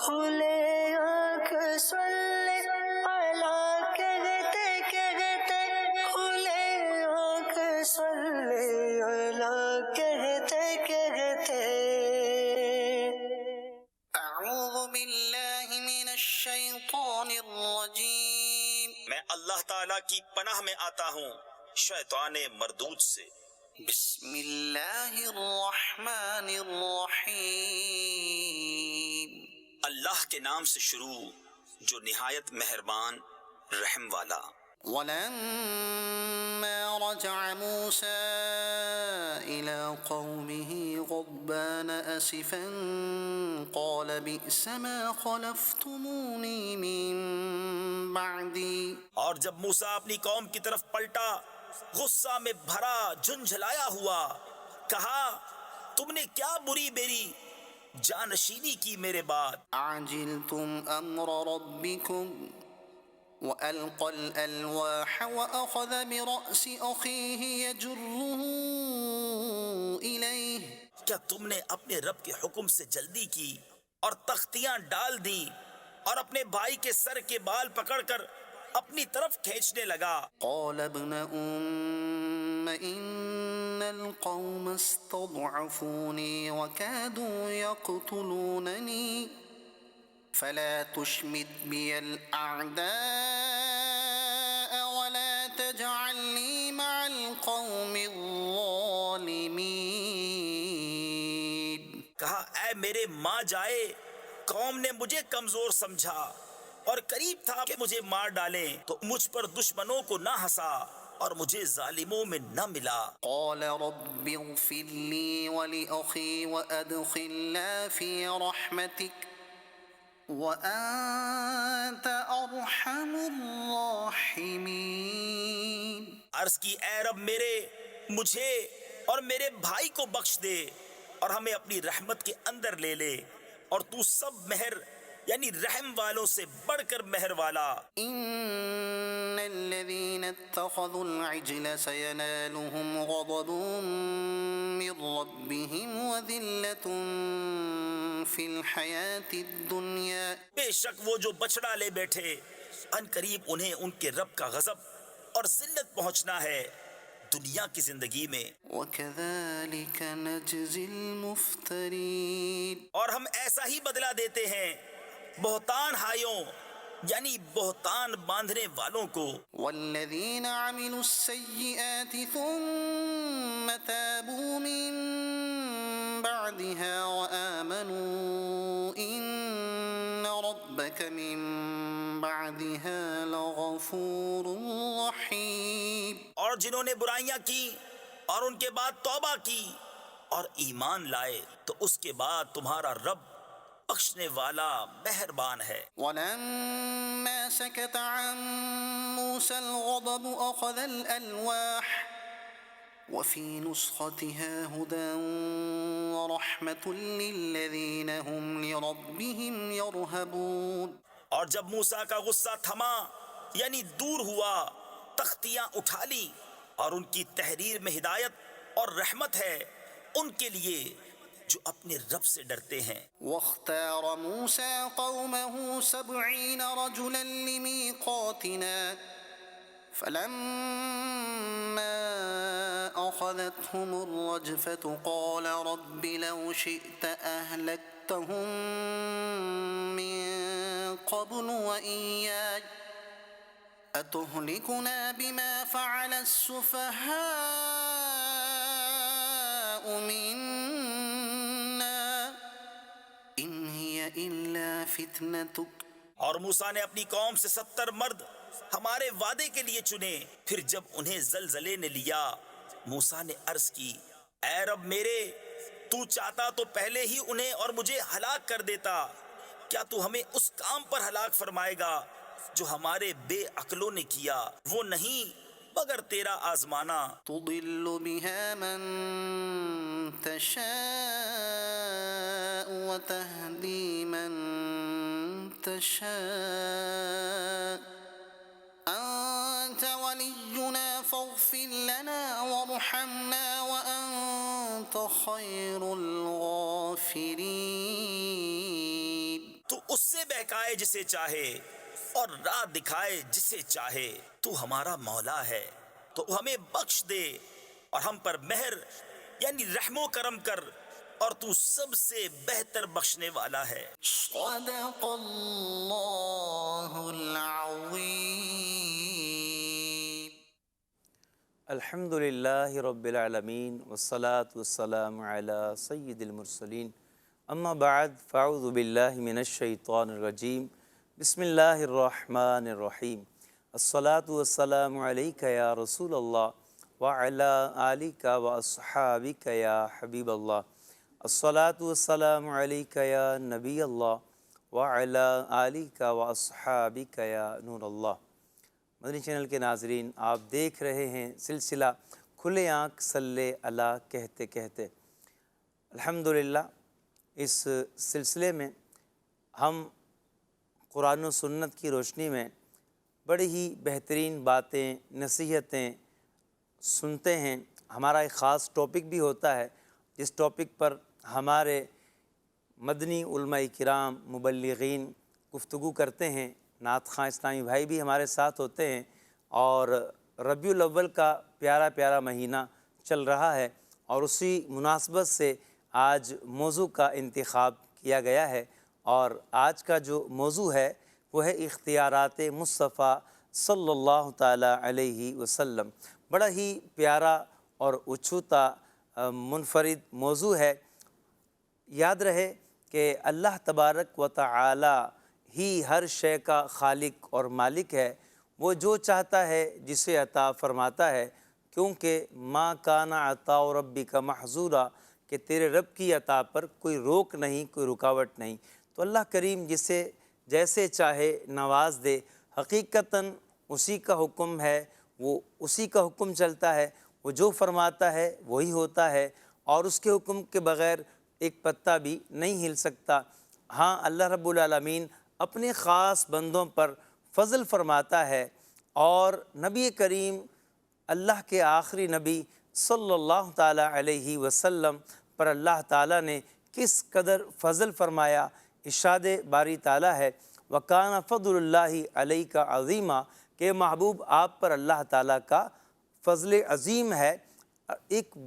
کھلے آنکھ سلے اللہ کہتے کہتے، کھلے آنکھ سلے اللہ کہتے کہتے۔ اعوذ باللہ من الشیطان الرجیم، میں اللہ تعالیٰ کی پناہ میں آتا ہوں شیطان مردود سے۔ بسم اللہ الرحمن الرحیم، اللہ کے نام سے شروع جو نہایت مہربان رحم والا۔ ولما رجع موسى إلى قومه غضبان أسفا قال بئس ما خلفتموني من بعدي۔ اور جب موسیٰ اپنی قوم کی طرف پلٹا غصہ میں بھرا جھنجھلایا ہوا، کہا تم نے کیا بری میری جانشینی کی میرے بعد۔ أعجلتم أمر ربكم وألقى الألواح وأخذ برأس أخيه يجره إليه۔ کیا تم نے اپنے رب کے حکم سے جلدی کی اور تختیاں ڈال دیں اور اپنے بھائی کے سر کے بال پکڑ کر اپنی طرف کھینچنے لگا۔ قال ابن أم إن القوم استضعفوني وكادوا يقتلونني فلا تشمت بي الأعداء ولا تجعلني مع القوم الظالمين۔ کہا اے میرے ماں جائے، قوم نے مجھے کمزور سمجھا اور قریب تھا کہ مجھے مار ڈالیں، تو مجھ پر دشمنوں کو نہ ہنسا اور مجھے ظالموں میں نہ ملا۔ قال رب اغفر لي ولأخي وأدخلنا في رحمتك وأنت أرحم الراحمين۔ عرض کی اے رب میرے، مجھے اور میرے بھائی کو بخش دے اور ہمیں اپنی رحمت کے اندر لے لے، اور تو سب مہر یعنی رحم والوں سے بڑھ کر مہر والا۔ إن الذين اتخذوا العجل سينالهم غضب من ربهم وذلة في الحياة الدنيا۔ بے شک وہ جو بچڑا لے بیٹھے ان قریب انہیں ان کے رب کا غضب اور ذلت پہنچنا ہے دنیا کی زندگی میں۔ وكذلك نجزي المفترين۔ اور ہم ایسا ہی بدلہ دیتے ہیں بہتان ہائیوں یعنی بہتان باندھنے والوں کو۔ والذين عملوا السيئات ثم تابوا من بعدها وآمنوا إن ربك من بعدها لغفور رحيم۔ اور جنہوں نے برائیاں کی اور ان کے بعد توبہ کی اور ایمان لائے تو اس کے بعد تمہارا رب بخشنے والا مہربان ہے۔ ولما سكت عن موسى الغضب أخذ الألواح وفي نسختها هدى ورحمة للذين هم لربهم يرهبون۔ اور جب موسیٰ کا غصہ تھما یعنی دور ہوا، تختیاں اٹھا لی اور ان کی تحریر میں ہدایت اور رحمت ہے ان کے لیے جو اپنے رب سے ڈرتے ہیں۔ واختار موسى قومه 70 رجلا لميقاتنا فلما أخذتهم الرجفة قال رب لو شئت أهلكتهم من قبل وإياي أتهلكنا بما فعل السفهاء منا إن هي إلا فتنتك۔ اور موسیٰ نے اپنی قوم سے 70 مرد ہمارے وعدے کے لیے چنے۔ پھر جب انہیں زلزلے نے لیا، موسیٰ نے عرض کی اے رب میرے، تو چاہتا تو پہلے ہی انہیں اور مجھے ہلاک کر دیتا، کیا تو ہمیں اس کام پر ہلاک فرمائے گا جو ہمارے بے عقلوں نے کیا؟ وہ نہیں مگر تیرا آزمانا۔ تضل بها من تشاء وتهدي من تشاء أنت ولينا فاغفر لنا وارحمنا وأنت خير الغافرين۔ تو اس سے بہکائے جسے چاہے اور راہ دکھائے جسے چاہے. تو ہمارا مولا ہے تو ہمیں بخش دے اور ہم پر مہر یعنی رحم و کرم کر، اور تو سب سے بہتر بخشنے والا ہے. صدق اللہ العظیم. الحمد للہ رب العالمین والصلاة والسلام علی سید المرسلین اما بعد فاعوذ باللہ من الشیطان الرجیم بسم اللہ الرحمن الرحیم. الصلاة والسلام علیک یا رسول اللہ وعلی آلک واصحابک یا حبیب اللہ. الصلاة والسلام علیک یا نبی اللہ وعلی آلک واصحابک یا نور اللہ. مدنی چینل کے ناظرین، آپ دیکھ رہے ہیں سلسلہ کھلے آنکھ صلی اللہ کہتے کہتے. الحمدللہ اس سلسلے میں ہم قرآن و سنت کی روشنی میں بڑی ہی بہترین باتیں، نصیحتیں سنتے ہیں. ہمارا ایک خاص ٹاپک بھی ہوتا ہے جس ٹاپک پر ہمارے مدنی علماء کرام مبلغین گفتگو کرتے ہیں. نعت خواں اسلامی بھائی بھی ہمارے ساتھ ہوتے ہیں، اور ربیع الاول کا پیارا پیارا مہینہ چل رہا ہے، اور اسی مناسبت سے آج موضوع کا انتخاب کیا گیا ہے. اور آج کا جو موضوع ہے وہ ہے اختیارات مصطفیٰ صلی اللہ تعالی علیہ وسلم. بڑا ہی پیارا اور اچھوتا منفرد موضوع ہے. یاد رہے کہ اللہ تبارک و تعالی ہی ہر شے کا خالق اور مالک ہے. وہ جو چاہتا ہے جسے عطا فرماتا ہے، کیونکہ ما کان عطاء ربک محظورا، کہ تیرے رب کی عطا پر کوئی روک نہیں، کوئی رکاوٹ نہیں. تو اللہ کریم جسے جیسے چاہے نواز دے. حقیقتاً اسی کا حکم ہے، وہ اسی کا حکم چلتا ہے. وہ جو فرماتا ہے وہی ہوتا ہے، اور اس کے حکم کے بغیر ایک پتا بھی نہیں ہل سکتا. ہاں، اللہ رب العالمین اپنے خاص بندوں پر فضل فرماتا ہے، اور نبی کریم اللہ کے آخری نبی صلی اللہ تعالیٰ علیہ وسلم پر اللہ تعالیٰ نے کس قدر فضل فرمایا. ارشاد باری تعالیٰ ہے وَكَانَ فَضْلُ اللَّهِ عَلَيْكَ عَظِيمًا، کہ محبوب آپ پر اللہ تعالیٰ کا فضل عظیم ہے. ایک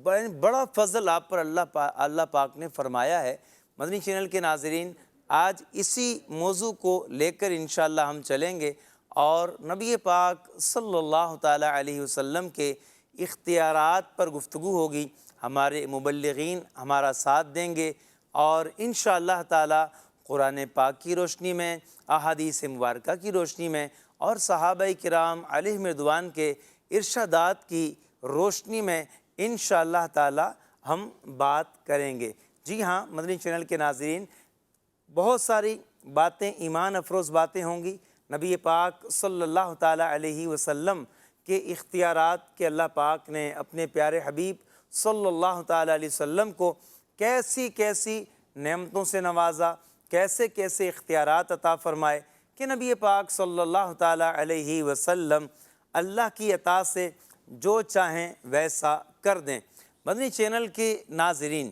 بڑا فضل آپ پر اللہ پاک نے فرمایا ہے. مدنی چینل کے ناظرین، آج اسی موضوع کو لے کر انشاءاللہ ہم چلیں گے، اور نبی پاک صلی اللہ تعالیٰ علیہ وسلم کے اختیارات پر گفتگو ہوگی. ہمارے مبلغین ہمارا ساتھ دیں گے، اور انشاءاللہ تعالیٰ قرآن پاک کی روشنی میں، احادیث مبارکہ کی روشنی میں، اور صحابہ کرام علیہم رضوان کے ارشادات کی روشنی میں انشاءاللہ تعالیٰ ہم بات کریں گے. جی ہاں مدنی چینل کے ناظرین، بہت ساری باتیں، ایمان افروز باتیں ہوں گی. نبی پاک صلی اللہ تعالیٰ علیہ وسلم کے اختیارات کے اللہ پاک نے اپنے پیارے حبیب صلی اللہ تعالیٰ علیہ وسلم کو کیسی کیسی نعمتوں سے نوازا، کیسے کیسے اختیارات عطا فرمائے کہ نبی پاک صلی اللہ تعالیٰ علیہ وسلم اللہ کی عطا سے جو چاہیں ویسا کر دیں. مدنی چینل کے ناظرین،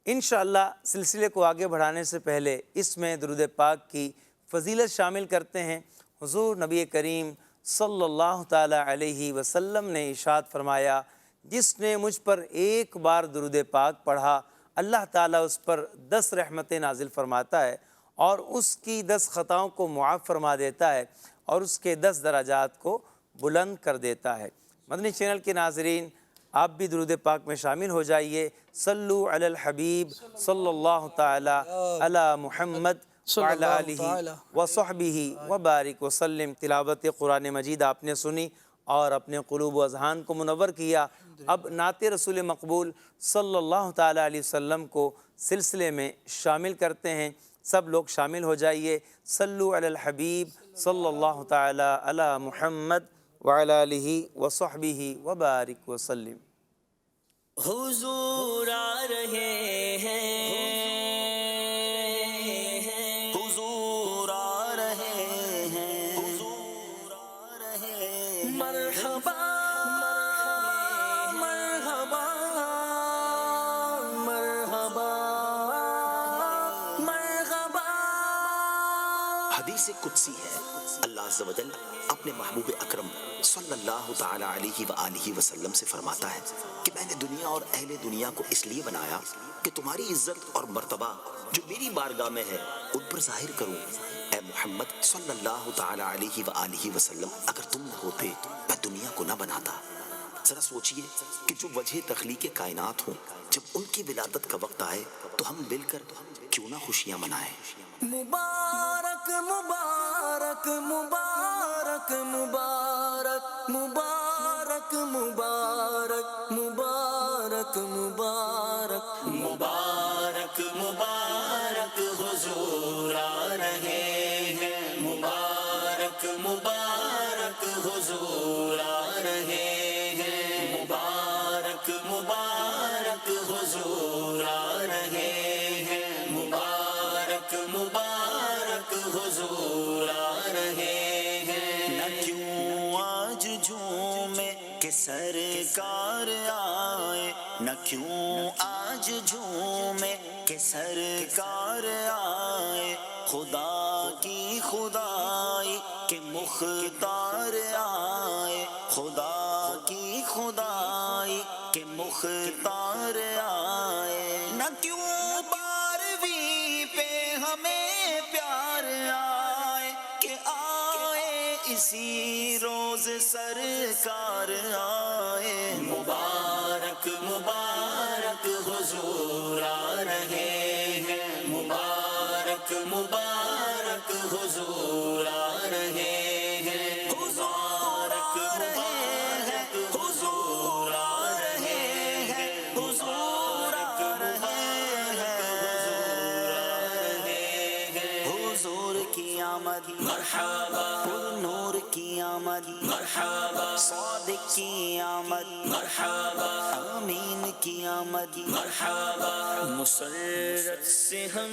انشاءاللہ سلسلے کو آگے بڑھانے سے پہلے اس میں درود پاک کی فضیلت شامل کرتے ہیں. حضور نبی کریم صلی اللہ تعالیٰ علیہ وسلم نے ارشاد فرمایا، جس نے مجھ پر ایک بار درود پاک پڑھا، اللہ تعالیٰ اس پر 10 رحمتیں نازل فرماتا ہے، اور اس کی 10 خطاؤں کو معاف فرما دیتا ہے، اور اس کے 10 درجات کو بلند کر دیتا ہے. مدنی چینل کے ناظرین، آپ بھی درود پاک میں شامل ہو جائیے. صلو علی الحبیب صلی اللہ تعالی علی محمد وعلی آلہ وصحبہ وبارک وسلم. تلاوت قرآن مجید آپ نے سنی اور اپنے قلوب و اذہان کو منور کیا. اب نعت رسول مقبول صلی اللہ تعالی علیہ وسلم کو سلسلے میں شامل کرتے ہیں. سب لوگ شامل ہو جائیے. صلو علی الحبیب صلی اللہ تعالی علی محمد وعلی آلہ وصحبہ وبارک وسلم. حضور آ رہے ہیں، حضور آ رہے ہیں، حضور آ رہے ہیں. مرحبا مرحبا مرحبا مرحبا حدیث قدسی ہے، اللہ عز و جل اپنے محبوب اکرم صلی اللہ تعالی علیہ وآلہ وسلم سے فرماتا ہے کہ میں نے دنیا اور اہل دنیا کو اس لیے بنایا کہ تمہاری عزت اور مرتبہ جو میری بارگاہ میں ہے ان پر ظاہر کروں۔ اے محمد صلی اللہ تعالی علیہ وآلہ وسلم، اگر تم نہ ہوتے میں دنیا کو نہ بناتا۔ ذرا سوچئے کہ جو وجہ تخلیق کائنات ہوں، جب ان کی ولادت کا وقت آئے تو ہم مل کر کیوں نہ خوشیاں منائیں۔ مبارک مبارک مبارک مبارک مبارک مبارک مبارک مبارک مبارک مبارک حضور آ رہے ہیں، مبارک مبارک حضور آ رہے ہیں، مبارک مبارک حضور آ رہے ہیں، مبارک مبارک حضور آ رہے ہیں۔ نہ کیوں آج جھومے کہ سرکار آئے، نہ کیوں آج جھومے کہ سرکار آئے، خدا کی خدائی کہ مختار آئے، خدا کی خدائی کہ مختار آئے۔ نہ کیوں بارہویں پہ ہمیں پیار آئے کہ آئے اسی روز سرکار آئے۔ مبارک مبارک حضور آ رہے ہیں، مبارک مبارک حضور آ رہے ہیں، مبارک مبارک حضور آ رہے ہیں، مبارک مبارک حضور آ رہے ہیں۔ حضور کی آمد مرحبا پر نور کی آمد مرحبا، صادق کی آمد مرحبا امین کی آمد مرحبا۔ مسرت سے ہم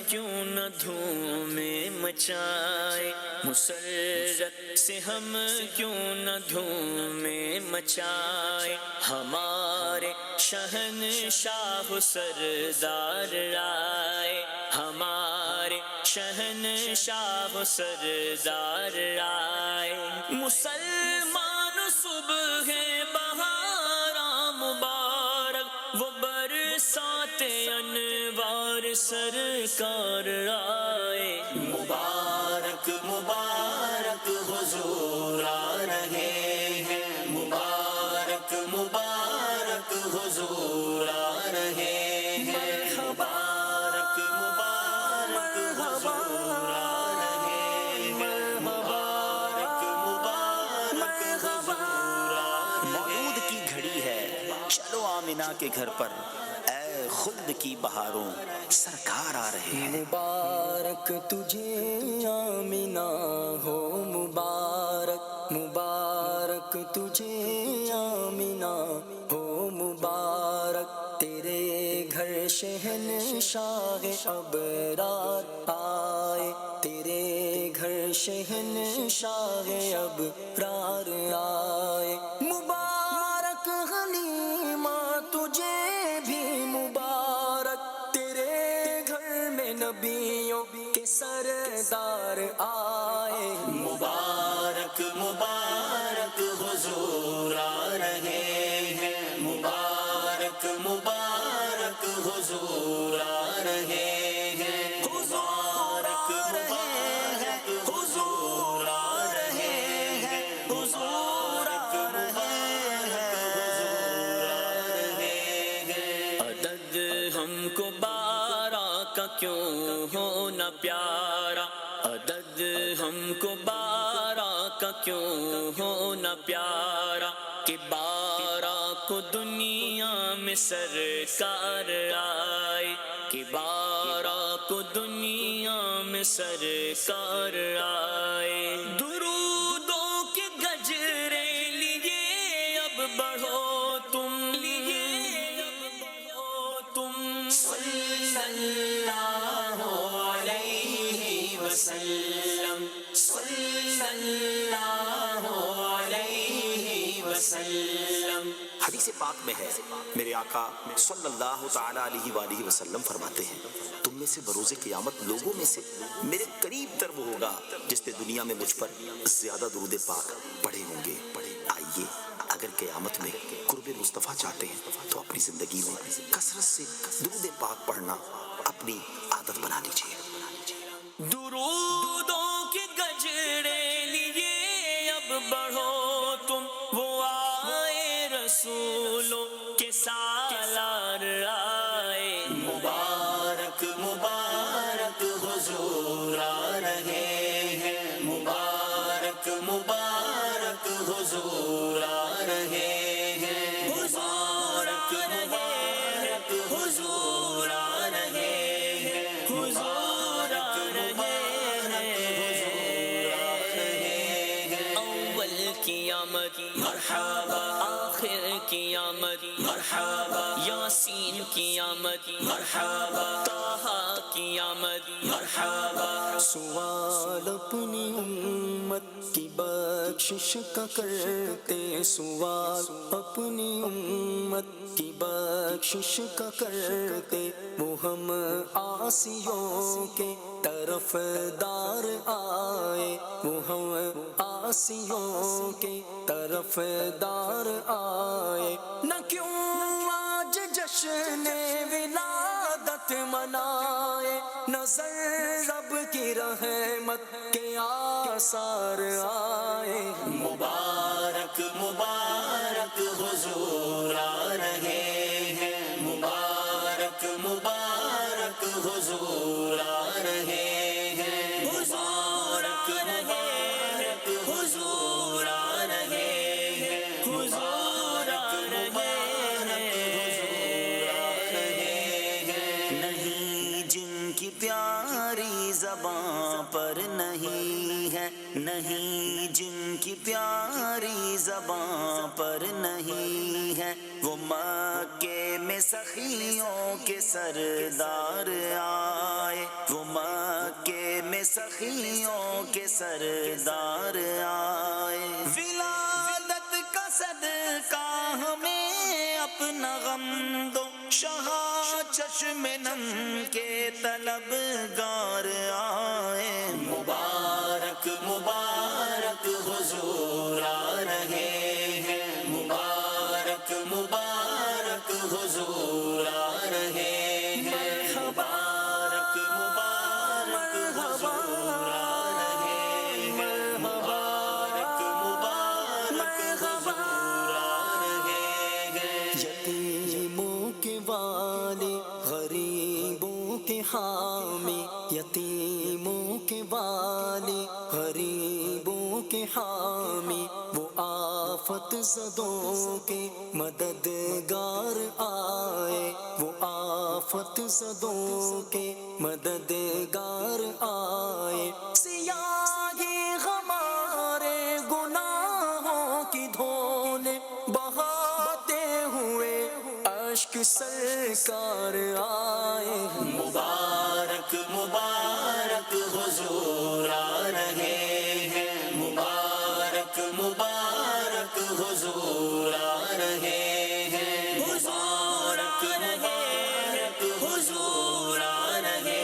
کیوں نہ دھومیں مچائے، مسرت سے ہم کیوں نہ دھومیں مچائے، ہمارے شہنشاہ سردار آئے، ہمارے شہنشاہ سردار آئے۔ مسلمان صبح بہارا مبارک، وہ برسات انوار سرکار آئے۔ مبارک مبارک حضور آ رہے ہیں، مبارک مبارک حضور آ رہے ہیں، مبارک مبارک حضور آ رہے ہیں، مبارک مبارک حضور آ رہے ہیں۔ مولود کی گھڑی ہے، چلو آمنہ کے گھر پر، اے خلد کی بہاروں سرکار آ رہے ہیں۔ مبارک تجھے آمینہ ہو مبارک، مبارک تجھے آمینہ ہو مبارک، تیرے گھر شہنشاہ ابرار آئے، تیرے گھر شہنشاہ ابرار آئے۔ مبارک حلیمہ تجھے بھی مبارک، تیرے گھر میں نبیوں کے سردار آئے۔ مبارک مبارک حضور آ رہے ہیں، مبارک مبارک حضور آ رہے ہیں، مبارک مبارک حضور آ رہے ہیں، مبارک مبارک حضور آ رہے ہیں۔ عدد ہم کو 12 کا کیوں ہونا پیارا، عدد ہم کو 12 کا کیوں ہونا پیارا، کہ 12 کو دنیا میں سرکار آئے، کہ 12 کو دنیا میں سرکار آئے۔ درودوں کے گجرے لیے اب بڑھو تم، لیے اب بڑھو تم، صلی اللہ علیہ وسلم، صلی اللہ علیہ وسلم۔ حدیث پاک میں ہے، میرے آقا صلی اللہ تعالی علیہ وآلہ وسلم فرماتے ہیں، تم میں سے بروز قیامت لوگوں میں سے میرے قریب تر وہ ہوگا ہوگا جس نے دنیا میں مجھ پر زیادہ درود پاک پڑھے ہوں گے۔ آئیے اگر قیامت میں قرب مصطفیٰ چاہتے ہیں تو اپنی زندگی میں کثرت سے درود پاک پڑھنا اپنی عادت بنا لیجیے۔ درودوں کے گجرے لیے اب بڑھو تم، وہ آئے رسولوں کے سالار آئے۔ مبارک مبارک حضور آ رہے ہیں، مبارک مبارک حضور آ رہے ہیں، مبارک مبارک حضور آ رہے ہیں، مبارک مبارک حضور آ رہے ہیں۔ اول کی آمد مرحبا، آخر کی آمد مرحبا، یاسین کی آمد مرحبا، طٰہٰ کی آمد مرحبا۔ سوال اپنی امت کی بخشش کا کرتے، سوال اپنی امت کی بخشش کا کرتے، وہ ہم عاصیوں کے طرف دار آئے، وہ ہم عاصیوں کے طرف دار آئے۔ نہ کیوں آج جشن ولادت منائے، نظر رب کی رحمت کے آثار آئے۔ مبارک مبارک حضور آ رہے ہیں، مبارک مبارک حضور آ رہے ہیں، مبارک مبارک حضور آ رہے ہیں، مبارک مبارک حضور آ رہے ہیں۔ نہیں جن کی پیاری زباں پر نہیں ہے، نہیں جن کی پیاری زباں پر نہیں ہے، وہ مکے میں سخیوں کے سردار آئے، وہ مکے میں سخیوں کے سردار آئے۔ ولادت کا صدقہ ہمیں اپنا غم دو، شہاں چشم نم کے طلبگار آئے۔ مبارک مبارک حضور آ رہے ہیں، مبارک مبارک حضور آ رہے ہیں، مبارک مبارک حضور آ رہے ہیں، مبارک مبارک حضور آ رہے ہیں۔ یتیموں کے والے، غریبوں کے حامی، یتیموں کے والے، غریبوں کے حامی، وہ آفت زدوں کے مددگار آئے، وہ آفت زدوں کے مددگار آئے۔ سیاہی ہمارے گناہوں کی دھولے بہاتے ہوئے اشک سرکار آئے۔ مبارک مبارک حضور آ رہے ہیں، مبارک مبارک حضور آ رہے ہیں، مبارک مبارک حضور آ رہے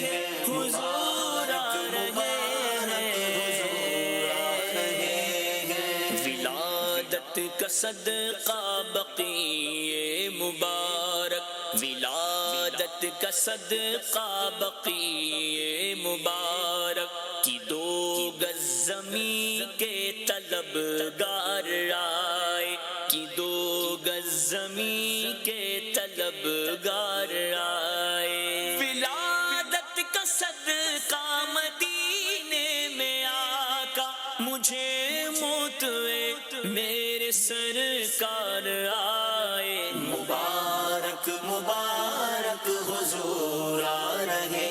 ہیں، مبارک مبارک حضور آ رہے ہیں۔ ولادت کا صدقہ بقی مبارک، ولادت کا صدقہ بقی مبارک، کی دو گز زمین کے طلبگار آئے، کی دو گز زمین کے طلبگار آئے۔ ولادت کا صدقہ مدینے میں آقا مجھے موتوے میرے سرکار آئے۔ مبارک مبارک حضور آ رہے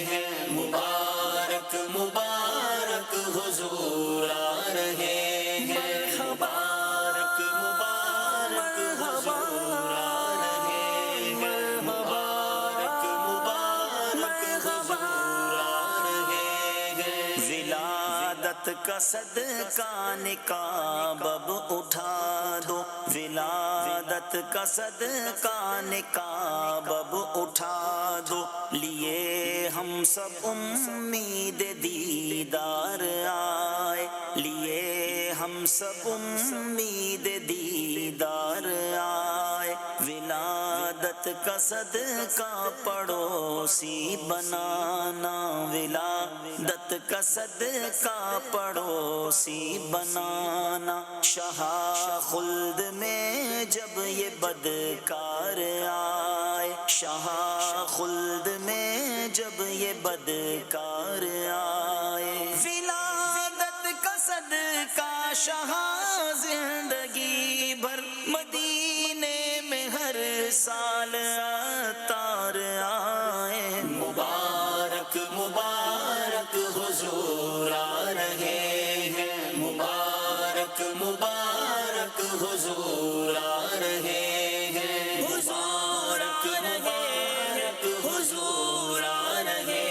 ہیں، مبارک مبارک حضور آ رہے ہیں، مبارک مبارک حضور آ رہے ہیں، مبارک مبارک حضور آ رہے ہیں۔ ولادت کا صدقہ نقاب اب اٹھا دو، ولادت کا صدقہ نقاب اب اٹھا دو، لیے ہم سب امید دید سب امید دیدار آئے، ولادت کا صدقہ پڑوسی بنانا، ولادت کا صدقہ پڑوسی بنانا، شاہ خلد میں جب یہ بدکار آئے، شاہ خلد میں جب یہ بدکار آئے، ولادت کا صدقہ شاہ زندگی بھر مدینے میں ہر سال عطار آئے، مبارک مبارک حضور آ رہے ہیں، مبارک مبارک حضور آ رہے ہیں، مبارک مبارک حضور آ رہے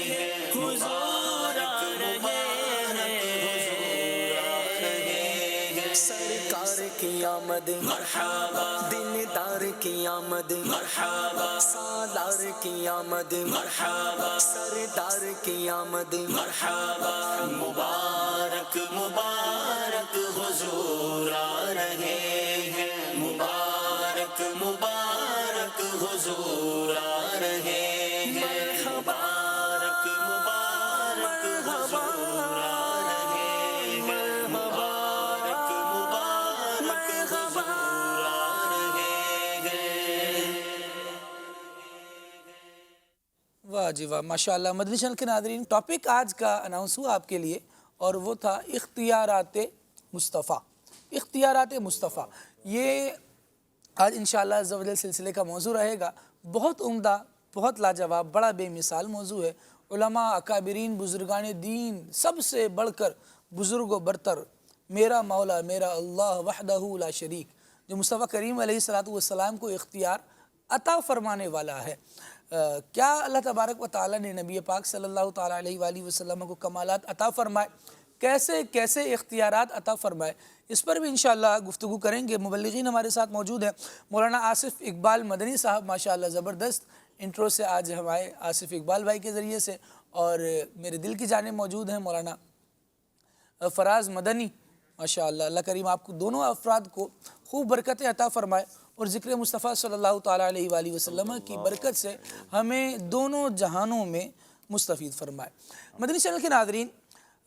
ہیں، مبارک مبارک حضور آ رہے ہیں، سرکار کی آمد مرحبا، دیندار کی آمد مرحبا، سالار کی آمد مرحبا، سردار کی آمد مرحبا، مبارک مبارک حضور آ رہے ہیں، مبارک مبارک حضور آ رہے ہیں، مبارک مبارک حضور آ رہے ہیں، مبارک مبارک حضور آ رہے ہیں۔ واہ جی واہ، ماشاء اللہ۔ مدنی چینل کے ناظرین، ٹاپک آج کا اناؤنس ہوا آپ کے لیے اور وہ تھا اختیارات مصطفیٰ۔ اختیارات مصطفیٰ، یہ آج انشاءاللہ عز و جل سلسلے کا موضوع رہے گا۔ بہت عمدہ، بہت لاجواب، بڑا بے مثال موضوع ہے۔ علماء، اکابرین، بزرگان دین، سب سے بڑھ کر بزرگ و برتر میرا مولا میرا اللہ وحدہ لا شریک، جو مصطفیٰ کریم علیہ السلام کو اختیار عطا فرمانے والا ہے۔ کیا اللہ تبارک و تعالیٰ نے نبی پاک صلی اللہ تعالیٰ علیہ وآلہ وسلم کو کمالات عطا فرمائے، کیسے کیسے اختیارات عطا فرمائے، اس پر بھی انشاءاللہ گفتگو کریں گے۔ مبلغین ہمارے ساتھ موجود ہیں۔ مولانا آصف اقبال مدنی صاحب، ماشاءاللہ زبردست انٹرو سے آج ہمارے آصف اقبال بھائی کے ذریعے سے، اور میرے دل کی جانب موجود ہیں مولانا فراز مدنی، ماشاءاللہ۔ اللہ کریم آپ کو دونوں افراد کو خوب برکتیں عطا فرمائے اور ذکر مصطفیٰ صلی اللہ تعالیٰ علیہ وآلہ وسلم کی برکت سے ہمیں دونوں جہانوں میں مستفید فرمائے۔ مدنی چینل کے ناظرین،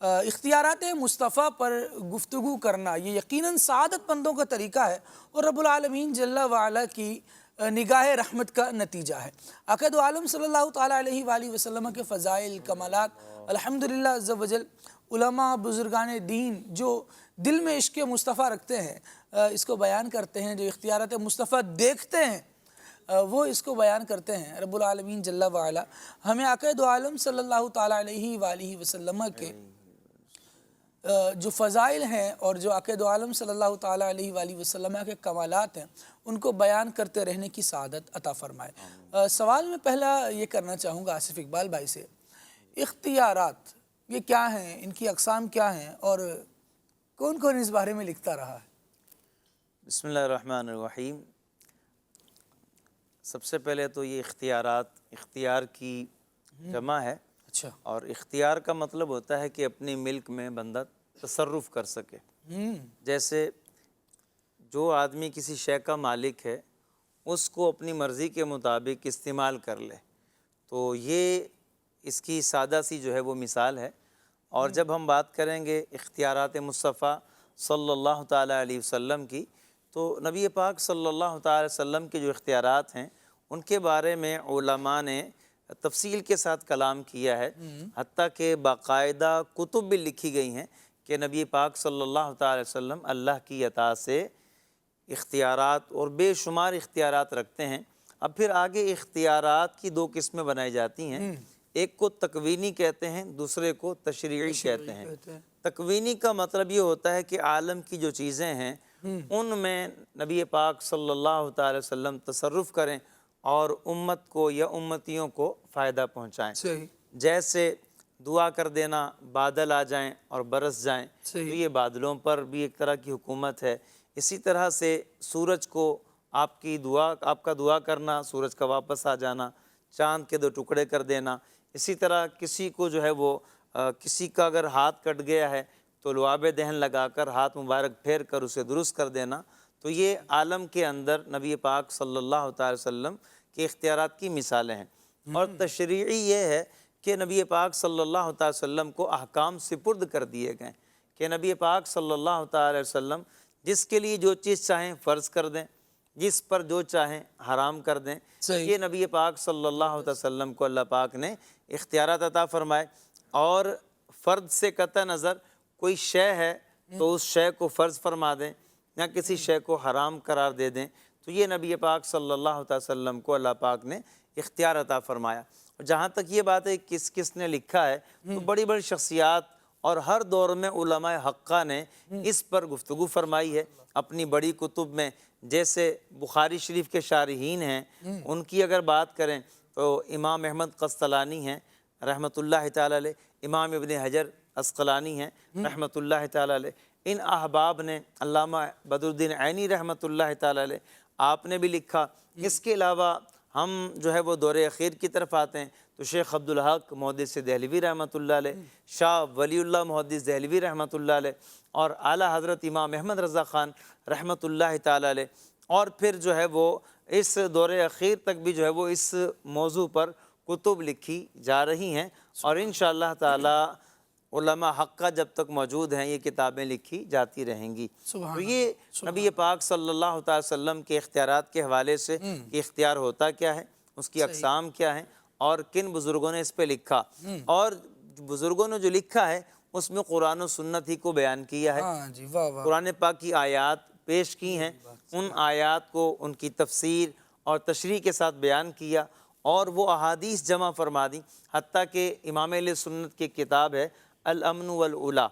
اختیارات مصطفیٰ پر گفتگو کرنا یہ یقیناً سعادت مندوں کا طریقہ ہے اور رب العالمین جل وعلا کی نگاہ رحمت کا نتیجہ ہے۔ آقا دو عالم صلی اللہ تعالیٰ علیہ وآلہ وسلم کے فضائل، کمالات، الحمدللہ عز و جل علماء، بزرگان دین جو دل میں عشق مصطفیٰ رکھتے ہیں اس کو بیان کرتے ہیں، جو اختیارات مصطفیٰ دیکھتے ہیں وہ اس کو بیان کرتے ہیں۔ رب العالمین جل وعلا ہمیں آقا دو عالم صلی اللہ تعالیٰ علیہ وآلہ وسلم کے جو فضائل ہیں اور جو آقا دو عالم صلی اللہ تعالیٰ علیہ وآلہ وسلم کے کمالات ہیں ان کو بیان کرتے رہنے کی سعادت عطا فرمائے۔ سوال میں پہلا یہ کرنا چاہوں گا آصف اقبال بھائی سے، اختیارات یہ کیا ہیں، ان کی اقسام کیا ہیں اور کون کون اس بارے میں لکھتا رہا ہے؟ بسم اللہ الرحمن الرحیم۔ سب سے پہلے تو یہ اختیارات، اختیار کی جمع ہے، اچھا، اور اختیار کا مطلب ہوتا ہے کہ اپنی ملک میں بندہ تصرف کر سکے۔ جیسے جو آدمی کسی شے کا مالک ہے اس کو اپنی مرضی کے مطابق استعمال کر لے، تو یہ اس کی سادہ سی جو ہے وہ مثال ہے۔ اور جب ہم بات کریں گے اختیارات مصطفیٰ صلی اللہ تعالیٰ علیہ وسلم کی، تو نبی پاک صلی اللہ تعالیٰ علیہ وسلم کے جو اختیارات ہیں ان کے بارے میں علماء نے تفصیل کے ساتھ کلام کیا ہے، حتیٰ کہ باقاعدہ کتب بھی لکھی گئی ہیں کہ نبی پاک صلی اللہ تعالیٰ علیہ وسلم اللہ کی عطا سے اختیارات اور بے شمار اختیارات رکھتے ہیں۔ اب پھر آگے اختیارات کی دو قسمیں بنائی جاتی ہیں، ایک کو تکوینی کہتے ہیں، دوسرے کو تشریعی کہتے ہیں۔ تکوینی کا مطلب یہ ہوتا ہے کہ عالم کی جو چیزیں ہیں ان میں نبی پاک صلی اللہ تعالی وسلم تصرف کریں اور امت کو یا امتیوں کو فائدہ پہنچائیں۔ جیسے دعا کر دینا، بادل آ جائیں اور برس جائیں، تو یہ بادلوں پر بھی ایک طرح کی حکومت ہے۔ اسی طرح سے سورج کو آپ کا دعا کرنا، سورج کا واپس آ جانا، چاند کے 2 ٹکڑے کر دینا۔ اسی طرح کسی کو جو ہے وہ کسی کا اگر ہاتھ کٹ گیا ہے تو لعاب دہن لگا کر ہاتھ مبارک پھیر کر اسے درست کر دینا، تو یہ عالم کے اندر نبی پاک صلی اللہ تعالی وسلم کے اختیارات کی مثالیں ہیں۔ اور تشریعی یہ ہے کہ نبی پاک صلی اللہ تعالی وسلم کو احکام سپرد کر دیے گئے کہ نبی پاک صلی اللہ تعالی وسلم جس کے لیے جو چیز چاہیں فرض کر دیں، جس پر جو چاہیں حرام کر دیں۔ صحیح۔ یہ نبی پاک صلی اللہ علیہ وسلم کو اللہ پاک نے اختیارات عطا فرمائے، اور فرد سے قطع نظر کوئی شے ہے تو اس شے کو فرض فرما دیں یا کسی شے کو حرام قرار دے دیں، تو یہ نبی پاک صلی اللہ علیہ وسلم کو اللہ پاک نے اختیار عطا فرمایا۔ اور جہاں تک یہ بات ہے کس کس نے لکھا ہے، تو بڑی بڑی شخصیات اور ہر دور میں علماء حقہ نے اس پر گفتگو فرمائی ہے اپنی بڑی کتب میں، جیسے بخاری شریف کے شارحین ہیں، ان کی اگر بات کریں تو امام احمد قسطلانی ہیں رحمۃ اللہ تعالی علیہ، امام ابن حجر عسقلانی ہیں رحمۃ اللہ تعالی علیہ، ان احباب نے، علامہ بدر الدین عینی رحمۃ اللہ تعالی علیہ، آپ نے بھی لکھا۔ اس کے علاوہ ہم جو ہے وہ دور اخیر کی طرف آتے ہیں تو شیخ عبدالحق محدث دہلوی رحمۃ اللہ علیہ، شاہ ولی اللہ محدث دہلوی رحمۃ اللہ علیہ، اور اعلیٰ حضرت امام احمد رضا خان رحمۃ اللہ تعالی علیہ، اور پھر جو ہے وہ اس دور اخیر تک بھی جو ہے وہ اس موضوع پر کتب لکھی جا رہی ہیں، اور انشاءاللہ تعالی علماء حقہ جب تک موجود ہیں یہ کتابیں لکھی جاتی رہیں گی۔ تو یہ نبی پاک صلی اللہ تعالی وسلم کے اختیارات کے حوالے سے کہ اختیار ہوتا کیا ہے، اس کی اقسام کیا ہیں، اور کن بزرگوں نے اس پہ لکھا، اور بزرگوں نے جو لکھا ہے اس میں قرآن و سنت ہی کو بیان کیا ہے۔ ہاں جی، واہ واہ۔ قرآن پاک کی آیات پیش کی ہیں، ان آیات کو ان کی تفسیر اور تشریح کے ساتھ بیان کیا، اور وہ احادیث جمع فرما دی، حتیٰ کہ امام اہل سنت کی کتاب ہے الامن والعلا،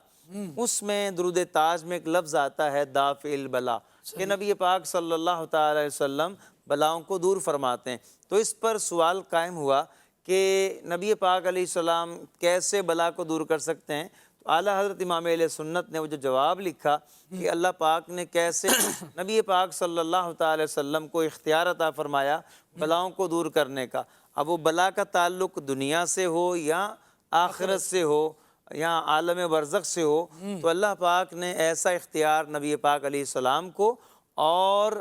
اس میں درود تاج میں ایک لفظ آتا ہے دافع البلا، کہ نبی پاک صلی اللہ تعالی علیہ وسلم بلاؤں کو دور فرماتے ہیں۔ تو اس پر سوال قائم ہوا کہ نبی پاک علیہ السلام کیسے بلا کو دور کر سکتے ہیں؟ تو اعلیٰ حضرت امام اہل سنت نے وہ جو جواب لکھا کہ اللہ پاک نے کیسے نبی پاک صلی اللہ تعالی وسلم کو اختیار عطا فرمایا بلاؤں کو دور کرنے کا۔ اب وہ بلا کا تعلق دنیا سے ہو یا آخرت سے ہو یا عالم برزخ سے ہو، تو اللہ پاک نے ایسا اختیار نبی پاک علیہ السلام کو اور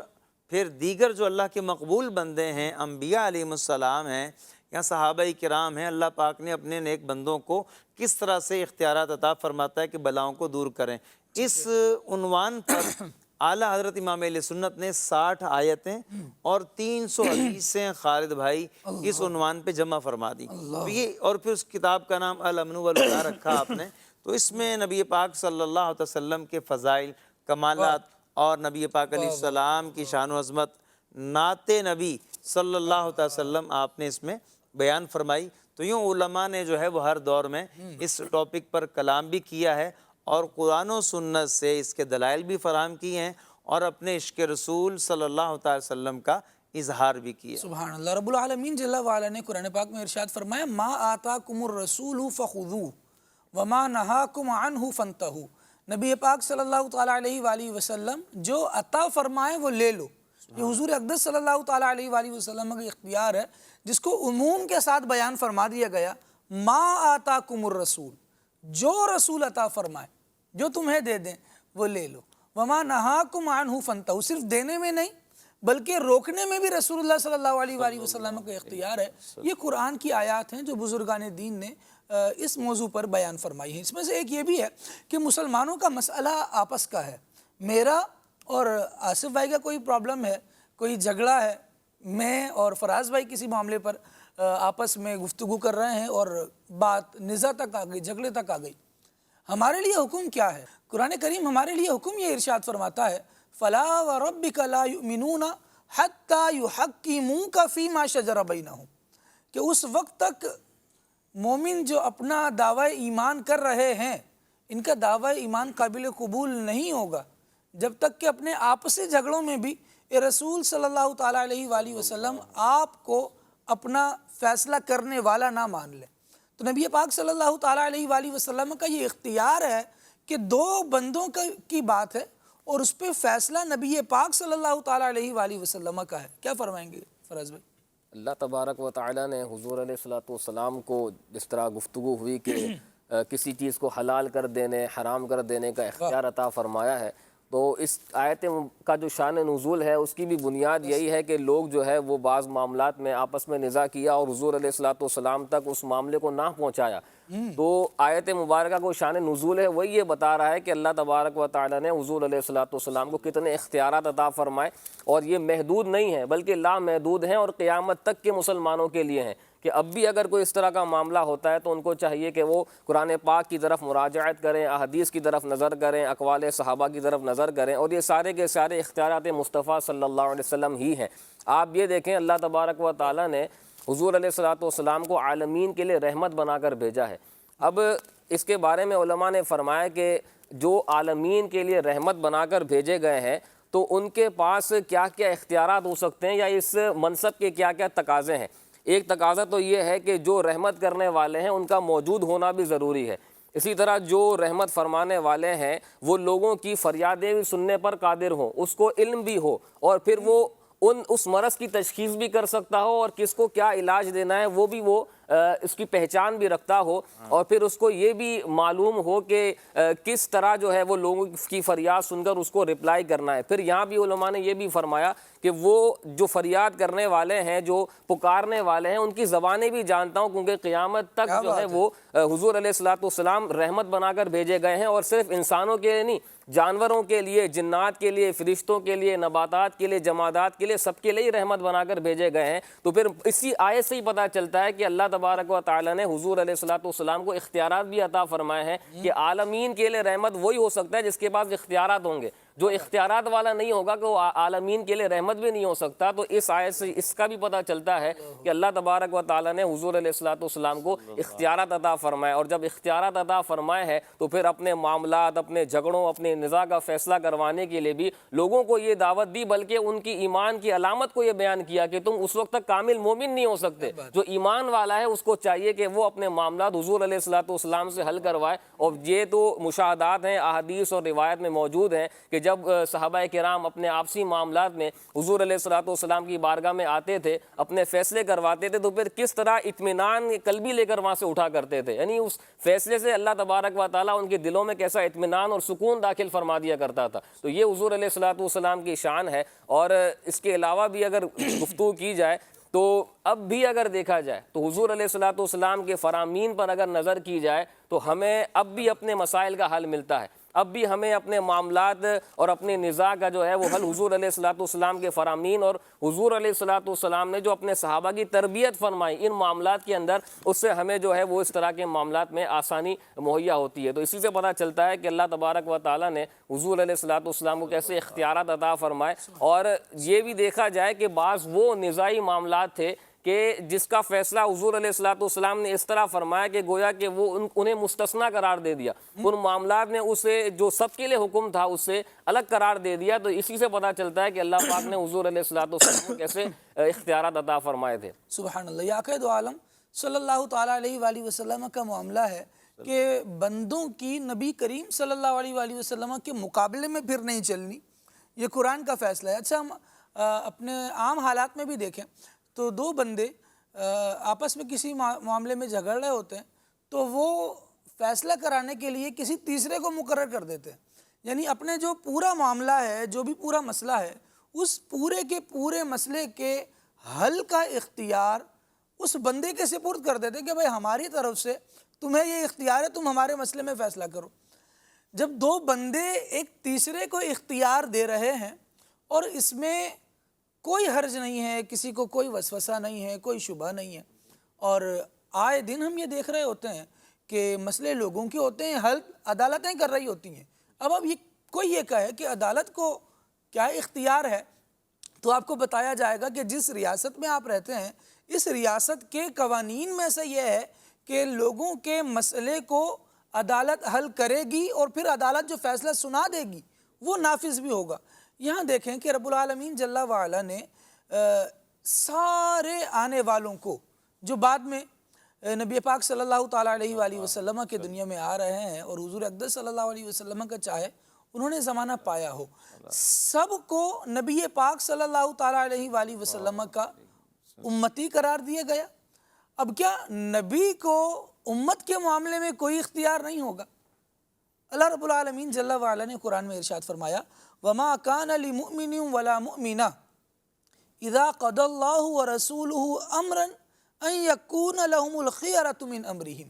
پھر دیگر جو اللہ کے مقبول بندے ہیں، انبیاء علیہ السلام ہیں یا صحابہ کرام ہیں، اللہ پاک نے اپنے نیک بندوں کو کس طرح سے اختیارات عطا فرماتا ہے کہ بلاؤں کو دور کریں۔ اس عنوان پر اعلیٰ حضرت امام اہل سنت نے 60 آیتیں اور 300 حدیثیں خالد بھائی اس عنوان پہ جمع فرما دی۔ تو یہ، اور پھر اس کتاب کا نام الامن والعلا رکھا آپ نے۔ تو اس میں نبی پاک صلی اللہ علیہ وسلم کے فضائل، کمالات اور نبی پاک علیہ السلام کی شان و عظمت، نعت نبی صلی اللہ علیہ وسلم آپ نے اس میں بیان فرمائی۔ تو یوں علماء نے جو ہے وہ ہر دور میں اس ٹاپک پر کلام بھی کیا ہے، اور قرآن و سنت سے اس کے دلائل بھی فراہم کیے ہیں، اور اپنے عشق رسول صلی اللہ تعالی وسلم کا اظہار بھی کیا۔ سبحان اللہ۔ رب العالمین جل وعلا نے قرآن پاک میں ارشاد فرمایا ما آتاکم الرسول فخذوہ وما نہاکم عنہ فانتہوا۔ نبی پاک صلی اللہ تعالیٰ علیہ وآلہ وسلم جو عطا فرمائے وہ لے لو۔ یہ حضور اقدس صلی اللہ تعالیٰ علیہ وآلہ وسلم کا اختیار ہے، جس کو عموم کے ساتھ بیان فرما دیا گیا۔ ما آتاکم الرسول، جو رسول عطا فرمائے، جو تمہیں دے دیں وہ لے لو۔ وما نہاکم عنہ فانتہوا، صرف دینے میں نہیں بلکہ روکنے میں بھی رسول اللہ صلی اللہ علیہ وآلہ وسلم کا اختیار ہے۔ یہ قرآن کی آیات ہیں جو بزرگان دین نے اس موضوع پر بیان فرمائی ہیں۔ اس میں سے ایک یہ بھی ہے کہ مسلمانوں کا مسئلہ آپس کا ہے، میرا اور آصف بھائی کا کوئی پرابلم ہے، کوئی جھگڑا ہے، میں اور فراز بھائی کسی معاملے پر آپس میں گفتگو کر رہے ہیں اور بات نزاع تک آ گئی، جھگڑے تک آ گئی۔ ہمارے لیے حکم کیا ہے؟ قرآن کریم ہمارے لیے حکم یہ ارشاد فرماتا ہے فَلَا وَرَبِّكَ لَا يُؤْمِنُونَ حَتَّى يُحَكِّمُوكَ فِي مَا شَجَرَ بَيْنَهُمْ، کہ اس وقت تک مومن جو اپنا دعوی ایمان کر رہے ہیں، ان کا دعوی ایمان قابل قبول نہیں ہوگا جب تک کہ اپنے آپسی جھگڑوں میں بھی رسول صلی اللہ تعالیٰ علیہ وآلہ وسلم آپ کو اپنا فیصلہ کرنے والا نہ مان لے۔ تو نبی پاک صلی اللہ تعالیٰ علیہ وآلہ وسلم کا یہ اختیار ہے کہ دو بندوں کی بات ہے اور اس پہ فیصلہ نبی پاک صلی اللہ تعالیٰ علیہ وآلہ وسلم کا ہے۔ کیا فرمائیں گے فراز بھائی؟ اللہ تبارک و تعالیٰ نے حضور علیہ الصلوۃ والسلام کو جس طرح گفتگو ہوئی کہ کسی چیز کو حلال کر دینے، حرام کر دینے کا اختیار عطا فرمایا ہے۔ تو اس آیت کا جو شان نزول ہے اس کی بھی بنیاد یہی ہے کہ لوگ جو ہے وہ بعض معاملات میں آپس میں نزاع کیا اور حضور علیہ الصلوۃ والسلام تک اس معاملے کو نہ پہنچایا۔ تو آیت مبارکہ کو شان نزول ہے وہی یہ بتا رہا ہے کہ اللہ تبارک و تعالیٰ نے حضور علیہ الصلوۃ والسلام کو کتنے اختیارات عطا فرمائے، اور یہ محدود نہیں ہیں بلکہ لامحدود ہیں، اور قیامت تک کے مسلمانوں کے لیے ہیں کہ اب بھی اگر کوئی اس طرح کا معاملہ ہوتا ہے تو ان کو چاہیے کہ وہ قرآن پاک کی طرف مراجعت کریں، احادیث کی طرف نظر کریں، اقوال صحابہ کی طرف نظر کریں، اور یہ سارے کے سارے اختیارات مصطفیٰ صلی اللہ علیہ وسلم ہی ہیں۔ آپ یہ دیکھیں اللہ تبارک و تعالیٰ نے حضور علیہ الصلوۃ والسلام کو عالمین کے لیے رحمت بنا کر بھیجا ہے۔ اب اس کے بارے میں علماء نے فرمایا کہ جو عالمین کے لیے رحمت بنا کر بھیجے گئے ہیں تو ان کے پاس کیا کیا اختیارات ہو سکتے ہیں، یا اس منصب کے کیا کیا تقاضے ہیں۔ ایک تقاضا تو یہ ہے کہ جو رحمت کرنے والے ہیں ان کا موجود ہونا بھی ضروری ہے، اسی طرح جو رحمت فرمانے والے ہیں وہ لوگوں کی فریادیں بھی سننے پر قادر ہوں، اس کو علم بھی ہو، اور پھر وہ اس مرض کی تشخیص بھی کر سکتا ہو اور کس کو کیا علاج دینا ہے وہ بھی وہ اس کی پہچان بھی رکھتا ہو، اور پھر اس کو یہ بھی معلوم ہو کہ کس طرح جو ہے وہ لوگوں کی فریاد سن کر اس کو رپلائی کرنا ہے۔ پھر یہاں بھی علماء نے یہ بھی فرمایا کہ وہ جو فریاد کرنے والے ہیں، جو پکارنے والے ہیں، ان کی زبانیں بھی جانتا ہوں، کیونکہ قیامت تک جو ہے وہ حضور علیہ الصلوۃ والسلام رحمت بنا کر بھیجے گئے ہیں، اور صرف انسانوں کے لیے نہیں، جانوروں کے لیے، جنات کے لیے، فرشتوں کے لیے، نباتات کے لیے، جمادات کے لیے، سب کے لیے رحمت بنا کر بھیجے گئے ہیں۔ تو پھر اسی آیت سے ہی پتہ چلتا ہے کہ اللہ تبارک و تعالیٰ نے حضور علیہ الصلوۃ والسلام کو اختیارات بھی عطا فرمائے ہیں کہ عالمین کے لیے رحمت وہی ہو سکتا ہے جس کے پاس اختیارات ہوں گے، جو اختیارات والا نہیں ہوگا کہ وہ عالمین کے لیے رحمت بھی نہیں ہو سکتا۔ تو اس آیت سے اس کا بھی پتہ چلتا ہے کہ اللہ تبارک و تعالیٰ نے حضور علیہ الصلوۃ والسلام کو اختیارات عطا فرمائے، اور جب اختیارات عطا فرمائے ہیں تو پھر اپنے معاملات، اپنے جھگڑوں، اپنے نزاع کا فیصلہ کروانے کے لیے بھی لوگوں کو یہ دعوت دی، بلکہ ان کی ایمان کی علامت کو یہ بیان کیا کہ تم اس وقت تک کامل مومن نہیں ہو سکتے۔ جو ایمان والا ہے اس کو چاہیے کہ وہ اپنے معاملات حضور علیہ الصلوۃ والسلام سے حل کروائے، اور یہ تو مشاہدات ہیں، احادیث اور روایت میں موجود ہیں کہ جب صحابہ کرام اپنے آپسی معاملات میں حضور علیہ الصلوۃ والسلام کی بارگاہ میں آتے تھے، اپنے فیصلے کرواتے تھے، تو پھر کس طرح اطمینان قلبی لے کر وہاں سے اٹھا کرتے تھے، یعنی اس فیصلے سے اللہ تبارک و تعالیٰ ان کے دلوں میں کیسا اطمینان اور سکون داخل فرما دیا کرتا تھا۔ تو یہ حضور علیہ الصلوۃ والسلام کی شان ہے۔ اور اس کے علاوہ بھی اگر گفتگو کی جائے تو اب بھی اگر دیکھا جائے تو حضور علیہ الصلوۃ والسلام کے فرامین پر اگر نظر کی جائے تو ہمیں اب بھی اپنے مسائل کا حل ملتا ہے، اب بھی ہمیں اپنے معاملات اور اپنے نزاع کا جو ہے وہ حل حضور علیہ الصلوۃ والسلام کے فرامین، اور حضور علیہ الصلوۃ والسلام نے جو اپنے صحابہ کی تربیت فرمائی ان معاملات کے اندر، اس سے ہمیں جو ہے وہ اس طرح کے معاملات میں آسانی مہیا ہوتی ہے۔ تو اسی سے پتہ چلتا ہے کہ اللہ تبارک و تعالیٰ نے حضور علیہ الصلوۃ والسلام کو کیسے اختیارات عطا فرمائے، اور یہ بھی دیکھا جائے کہ بعض وہ نزاعی معاملات تھے کہ جس کا فیصلہ حضور علیہ الصلوۃ والسلام نے اس طرح فرمایا کہ گویا کہ وہ انہیں مستثنیٰ قرار دے دیا، ان معاملات نے اسے جو سب کے لیے حکم تھا اس سے الگ قرار دے دیا۔ تو اسی سے پتہ چلتا ہے کہ اللہ پاک نے حضور علیہ الصلوۃ والسلام کو کیسے اختیارات عطا فرمائے تھے۔ سبحان اللہ۔ یہ عقائد عالم صلی اللہ تعالیٰ علیہ وآلہ وسلم کا معاملہ ہے کہ بندوں کی نبی کریم صلی اللہ علیہ وآلہ وسلم کے مقابلے میں پھر نہیں چلنی، یہ قرآن کا فیصلہ ہے۔ اچھا، ہم اپنے عام حالات میں بھی دیکھیں تو دو بندے آپس میں کسی معاملے میں جھگڑ رہے ہوتے ہیں تو وہ فیصلہ کرانے کے لیے کسی تیسرے کو مقرر کر دیتے ہیں، یعنی اپنے جو پورا معاملہ ہے، جو بھی پورا مسئلہ ہے، اس پورے کے پورے مسئلے کے حل کا اختیار اس بندے کے سپرد کر دیتے ہیں کہ بھائی ہماری طرف سے تمہیں یہ اختیار ہے، تم ہمارے مسئلے میں فیصلہ کرو۔ جب دو بندے ایک تیسرے کو اختیار دے رہے ہیں اور اس میں کوئی حرج نہیں ہے، کسی کو کوئی وسوسہ نہیں ہے، کوئی شبہ نہیں ہے، اور آئے دن ہم یہ دیکھ رہے ہوتے ہیں کہ مسئلے لوگوں کے ہوتے ہیں، حل عدالتیں کر رہی ہوتی ہیں۔ اب یہ کوئی یہ کہے کہ عدالت کو کیا اختیار ہے، تو آپ کو بتایا جائے گا کہ جس ریاست میں آپ رہتے ہیں اس ریاست کے قوانین میں سے یہ ہے کہ لوگوں کے مسئلے کو عدالت حل کرے گی، اور پھر عدالت جو فیصلہ سنا دے گی وہ نافذ بھی ہوگا۔ یہاں دیکھیں کہ رب العالمین جل وعلا نے سارے آنے والوں کو جو بعد میں نبی پاک صلی اللہ تعالیٰ علیہ وآلہ وسلم کے دنیا میں آ رہے ہیں، اور حضور اقدس صلی اللہ علیہ وسلم کا چاہے انہوں نے زمانہ پایا ہو، سب کو نبی پاک صلی اللہ تعالیٰ علیہ وآلہ وسلم کا امتی قرار دیا گیا۔ اب کیا نبی کو امت کے معاملے میں کوئی اختیار نہیں ہوگا۔ اللہ رب العالمین جل وعلا نے قرآن میں ارشاد فرمایا وَمَا كَانَ لِمُؤْمِنٍ وَلَا مُؤْمِنَةٍ اِذَا قَضَى اللَّهُ وَرَسُولُهُ أَمْرًا أَن يَكُونَ لَهُمُ الْخِيَرَةُ مِنْ أَمْرِهِمْ۔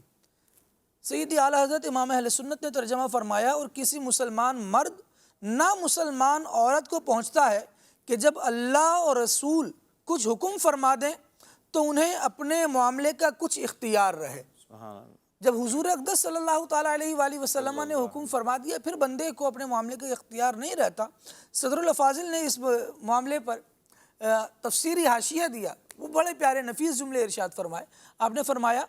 سیدی اعلیٰ حضرت امام اہل سنت نے ترجمہ فرمایا اور کسی مسلمان مرد نہ مسلمان عورت کو پہنچتا ہے کہ جب اللہ اور رسول کچھ حکم فرما دیں تو انہیں اپنے معاملے کا کچھ اختیار رہے۔ جب حضور اقدس صلی اللہ تعالیٰ علیہ وآلہ وسلم نے حکم فرما دیا پھر بندے کو اپنے معاملے کا اختیار نہیں رہتا۔ صدر الافاضل نے اس معاملے پر تفسیری حاشیہ دیا، وہ بڑے پیارے نفیس جملے ارشاد فرمائے۔ آپ نے فرمایا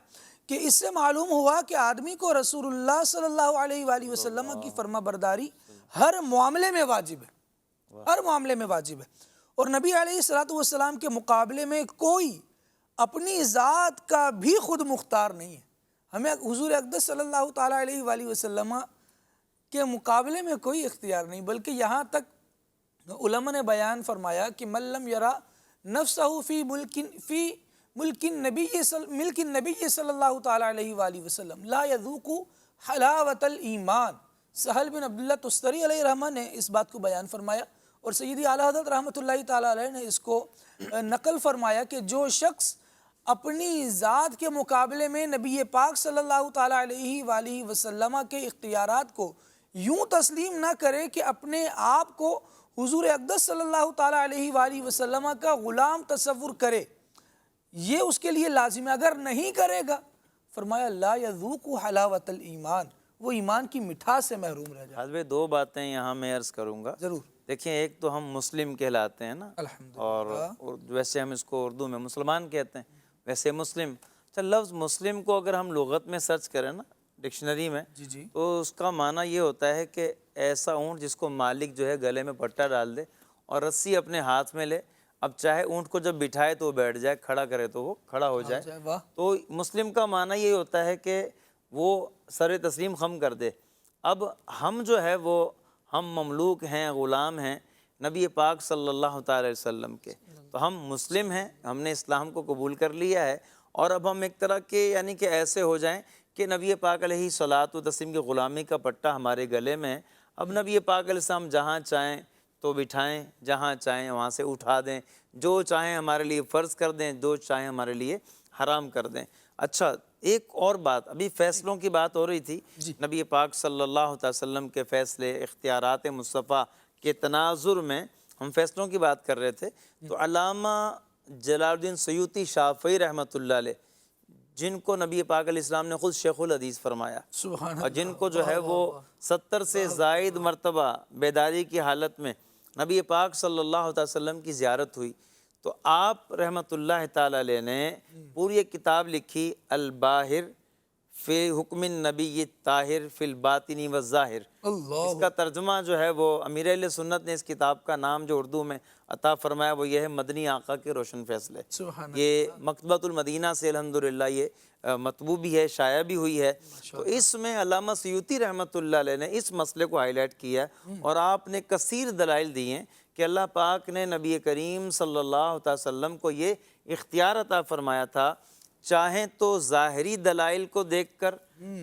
کہ اس سے معلوم ہوا کہ آدمی کو رسول اللہ صلی اللہ علیہ وآلہ وسلم کی فرما برداری ہر معاملے میں واجب ہے، ہر معاملے میں واجب ہے، اور نبی علیہ السلام کے مقابلے میں کوئی اپنی ذات کا بھی خود مختار نہیں ہے۔ ہمیں حضور اقدس صلی اللہ تعالیٰ علیہ وآلہ وسلم کے مقابلے میں کوئی اختیار نہیں، بلکہ یہاں تک علماء نے بیان فرمایا کہ من لم یرا نفسہ فی ملک النبی صلی اللہ تعالیٰ علیہ وآلہ وسلم لا یذوق حلاوت الایمان۔ سہل بن عبداللہ تستری علیہ رحمہ نے اس بات کو بیان فرمایا، اور سیدی اعلیٰ حضرت رحمۃ اللہ تعالیٰ علیہ نے اس کو نقل فرمایا کہ جو شخص اپنی ذات کے مقابلے میں نبی پاک صلی اللہ تعالیٰ علیہ وآلہ وسلم کے اختیارات کو یوں تسلیم نہ کرے کہ اپنے آپ کو حضور اقدس صلی اللہ تعالیٰ علیہ وآلہ وسلم کا غلام تصور کرے، یہ اس کے لیے لازم ہے۔ اگر نہیں کرے گا فرمایا لا یذوق حلاوت الایمان، وہ ایمان کی مٹھاس سے محروم رہ جائے۔ حضرت دو باتیں یہاں میں عرض کروں گا۔ ضرور۔ دیکھیں، ایک تو ہم مسلم کہلاتے ہیں نا، اور ویسے ہم اس کو اردو میں مسلمان کہتے ہیں، ویسے مسلم۔ اچھا، لفظ مسلم کو اگر ہم لغت میں سرچ کریں نا ڈکشنری میں، تو اس کا معنی یہ ہوتا ہے کہ ایسا اونٹ جس کو مالک جو ہے گلے میں پٹا ڈال دے اور رسی اپنے ہاتھ میں لے، اب چاہے اونٹ کو جب بٹھائے تو وہ بیٹھ جائے، کھڑا کرے تو وہ کھڑا ہو جائے۔ تو مسلم کا معنی یہ ہوتا ہے کہ وہ سر تسلیم خم کر دے۔ اب ہم جو ہے وہ ہم مملوک ہیں، غلام ہیں نبی پاک صلی اللہ تعالی وسلم کے، تو ہم مسلم ہیں، ہم نے اسلام کو قبول کر لیا ہے، اور اب ہم ایک طرح کے یعنی کہ ایسے ہو جائیں کہ نبی پاک علیہ الصلاۃ والتسلیم کی غلامی کا پٹا ہمارے گلے میں ہے۔ اب نبی پاک علیہ السلام جہاں چاہیں تو بٹھائیں، جہاں چاہیں وہاں سے اٹھا دیں، جو چاہیں ہمارے لیے فرض کر دیں، جو چاہیں ہمارے لیے حرام کر دیں۔ اچھا، ایک اور بات، ابھی فیصلوں کی بات ہو رہی تھی، نبی پاک صلی اللہ علیہ وسلم کے فیصلے، اختیارات مصطفیٰ کے تناظر میں ہم فیصلوں کی بات کر رہے تھے، تو علامہ جلال الدین سیوطی شافعی رحمۃ اللہ علیہ، جن کو نبی پاک علیہ السلام نے خود شیخ الحدیث فرمایا، اور جن کو جو ہے وہ 70 سے زائد مرتبہ بیداری کی حالت میں نبی پاک صلی اللہ علیہ وسلم کی زیارت ہوئی، تو آپ رحمۃ اللہ تعالی علیہ نے پوری ایک کتاب لکھی الباہر فی حکم النبی الطاہر فی الباطن والظاہر۔ اس کا ترجمہ جو ہے وہ امیر اہل سنت نے اس کتاب کا نام جو اردو میں عطا فرمایا وہ یہ ہے مدنی آقا کے روشن فیصلے۔ یہ مکتبۃ المدینہ سے الحمدللہ یہ مطبوع بھی ہے، شائع بھی ہوئی ہے۔ تو اس میں علامہ سیوطی رحمۃ اللہ علیہ نے اس مسئلے کو ہائی لائٹ کیا، اور آپ نے کثیر دلائل دی ہیں کہ اللہ پاک نے نبی کریم صلی اللہ علیہ وسلم کو یہ اختیار عطا فرمایا تھا، چاہیں تو ظاہری دلائل کو دیکھ کر،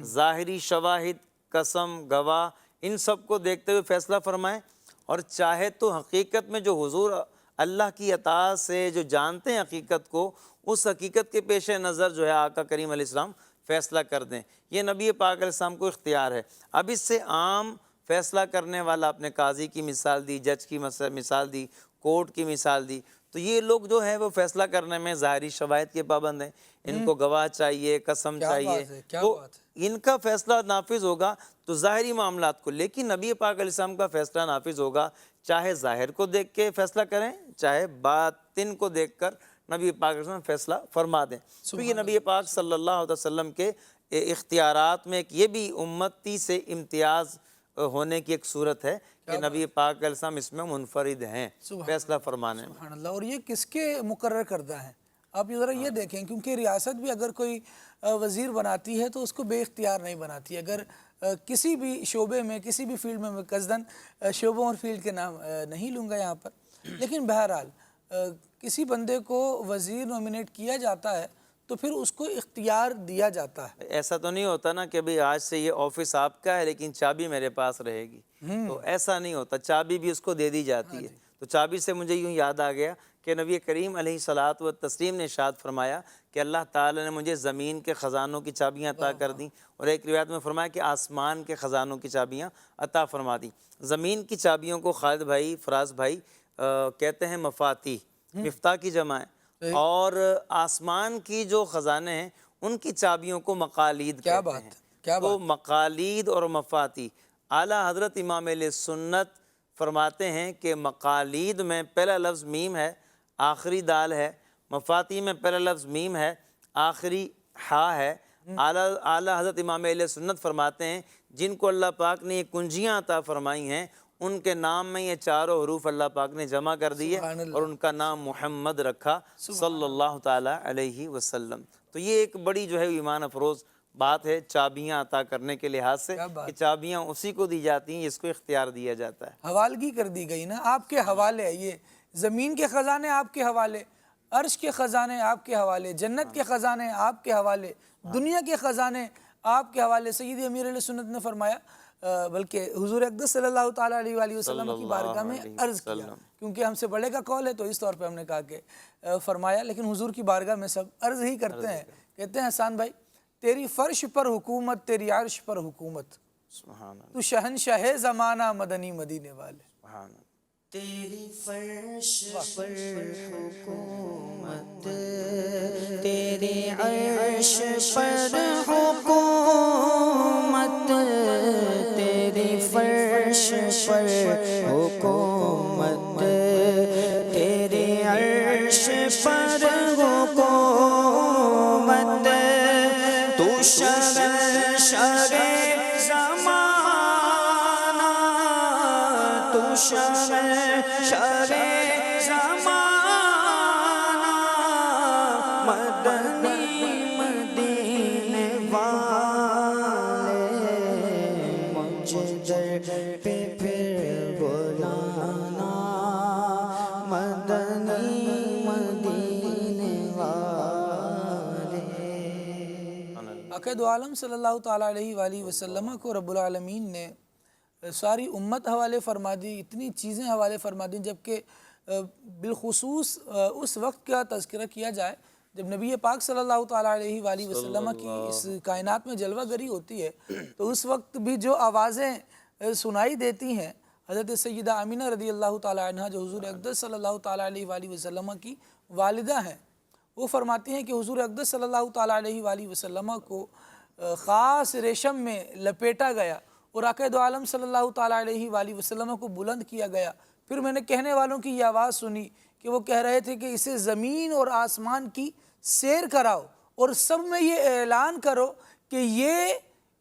ظاہری شواہد، قسم، گواہ، ان سب کو دیکھتے ہوئے فیصلہ فرمائیں، اور چاہے تو حقیقت میں جو حضور اللہ کی عطا سے جو جانتے ہیں حقیقت کو، اس حقیقت کے پیش نظر جو ہے آقا کریم علیہ السلام فیصلہ کر دیں۔ یہ نبی پاک علیہ السلام کو اختیار ہے۔ اب اس سے عام فیصلہ کرنے والا اپنے قاضی کی مثال دی، جج کی مثال دی، کورٹ کی مثال دی، تو یہ لوگ جو ہے وہ فیصلہ کرنے میں ظاہری شواہد کے پابند ہیں، ان کو گواہ چاہیے، قسم چاہیے، تو ان کا فیصلہ نافذ ہوگا تو ظاہری معاملات کو، لیکن نبی پاک علیہ السلام کا فیصلہ نافذ ہوگا چاہے ظاہر کو دیکھ کے فیصلہ کریں، چاہے باطن کو دیکھ کر نبی پاک علیہ السلام فیصلہ فرما دیں۔ تو یہ نبی پاک صلی اللہ علیہ وسلم کے اختیارات میں یہ بھی امتی سے امتیاز ہونے کی ایک صورت ہے کہ نبی پاک علیہ السلام اس میں منفرد ہیں فیصلہ فرمانے میں۔ سبحان اللہ۔ اور یہ کس کے مقرر کردہ ہیں؟ آپ ذرا یہ دیکھیں، کیونکہ ریاست بھی اگر کوئی وزیر بناتی ہے تو اس کو بے اختیار نہیں بناتی، اگر کسی بھی شعبے میں، کسی بھی فیلڈ میں، میں قصداً شعبوں اور فیلڈ کے نام نہیں لوں گا یہاں پر، لیکن بہرحال کسی بندے کو وزیر نومینیٹ کیا جاتا ہے تو پھر اس کو اختیار دیا جاتا ہے۔ ایسا تو نہیں ہوتا نا کہ بھئی آج سے یہ آفس آپ کا ہے لیکن چابی میرے پاس رہے گی، تو ایسا نہیں ہوتا، چابی بھی اس کو دے دی جاتی ہے۔ تو چابی سے مجھے یوں یاد آ گیا کہ نبی کریم علیہ الصلاۃ والتسلیم نے ارشاد فرمایا کہ اللہ تعالیٰ نے مجھے زمین کے خزانوں کی چابیاں عطا کر دیں، اور ایک روایت میں فرمایا کہ آسمان کے خزانوں کی چابیاں عطا فرما دیں۔ زمین کی چابیوں کو خالد بھائی، فراز بھائی کہتے ہیں مفاتیح، مفتاح کی جمع ہے، اور آسمان کی جو خزانے ہیں ان کی چابیوں کو مقالید کیا کہتے بات ہیں۔ ہے، کیا تو بات۔ مقالید اور مفاتیح، اعلیٰ حضرت امام اہل سنت فرماتے ہیں کہ مقالید میں پہلا لفظ میم ہے، آخری دال ہے، مفاتیح میں پہلا لفظ میم ہے، آخری ہا ہے۔ اعلیٰ حضرت امام اہل سنت فرماتے ہیں جن کو اللہ پاک نے یہ کنجیاں عطا فرمائی ہیں ان کے نام میں یہ چاروں حروف اللہ پاک نے جمع کر دیے اور ان کا نام محمد رکھا صلی اللہ تعالیٰ علیہ وسلم۔ تو یہ ایک بڑی جو ہے ایمان افروز بات ہے چابیاں عطا کرنے کے لحاظ سے، کہ چابیاں اسی کو دی جاتی ہیں جس کو اختیار دیا جاتا ہے۔ حوالگی کر دی گئی نا، آپ کے حوالے ہے یہ، زمین کے خزانے آپ کے حوالے، عرش کے خزانے آپ کے حوالے، جنت کے خزانے آپ کے حوالے، دنیا کے خزانے آپ کے حوالے۔ سید امیر علیہ سنت نے فرمایا، بلکہ حضور اقدس صلی اللہ تعالیٰ علیہ وآلہ وسلم کی بارگاہ میں عرض کیا، کیونکہ ہم سے بڑے کا قول ہے تو اس طور پہ ہم نے کہا کہ فرمایا، لیکن حضور کی بارگاہ میں سب عرض ہی کرتے ہیں، کہتے ہیں حسان بھائی تیری فرش پر حکومت، تیری عرش پر حکومت، سبحان اللہ، تو شہنشاہ زمانہ مدنی مدینے والے۔ سبحان اللہ۔ تیری فرش پر حکومت، تیری عرش پر حکومت، تیری فرش پر حکومت، تیری عرش پر حکومت، تو شہنشاہ زمانہ، تو شہنشاہ زمانہ، مدنی مدینے والے، مجھے در پہ پھر بلانا، مدنی مدینے والے۔ عقید عالم صلی اللہ تعالیٰ علیہ وآلہ وسلم کو رب العالمین نے ساری امت حوالے فرما دی، اتنی چیزیں حوالے فرما دیں، جبکہ بالخصوص اس وقت کا تذکرہ کیا جائے جب نبی پاک صلی اللہ تعالیٰ علیہ وآلہ وسلم کی اس کائنات میں جلوہ گری ہوتی ہے، تو اس وقت بھی جو آوازیں سنائی دیتی ہیں، حضرت سیدہ آمینہ رضی اللہ تعالیٰ عنہ جو حضور اقدس صلی اللہ تعالیٰ علیہ وآلہ وسلم کی والدہ ہیں، وہ فرماتی ہیں کہ حضور اقدس صلی اللہ تعالیٰ علیہ وآلہ وسلم کو خاص ریشم میں لپیٹا گیا اور عقید عالم صلی اللہ تعالیٰ علیہ وآلہ وسلم کو بلند کیا گیا۔ پھر میں نے کہنے والوں کی یہ آواز سنی کہ وہ کہہ رہے تھے کہ اسے زمین اور آسمان کی سیر کراؤ اور سب میں یہ اعلان کرو کہ یہ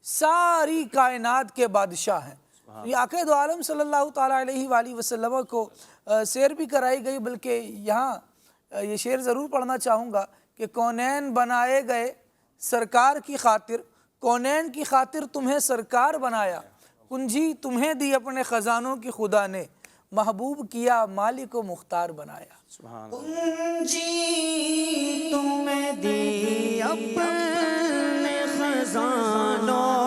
ساری کائنات کے بادشاہ ہیں۔ یہ عقید عالم صلی اللہ تعالیٰ علیہ وآلہ وسلم کو سیر بھی کرائی گئی، بلکہ یہاں یہ شعر ضرور پڑھنا چاہوں گا کہ کونین بنائے گئے سرکار کی خاطر، کونین کی خاطر تمہیں سرکار بنایا، کنجی تمہیں دی اپنے خزانوں کی خدا نے، محبوب کیا مالک و مختار بنایا۔ کنجی تمہیں دی اپنے خزانوں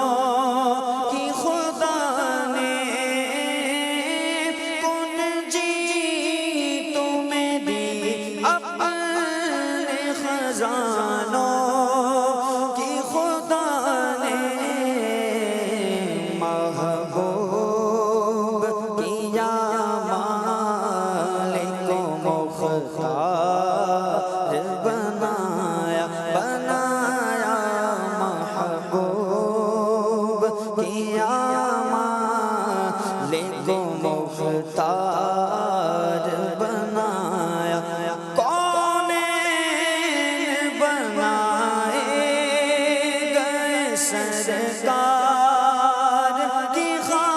کی خدا نے، کنجی تمہیں دی اپنے خزانوں کی خدا نے، محبوب کیا مالک و مختار بنایا، بنایا محبوب کیا مالک و مختار بنایا، کونین بنائے گئے سرکار کی خاطر،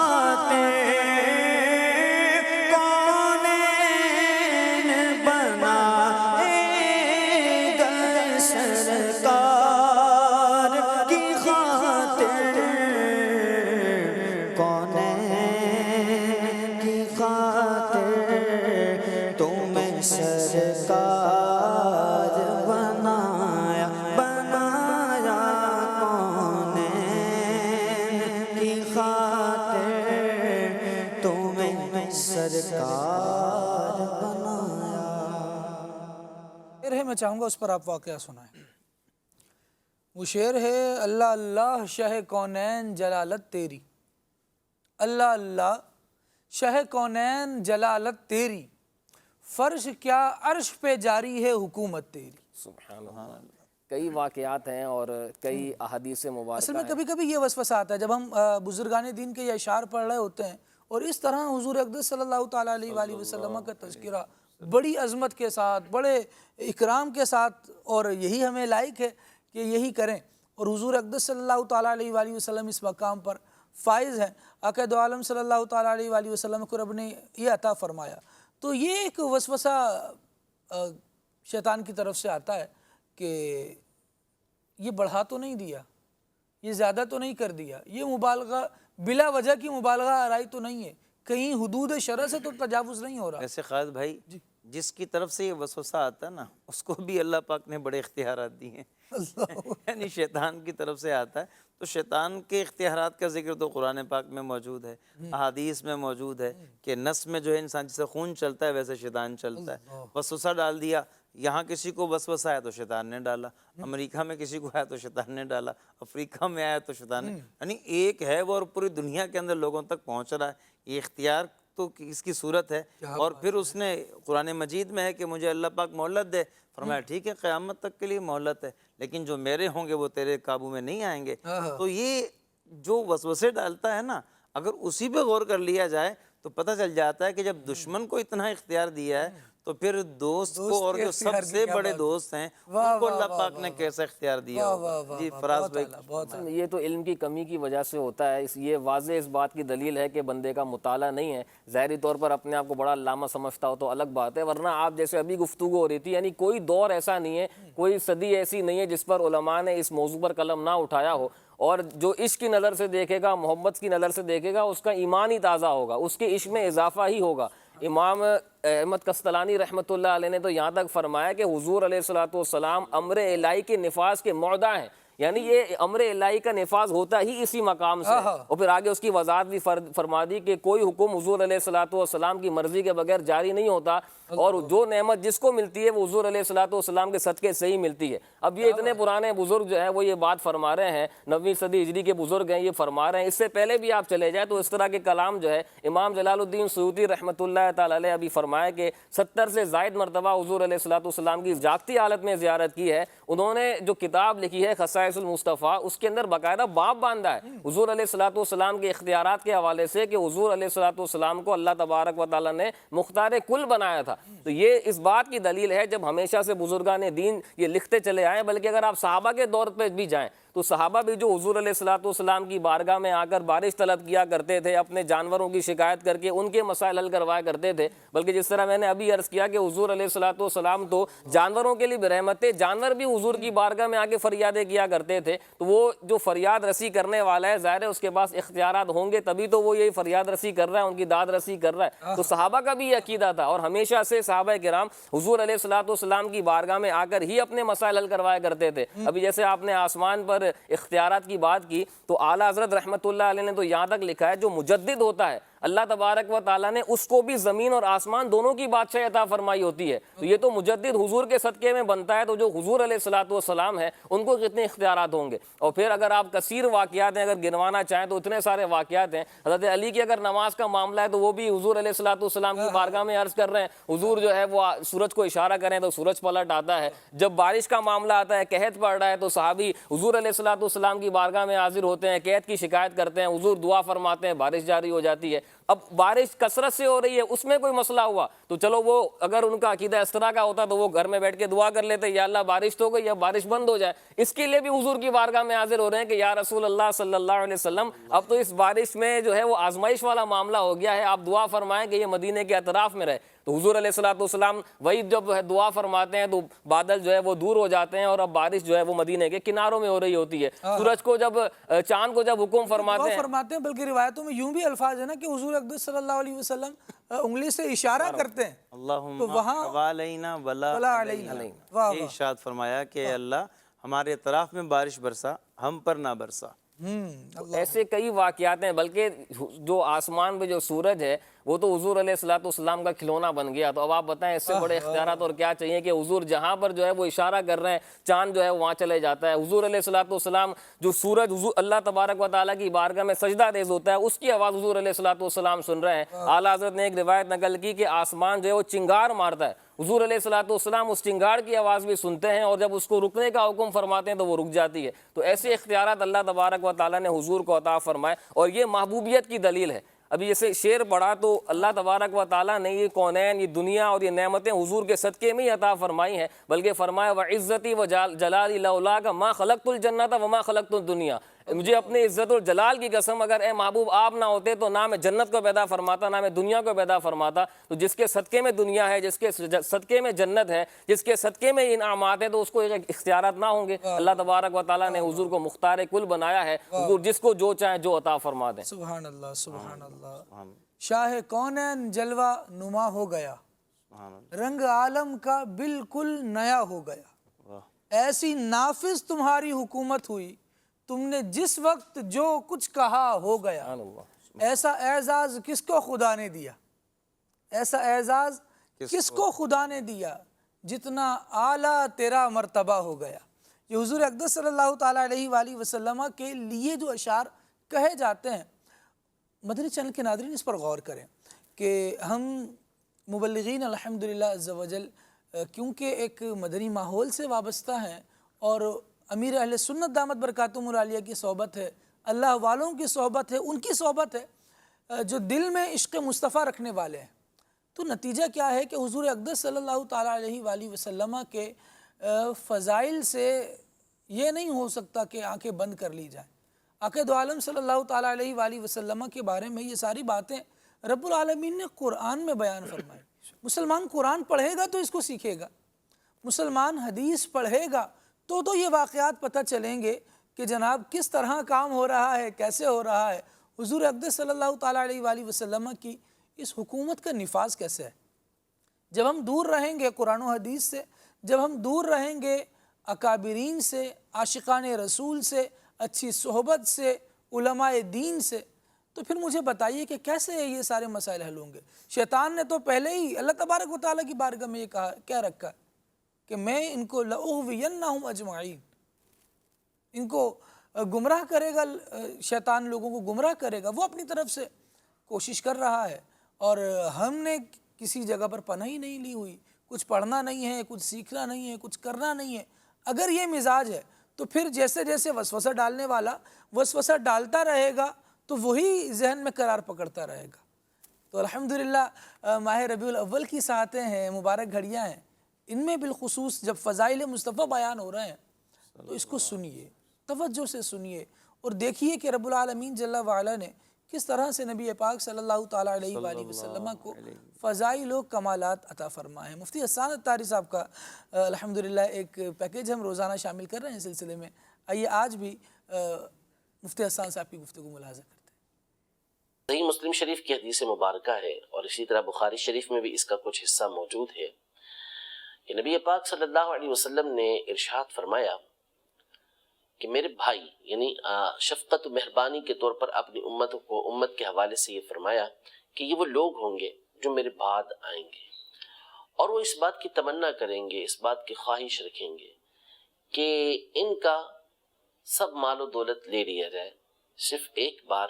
چاہوں گا اس پر آپ واقعہ سنائیں۔ وہ شعر ہے، اللہ اللہ شہ کونین جلالت تیری، اللہ اللہ شہ کونین جلالت تیری، فرش کیا عرش پہ جاری ہے حکومت تیری۔ سبحان اللہ۔ کئی واقعات ہیں اور کئی احادیث مبارکہ اصل میں کبھی کبھی یہ وسوسہ آتا ہے جب ہم بزرگان دین کے یہ اشعار پڑھ رہے ہوتے ہیں اور اس طرح حضور اقدس صلی اللہ تعالیٰ علیہ وآلہ وسلم کا تذکرہ بڑی عظمت کے ساتھ، بڑے اکرام کے ساتھ، اور یہی ہمیں لائق ہے کہ یہی کریں، اور حضور اقدس صلی اللہ تعالیٰ علیہ وآلہ وسلم اس مقام پر فائز ہیں۔ آقا دو عالم صلی اللہ تعالیٰ علیہ وآلہ وسلم کو رب نے یہ عطا فرمایا۔ تو یہ ایک وسوسہ شیطان کی طرف سے آتا ہے کہ یہ بڑھا تو نہیں دیا، یہ زیادہ تو نہیں کر دیا، یہ مبالغہ بلا وجہ کی مبالغہ آرائی تو نہیں ہے، کہیں حدود شرع سے تو تجاوز نہیں ہو رہا۔ ایسے خالد بھائی جس کی طرف سے یہ وسوسہ آتا ہے نا، اس کو بھی اللہ پاک نے بڑے اختیارات دی ہیں، یعنی شیطان کی طرف سے آتا ہے تو شیطان کے اختیارات کا ذکر تو قرآن پاک میں موجود ہے، احادیث میں موجود ہے کہ نس میں جو ہے انسان جیسے خون چلتا ہے ویسے شیطان چلتا ہے۔ وسوسہ ڈال دیا، یہاں کسی کو وسوسہ ہے تو شیطان نے ڈالا، امریکہ میں کسی کو ہے تو شیطان نے ڈالا، افریقہ میں آیا تو شیطان نے، یعنی ایک ہے وہ اور پوری دنیا کے اندر لوگوں تک پہنچ رہا ہے۔ یہ اختیار تو اس کی صورت ہے، اور پھر اس نے قرآن مجید میں ہے کہ مجھے اللہ پاک مہلت دے، فرمایا ٹھیک ہے قیامت تک کے لیے مہلت ہے، لیکن جو میرے ہوں گے وہ تیرے قابو میں نہیں آئیں گے۔ تو یہ جو وسوسے ڈالتا ہے نا، اگر اسی پہ غور کر لیا جائے تو پتہ چل جاتا ہے کہ جب دشمن کو اتنا اختیار دیا ہے تو پھر دوست کو، اور جو سب سے بڑے دوست ہیں ان کو اللہ پاک نے کیسا اختیار دیا ہوگا۔ جی فراز بھائی۔ یہ تو علم کی کمی کی وجہ سے ہوتا ہے، یہ واضح اس بات کی دلیل ہے کہ بندے کا مطالعہ نہیں ہے۔ ظاہری طور پر اپنے آپ کو بڑا علامہ سمجھتا ہو تو الگ بات ہے، ورنہ آپ جیسے ابھی گفتگو ہو رہی تھی، یعنی کوئی دور ایسا نہیں ہے، کوئی صدی ایسی نہیں ہے جس پر علماء نے اس موضوع پر قلم نہ اٹھایا ہو، اور جو عشق کی نظر سے دیکھے گا، محبت کی نظر سے دیکھے گا، اس کا ایمان ہی تازہ ہوگا، اس کے عشق میں اضافہ ہی ہوگا۔ امام احمد قسطلانی رحمۃ اللہ علیہ نے تو یہاں تک فرمایا کہ حضور علیہ السلام امر الہی کے نفاذ کے معدہ ہیں، یعنی یہ امر الہی کا نفاذ ہوتا ہی اسی مقام سے، اور پھر آگے اس کی وضاحت بھی فرما دی کہ کوئی حکم حضور علیہ السلام کی مرضی کے بغیر جاری نہیں ہوتا، اور جو نعمت جس کو ملتی ہے وہ حضور علیہ السلام کے صدقے سے ہی ملتی ہے۔ اب یہ اتنے پرانے بزرگ جو ہیں وہ یہ بات فرما رہے ہیں، 9ویں صدی ہجری کے بزرگ ہیں، یہ فرما رہے ہیں۔ اس سے پہلے بھی آپ چلے جائیں تو اس طرح کے کلام جو ہے امام جلال الدین سیوطی رحمۃ اللہ تعالی علیہ ابھی فرمایا کہ 70 سے زائد مرتبہ حضور علیہ السلام کی جاگتی حالت میں زیارت کی ہے۔ انہوں نے جو کتاب لکھی ہے خصائص المصطفیٰ، اس کے اندر باقاعدہ باب باندھا ہے حضور علیہ السلام کے اختیارات کے حوالے سے کہ حضور علیہ السلام کو اللہ تبارک و تعالیٰ نے مختار کل بنایا تھا۔ تو یہ اس بات کی دلیل ہے، جب ہمیشہ سے بزرگان دین یہ لکھتے چلے آئے، بلکہ اگر آپ صحابہ کے دور پہ بھی جائیں تو صحابہ بھی جو حضور علیہ السلام کی بارگاہ میں آ کر بارش طلب کیا کرتے تھے، اپنے جانوروں کی شکایت کر کے ان کے مسائل حل کروایا کرتے تھے، بلکہ جس طرح میں نے ابھی عرض کیا کہ حضور علیہ السلام تو جانوروں کے لیے بھی رحمت تھے، جانور بھی حضور کی بارگاہ میں آ کے فریادیں کیا کرتے تھے، تو وہ جو فریاد رسی کرنے والا ہے ظاہر ہے اس کے پاس اختیارات ہوں گے، تبھی تو وہ یہی فریاد رسی کر رہا ہے، ان کی داد رسی کر رہا ہے۔ تو صحابہ کا بھی یہ عقیدہ تھا، اور ہمیشہ سے صحابہ کرام حضور علیہ السلام کی بارگاہ میں آ کر ہی اپنے مسائل حل کروایا کرتے تھے۔ ابھی جیسے آپ نے آسمان پر اختیارات کی بات کی تو اعلیٰ حضرت رحمۃ اللہ علیہ نے تو یہاں تک لکھا ہے جو مجدد ہوتا ہے اللہ تبارک و تعالیٰ نے اس کو بھی زمین اور آسمان دونوں کی بادشاہی عطا فرمائی ہوتی ہے، تو یہ تو مجدد حضور کے صدقے میں بنتا ہے، تو جو حضور علیہ السلام ہے ان کو کتنے اختیارات ہوں گے۔ اور پھر اگر آپ کثیر واقعات ہیں اگر گنوانا چاہیں تو اتنے سارے واقعات ہیں۔ حضرت علی کی اگر نماز کا معاملہ ہے تو وہ بھی حضور علیہ السلام کی بارگاہ میں عرض کر رہے ہیں، حضور جو ہے وہ سورج کو اشارہ کریں تو سورج پلٹ آتا ہے۔ جب بارش کا معاملہ آتا ہے، قحط پڑ رہا ہے، تو صحابی حضور علیہ السلام کی بارگاہ میں حاضر ہوتے ہیں، قحط کی شکایت کرتے ہیں، حضور دعا فرماتے ہیں، بارش جاری ہو جاتی ہے۔ اب بارش کثرت سے ہو رہی ہے، اس میں کوئی مسئلہ ہوا تو چلو وہ اگر ان کا عقیدہ اس طرح کا ہوتا تو وہ گھر میں بیٹھ کے دعا کر لیتے، یا اللہ بارش تو ہو گئی یا بارش بند ہو جائے۔ اس کے لیے بھی حضور کی بارگاہ میں حاضر ہو رہے ہیں کہ یا رسول اللہ صلی اللہ علیہ وسلم اب تو اس بارش میں جو ہے وہ آزمائش والا معاملہ ہو گیا ہے، آپ دعا فرمائیں کہ یہ مدینے کے اطراف میں رہے۔ تو حضور علیہ السلام وہی جب دعا فرماتے ہیں تو بادل جو ہے وہ دور ہو جاتے ہیں، اور اب بارش جو ہے وہ مدینے کے کناروں میں ہو رہی ہوتی ہے۔ سورج کو جب چاند کو جب حکم فرماتے ہیں، بلکہ روایتوں میں یوں بھی الفاظ ہے نا کہ حضور اقدس صلی اللہ علیہ وسلم انگلی سے اشارہ کرتے ہیں، اللہم تو وہاں حوالینا ولا علینا، یہ ارشاد فرمایا کہ اللہ ہمارے اطراف میں بارش برسا، ہم پر نہ برسا۔ ایسے کئی واقعات ہیں، بلکہ جو آسمان پہ جو سورج ہے وہ تو حضور علیہ السلام کا کھلونا بن گیا. تو اب آپ بتائیں اس سے بڑے اختیارات اور کیا چاہیے کہ حضور جہاں پر جو ہے وہ اشارہ کر رہے ہیں چاند جو ہے وہاں چلے جاتا ہے. حضور علیہ السلام جو سورج حضور اللہ تبارک و تعالیٰ کی بارگاہ میں سجدہ ریز ہوتا ہے اس کی آواز حضور علیہ السلام سن رہے ہیں. اعلیٰ حضرت نے ایک روایت نقل کی کہ آسمان جو ہے وہ چنگار مارتا ہے، حضور علیہ السلام اس چنگار کی آواز بھی سنتے ہیں اور جب اس کو رکنے کا حکم فرماتے ہیں تو وہ رک جاتی ہے. تو ایسے اختیارات اللہ تبارک و تعالیٰ نے حضور کو عطا فرمائے اور یہ محبوبیت کی دلیل ہے. ابھی جیسے شعر پڑھا تو اللہ تبارک و تعالیٰ نے یہ کونین، یہ دنیا اور یہ نعمتیں حضور کے صدقے میں ہی عطا فرمائی ہیں، بلکہ فرمایا وعزتی وجلالی لولاک ما خلقت الجنت وما خلقت الدنیا. مجھے اپنی عزت اور جلال کی قسم اگر اے محبوب آپ نہ ہوتے تو نہ میں جنت کو پیدا فرماتا نہ میں دنیا کو پیدا فرماتا. تو جس کے صدقے میں دنیا ہے، جس کے صدقے میں جنت ہے، جس کے صدقے میں انعامات ہیں، تو اس کو اختیارات نہ ہوں گے. اللہ تبارک و تعالیٰ نے حضور کو مختار کل بنایا ہے، حضور جس کو جو چاہیں جو عطا فرما دیں. سبحان اللہ سبحان اللہ. شاہ کونین جلوہ نما ہو گیا، رنگ عالم کا بالکل نیا ہو گیا. ایسی نافذ تمہاری حکومت ہوئی، تم نے جس وقت جو کچھ کہا ہو گیا. ایسا اعزاز کس کو خدا نے دیا، ایسا اعزاز کس کو خدا نے دیا، جتنا اعلیٰ تیرا مرتبہ ہو گیا. یہ حضور اقدس صلی اللہ تعالیٰ علیہ وآلہ وسلم کے لیے جو اشعار کہے جاتے ہیں، مدنی چینل کے ناظرین اس پر غور کریں کہ ہم مبلغین الحمدللہ عز و جل کیونکہ ایک مدنی ماحول سے وابستہ ہیں اور امیر اہل سنت دامت برکاتہم العالیہ کی صحبت ہے، اللہ والوں کی صحبت ہے، ان کی صحبت ہے جو دل میں عشق مصطفیٰ رکھنے والے ہیں. تو نتیجہ کیا ہے کہ حضور اقدس صلی اللہ تعالیٰ علیہ وآلہ وسلم کے فضائل سے یہ نہیں ہو سکتا کہ آنکھیں بند کر لی جائیں. آقا دو عالم صلی اللہ تعالیٰ علیہ وآلہ وسلم کے بارے میں یہ ساری باتیں رب العالمین نے قرآن میں بیان فرمائی. مسلمان قرآن پڑھے گا تو اس کو سیکھے گا، مسلمان حدیث پڑھے گا تو یہ واقعات پتہ چلیں گے کہ جناب کس طرح کام ہو رہا ہے، کیسے ہو رہا ہے. حضور اقدس صلی اللہ تعالیٰ علیہ وآلہ وسلم کی اس حکومت کا نفاذ کیسے ہے. جب ہم دور رہیں گے قرآن و حدیث سے، جب ہم دور رہیں گے اکابرین سے، عاشقان رسول سے، اچھی صحبت سے، علماء دین سے، تو پھر مجھے بتائیے کہ کیسے یہ سارے مسائل حل ہوں گے. شیطان نے تو پہلے ہی اللہ تبارک و تعالیٰ کی بارگاہ میں یہ کہہ رکھا کہ میں ان کو لأغوینہم اجمعین، ان کو گمراہ کرے گا. شیطان لوگوں کو گمراہ کرے گا، وہ اپنی طرف سے کوشش کر رہا ہے اور ہم نے کسی جگہ پر پناہ ہی نہیں لی ہوئی. کچھ پڑھنا نہیں ہے، کچھ سیکھنا نہیں ہے، کچھ کرنا نہیں ہے. اگر یہ مزاج ہے تو پھر جیسے جیسے وسوسہ ڈالنے والا وسوسہ ڈالتا رہے گا تو وہی ذہن میں قرار پکڑتا رہے گا. تو الحمدللہ ماہ ربیع الاول کی ساعتیں ہیں، مبارک گھڑیاں ہیں، ان میں بالخصوص جب فضائل مصطفیٰ بیان ہو رہے ہیں تو اس کو سنیے، توجہ سے سنیے اور دیکھیے کہ رب العالمین جل وعلا نے کس طرح سے نبی پاک صلی اللہ تعالیٰ علیہ وآلہ وسلم کو فضائل و کمالات عطا فرمائے ہیں. مفتی حسان اتاری صاحب کا الحمدللہ ایک پیکیج ہم روزانہ شامل کر رہے ہیں اس سلسلے میں. آئیے آج بھی مفتی حسان صاحب کی گفتگو ملاحظہ کرتے ہیں. صحیح مسلم شریف کی حدیث مبارکہ ہے اور اسی طرح بخاری شریف میں بھی اس کا کچھ حصہ موجود ہے کہ نبی پاک صلی اللہ علیہ وسلم نے ارشاد فرمایا کہ میرے بھائی، یعنی شفقت و مہربانی کے طور پر اپنی امت کے حوالے سے یہ فرمایا کہ یہ وہ لوگ ہوں گے جو میرے بعد آئیں گے اور وہ اس بات کی تمنا کریں گے، اس بات کی خواہش رکھیں گے کہ ان کا سب مال و دولت لے لیا جائے، صرف ایک بار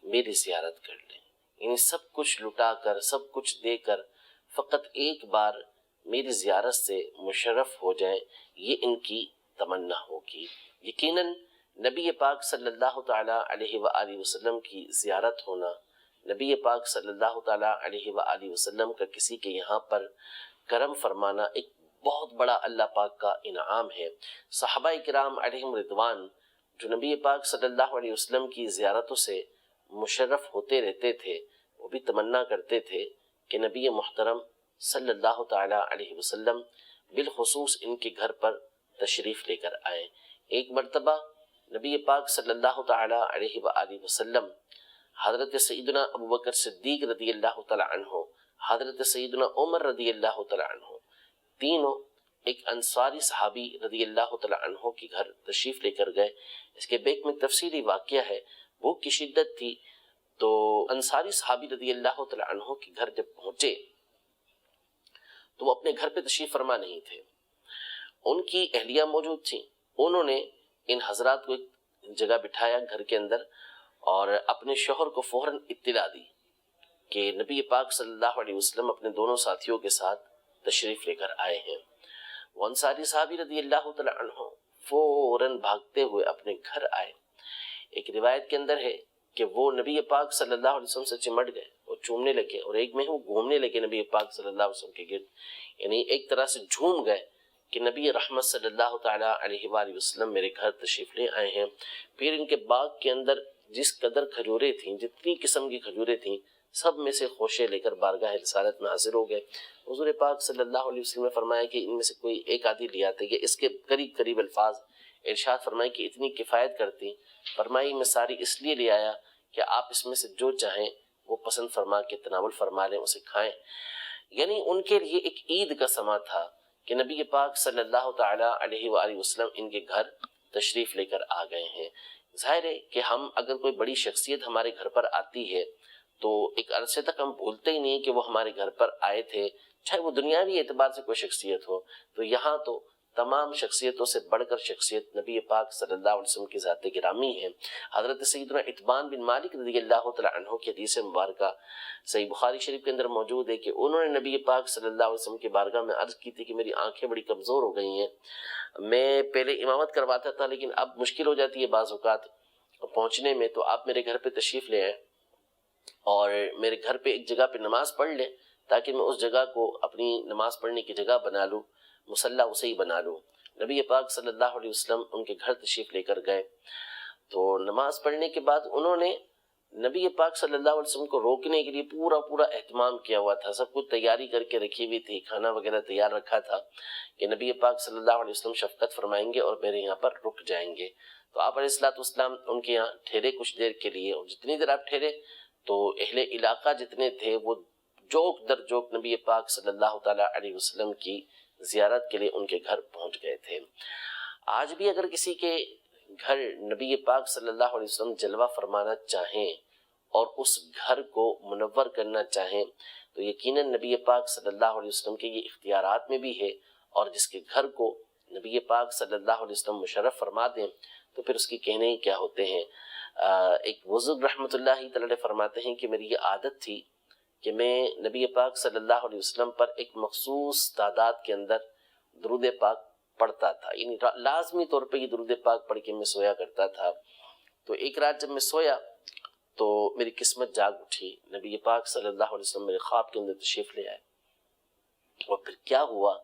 میری زیارت کر لیں. یعنی سب کچھ لٹا کر، سب کچھ دے کر فقط ایک بار میری زیارت سے مشرف ہو جائیں، یہ ان کی تمنا ہوگی. یقیناً نبی پاک صلی اللہ تعالیٰ علیہ وآلہ وسلم کی زیارت ہونا، نبی پاک صلی اللہ تعالیٰ علیہ وآلہ وسلم کا کسی کے یہاں پر کرم فرمانا ایک بہت بڑا اللہ پاک کا انعام ہے. صحابہ کرام علیہم رضوان جو نبی پاک صلی اللہ علیہ وسلم کی زیارتوں سے مشرف ہوتے رہتے تھے، وہ بھی تمنا کرتے تھے کہ نبی محترم صلی اللہ تعالیٰ علیہ وسلم بالخصوص ان کے گھر پر تشریف لے کر آئیں. ایک مرتبہ نبی پاک صلی اللہ تعالیٰ علیہ وآلہ وسلم حضرت سیدنا ابوبکر صدیق رضی اللہ تعالیٰ عنہ، حضرت سیدنا عمر رضی اللہ تعالیٰ عنہ، تینوں ایک انصاری صحابی رضی اللہ تعالیٰ عنہ کے گھر تشریف لے کر گئے. اس کے بیک میں تفصیلی واقعہ ہے. بھوک کی شدت تھی تو انصاری صحابی رضی اللہ تعالیٰ عنہ کے گھر جب پہنچے تو وہ اپنے گھر پہ تشریف فرما نہیں تھے. ان کی اہلیہ موجود تھیں. انہوں نے ان حضرات کو ایک جگہ بٹھایا گھر کے اندر اور اپنے شوہر کو فوراً اطلاع دی کہ نبی پاک صلی اللہ علیہ وسلم اپنے دونوں ساتھیوں کے ساتھ تشریف لے کر آئے ہیں. وہ انصاری صحابی رضی اللہ تعالیٰ عنہ فوراً بھاگتے ہوئے اپنے گھر آئے. ایک روایت کے اندر ہے کہ وہ نبی پاک صلی اللہ علیہ وسلم سے چمٹ گئے اور چومنے لگے, اور ایک میں وہ گھومنے لگے نبی پاک صلی اللہ علیہ وسلم کے گرد, یعنی ایک طرح سے جھوم گئے کہ نبی رحمت صلی اللہ تعالیٰ علیہ وآلہ وسلم میرے گھر تشریف لے آئے ہیں. پھر ان کے باغ کے اندر جس قدر کھجوریں تھیں, جتنی قسم کی کھجوریں تھیں, سب میں سے خوشے لے کر بارگاہ رسالت میں حاضر ہو گئے. حضور پاک صلی اللہ علیہ وسلم نے فرمایا کہ ان میں سے کوئی ایک آدھی لے آتے. یہ اس کے قریب قریب الفاظ ارشاد فرمائے کہ اتنی کفایت کرتی. فرمائی میں ساری اس لیے لے آیا کہ آپ اس میں سے جو چاہیں وہ پسند فرما کے تناول فرما لیں, اسے کھائیں. یعنی ان کے لیے ایک عید کا سما تھا کہ نبی پاک صلی اللہ تعالیٰ علیہ وآلہ وسلم ان کے گھر تشریف لے کر آ گئے ہیں. ظاہر ہے کہ ہم اگر کوئی بڑی شخصیت ہمارے گھر پر آتی ہے تو ایک عرصے تک ہم بھولتے ہی نہیں کہ وہ ہمارے گھر پر آئے تھے, چاہے وہ دنیاوی اعتبار سے کوئی شخصیت ہو. تو یہاں تو تمام شخصیتوں سے بڑھ کر شخصیت نبی پاک صلی اللہ علیہ وسلم کی ذات گرامی ہے. حضرت سیدنا اتبان بن مالک رضی اللہ تعالیٰ عنہ کی حدیث مبارکہ صحیح بخاری شریف کے اندر موجود ہے کہ انہوں نے نبی پاک صلی اللہ علیہ وسلم کی بارگاہ میں عرض کی تھی کہ میری آنکھیں بڑی کمزور ہو گئی ہیں, میں پہلے امامت کرواتا تھا لیکن اب مشکل ہو جاتی ہے بعض اوقات پہنچنے میں, تو آپ میرے گھر پہ تشریف لے آئیں اور میرے گھر پہ ایک جگہ پہ نماز پڑھ لیں تاکہ میں اس جگہ کو اپنی نماز پڑھنے کی جگہ بنا لوں, مصلی اسے ہی بنا لوں. نبی پاک صلی اللہ علیہ وسلم ان کے گھر تشریف لے کر گئے. تو نماز پڑھنے کے بعد انہوں نے نبی پاک صلی اللہ علیہ وسلم کو روکنے کے لیے پورا اہتمام کیا ہوا تھا. سب کچھ تیاری کر کے رکھی ہوئی تھی, کھانا وغیرہ تیار رکھا تھا کہ نبی پاک صلی اللہ علیہ وسلم شفقت فرمائیں گے اور میرے یہاں پر رک جائیں گے. تو آپ علیہ الصلوۃ والسلام ان کے یہاں ٹھہرے کچھ دیر کے لیے, اور جتنی دیر آپ ٹھہرے تو اہل علاقہ جتنے تھے وہ جوک در جوک نبی پاک صلی اللہ تعالیٰ علیہ وسلم کی زیارت کے لیے ان کے گھر پہنچ گئے تھے. آج بھی اگر کسی کے گھر نبی پاک صلی اللہ علیہ وسلم جلوہ فرمانا چاہیں اور اس گھر کو منور کرنا چاہیں تو یقیناً نبی پاک صلی اللہ علیہ وسلم کے یہ اختیارات میں بھی ہے, اور جس کے گھر کو نبی پاک صلی اللہ علیہ وسلم مشرف فرما دیں تو پھر اس کی کہنے ہی کیا ہوتے ہیں. ایک بزرگ رحمۃ اللہ تعالی فرماتے ہیں کہ میری یہ عادت تھی کہ میں نبی پاک صلی اللہ علیہ وسلم پر ایک مخصوص تعداد کے اندر درود پاک پڑھتا تھا, یعنی لازمی طور پہ یہ درود پاک پڑھ کے میں سویا کرتا تھا. تو ایک رات جب میں سویا تو میری قسمت جاگ اٹھی, نبی پاک صلی اللہ علیہ وسلم میرے خواب کے اندر تشریف لے آئے. اور پھر کیا ہوا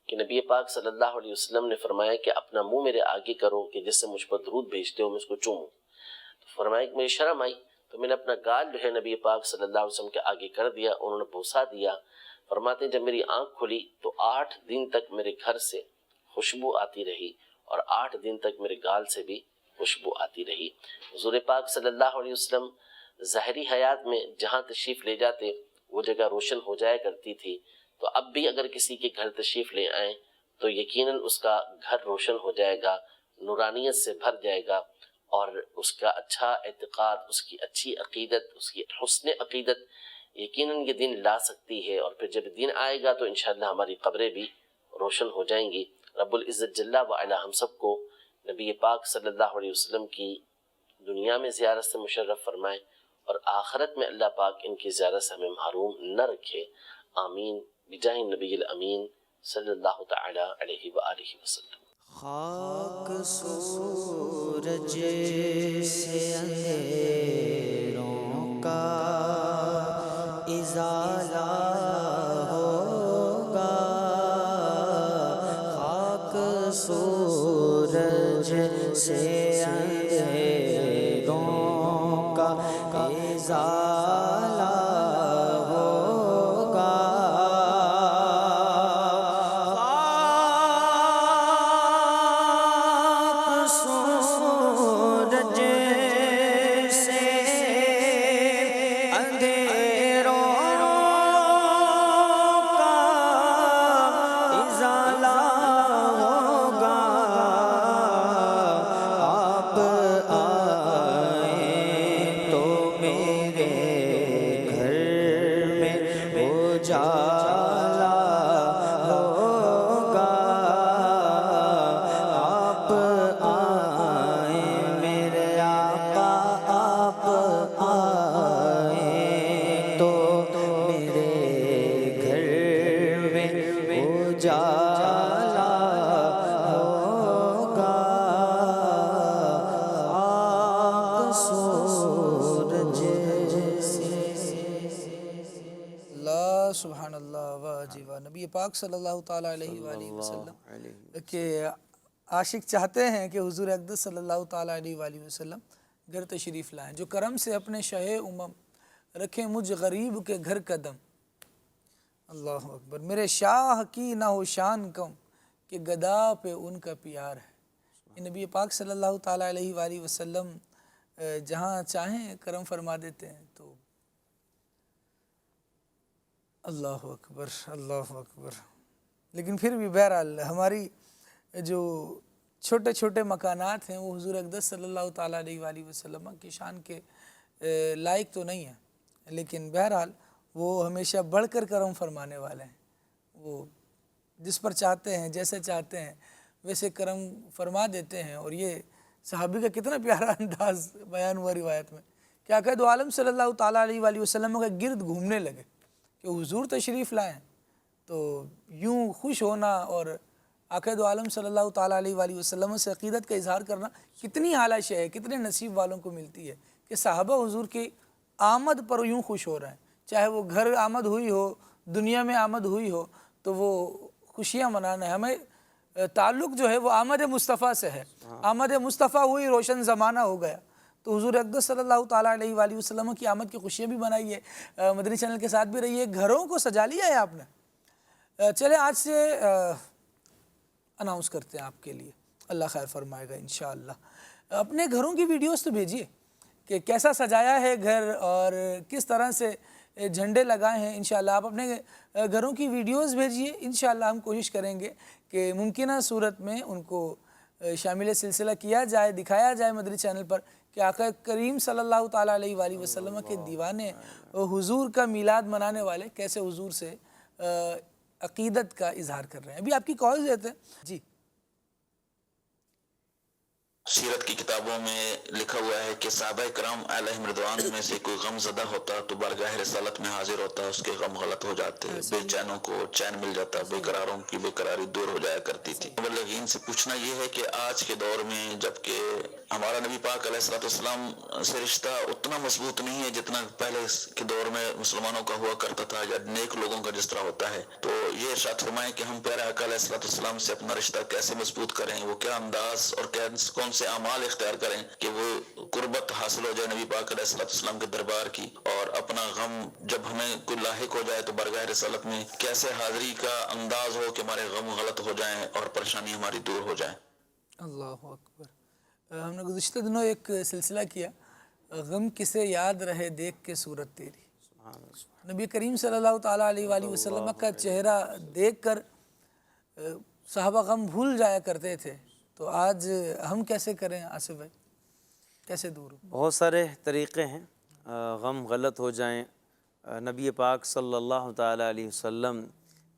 کہ نبی پاک صلی اللہ علیہ وسلم نے فرمایا کہ اپنا منہ میرے آگے کرو کہ جس سے مجھ پر درود بھیجتے ہو میں اس کو چوموں. تو فرمایا کہ مجھے شرم آئی تو میں نے اپنا گال جو ہے نبی پاک صلی اللہ علیہ وسلم کے آگے کر دیا, انہوں نے بوسا دیا. فرماتے ہیں جب میری آنکھ کھلی تو 8 دن تک میرے گھر سے خوشبو آتی رہی اور 8 دن تک میرے گال سے بھی خوشبو آتی رہی. حضور پاک صلی اللہ علیہ وسلم ظاہری حیات میں جہاں تشریف لے جاتے وہ جگہ روشن ہو جایا کرتی تھی. تو اب بھی اگر کسی کے گھر تشریف لے آئیں تو یقیناً اس کا گھر روشن ہو جائے گا, نورانیت سے بھر جائے گا, اور اس کا اچھا اعتقاد, اس کی اچھی عقیدت, اس کی حسن عقیدت یقیناً یہ دن لا سکتی ہے. اور پھر جب دن آئے گا تو انشاءاللہ ہماری قبریں بھی روشن ہو جائیں گی. رب العزت جل وعلا ہم سب کو نبی پاک صلی اللہ علیہ وسلم کی دنیا میں زیارت سے مشرف فرمائے اور آخرت میں اللہ پاک ان کی زیارت سے ہمیں محروم نہ رکھے. آمین بجاہ نبی الامین صلی اللہ تعالی علیہ وآلہ وسلم. خاک سورج سے اندھیروں کا ازالہ ہوگا, خاک سورج سے اندھیروں کا ازالہ ازالہ اجالا ہوگا آپ آئیں میرے آقا آپ آئیں تو میرے گھر میں اجالا ہوگا خاک سورج سے اللہ سبحان اللہ، واہ جی واہ۔ نبی پاک صلی اللہ تعالیٰ علیہ وآلہ وسلم کہ عاشق چاہتے ہیں کہ حضور اقدس صلی اللہ تعالیٰ علیہ وآلہ وسلم گھر تشریف لائیں، جو کرم سے اپنے شہ امم رکھیں مجھ غریب کے گھر قدم۔ اللہ اکبر۔ میرے شاہ کی نہ ہو شان کم کہ گدا پہ ان کا پیار ہے۔ نبی پاک صلی اللہ تعالیٰ علیہ وآلہ وسلم جہاں چاہیں کرم فرما دیتے ہیں۔ تو اللہ اکبر، اللہ اکبر۔ لیکن پھر بھی بہرحال ہماری جو چھوٹے چھوٹے مکانات ہیں وہ حضور اقدس صلی اللہ تعالیٰ علیہ وآلہ وسلم کی شان کے لائق تو نہیں ہیں، لیکن بہرحال وہ ہمیشہ بڑھ کر کرم فرمانے والے ہیں۔ وہ جس پر چاہتے ہیں، جیسے چاہتے ہیں ویسے کرم فرما دیتے ہیں۔ اور یہ صحابی کا کتنا پیارا انداز بیان ہوا روایت میں کہ آقا دو عالم صلی اللہ تعالیٰ علیہ وآلہ وسلم کے گرد گھومنے لگے کہ حضور تشریف لائیں، تو یوں خوش ہونا اور آقا دو عالم صلی اللہ تعالیٰ علیہ وآلہ وسلم سے عقیدت کا اظہار کرنا کتنی اعلیٰ شے ہے، کتنے نصیب والوں کو ملتی ہے کہ صحابہ حضور کی آمد پر یوں خوش ہو رہے ہیں، چاہے وہ گھر آمد ہوئی ہو، دنیا میں آمد ہوئی ہو، تو وہ خوشیاں منانا ہے۔ ہمیں تعلق جو ہے وہ آمد مصطفیٰ سے ہے، آمد مصطفیٰ ہوئی روشن زمانہ ہو گیا، تو حضور اقدس صلی اللہ تعالیٰ علیہ وآلہ وسلم کی آمد کی خوشیاں بھی منائیے، مدنی چینل کے ساتھ بھی رہیے، گھروں کو سجا لیا ہے آپ نے۔ چلے آج سے اناؤنس کرتے ہیں آپ کے لیے، اللہ خیر فرمائے گا انشاءاللہ۔ اپنے گھروں کی ویڈیوز تو بھیجیے کہ کیسا سجایا ہے گھر اور کس طرح سے جھنڈے لگائے ہیں۔ انشاءاللہ آپ اپنے گھروں کی ویڈیوز بھیجیے، انشاءاللہ ہم کوشش کریں گے کہ ممکنہ صورت میں ان کو شامل سلسلہ کیا جائے، دکھایا جائے مدنی چینل پر کہ آقا کریم صلی اللہ تعالیٰ علیہ وآلہ وسلم کے دیوانے حضور کا میلاد منانے والے کیسے حضور سے عقیدت کا اظہار کر رہے ہیں۔ ابھی آپ کی کال دیتے ہیں جی۔ سیرت کی کتابوں میں لکھا ہوا ہے کہ صحابہ کرام علیہم رضوان میں سے کوئی غم زدہ ہوتا تو بارگاہ رسالت میں حاضر ہوتا، اس کے غم غلط ہو جاتے، بے چینوں کو چین مل جاتا، بے قراروں کی بے قراری دور ہو جایا کرتی تھی۔ مبلغین سے پوچھنا یہ ہے کہ آج کے دور میں جبکہ ہمارا نبی پاک علیہ السلام سے رشتہ اتنا مضبوط نہیں ہے جتنا پہلے کے دور میں مسلمانوں کا ہوا کرتا تھا یا نیک لوگوں کا جس طرح ہوتا ہے، تو یہ ارشاد فرمائیں کہ ہم پیارے آقا علیہ السلام سے اپنا رشتہ کیسے مضبوط کریں، وہ کیا انداز اور کون سے اعمال اختیار کریں کہ وہ قربت حاصل ہو جائے نبی پاک علیہ السلام کے دربار کی، اور اپنا غم جب ہمیں کوئی لاحق ہو جائے تو بارگاہ رسالت میں کیسے حاضری کا انداز ہو کہ ہمارے غم غلط ہو جائیں اور پریشانی ہماری دور ہو جائے۔ اللہ اکبر۔ ہم نے گزشتہ دنوں ایک سلسلہ کیا غم کسے یاد رہے دیکھ کے صورت تیری۔ نبی کریم صلی اللہ تعالیٰ علیہ وآلہ وسلم کا چہرہ دیکھ کر صحابہ غم بھول جایا کرتے تھے، تو آج ہم کیسے کریں آصف بھائی، کیسے دور ہو؟ بہت سارے طریقے ہیں غم غلط ہو جائیں۔ نبی پاک صلی اللہ تعالیٰ علیہ وسلم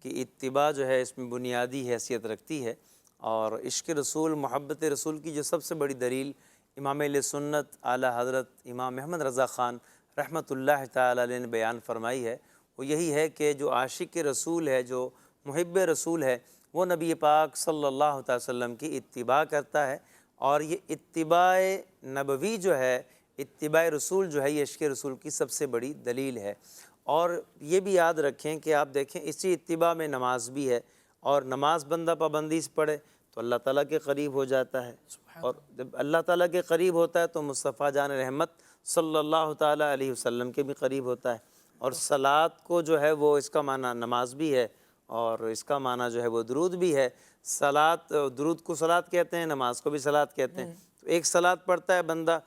کی اتباع جو ہے اس میں بنیادی حیثیت رکھتی ہے، اور عشق رسول، محبت رسول کی جو سب سے بڑی دلیل امام اہل سنت اعلیٰ حضرت امام محمد رضا خان رحمۃ اللہ تعالیٰ علیہ نے بیان فرمائی ہے، وہ یہی ہے کہ جو عاشق رسول ہے، جو محب رسول ہے، وہ نبی پاک صلی اللہ تعالی وسلم کی اتباع کرتا ہے، اور یہ اتباع نبوی جو ہے، اتباع رسول جو ہے، یہ عشق رسول کی سب سے بڑی دلیل ہے۔ اور یہ بھی یاد رکھیں کہ آپ دیکھیں اسی اتباع میں نماز بھی ہے، اور نماز بندہ پابندی سے پڑھے تو اللہ تعالیٰ کے قریب ہو جاتا ہے، اور جب اللہ تعالیٰ کے قریب ہوتا ہے تو مصطفیٰ جان رحمت صلی اللہ تعالیٰ علیہ وسلم کے بھی قریب ہوتا ہے۔ اور صلاۃ کو جو ہے وہ اس کا معنی نماز بھی ہے، اور اس کا معنی جو ہے وہ درود بھی ہے۔ صلاۃ، درود کو صلاۃ کہتے ہیں، نماز کو بھی صلاۃ کہتے ہیں۔ تو ایک صلاۃ پڑھتا ہے بندہ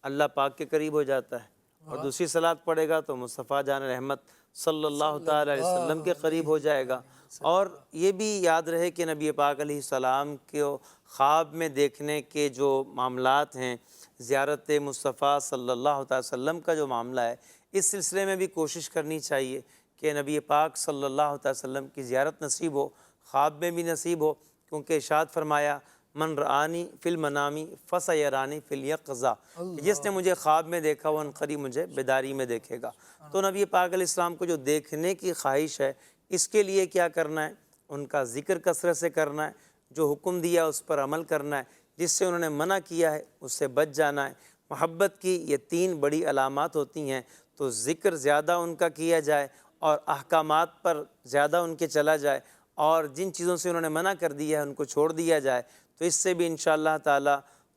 اللہ پاک کے قریب ہو جاتا ہے، اور دوسری صلاۃ پڑھے گا تو مصطفیٰ جان رحمت صلی اللہ تعالیٰ علیہ وسلم کے قریب ہو جائے گا۔ اور یہ بھی یاد رہے کہ نبی پاک علیہ السلام کو خواب میں دیکھنے کے جو معاملات ہیں، زیارت مصطفیٰ صلی اللہ تعالی وسلم کا جو معاملہ ہے، اس سلسلے میں بھی کوشش کرنی چاہیے کہ نبی پاک صلی اللہ علیہ وسلم کی زیارت نصیب ہو، خواب میں بھی نصیب ہو، کیونکہ ارشاد فرمایا من رآنی فی المنامی فسیرانی فی الیقظہ، کہ جس نے مجھے خواب میں دیکھا وہ عنقریب مجھے بیداری میں دیکھے گا۔ تو نبی پاک علیہ السلام کو جو دیکھنے کی خواہش ہے، اس کے لیے کیا کرنا ہے؟ ان کا ذکر کثرت سے کرنا ہے، جو حکم دیا اس پر عمل کرنا ہے، جس سے انہوں نے منع کیا ہے اس سے بچ جانا ہے۔ محبت کی یہ 3 بڑی علامات ہوتی ہیں، تو ذکر زیادہ ان کا کیا جائے اور احکامات پر زیادہ ان کے چلا جائے، اور جن چیزوں سے انہوں نے منع کر دیا ہے ان کو چھوڑ دیا جائے، تو اس سے بھی انشاءاللہ تعالی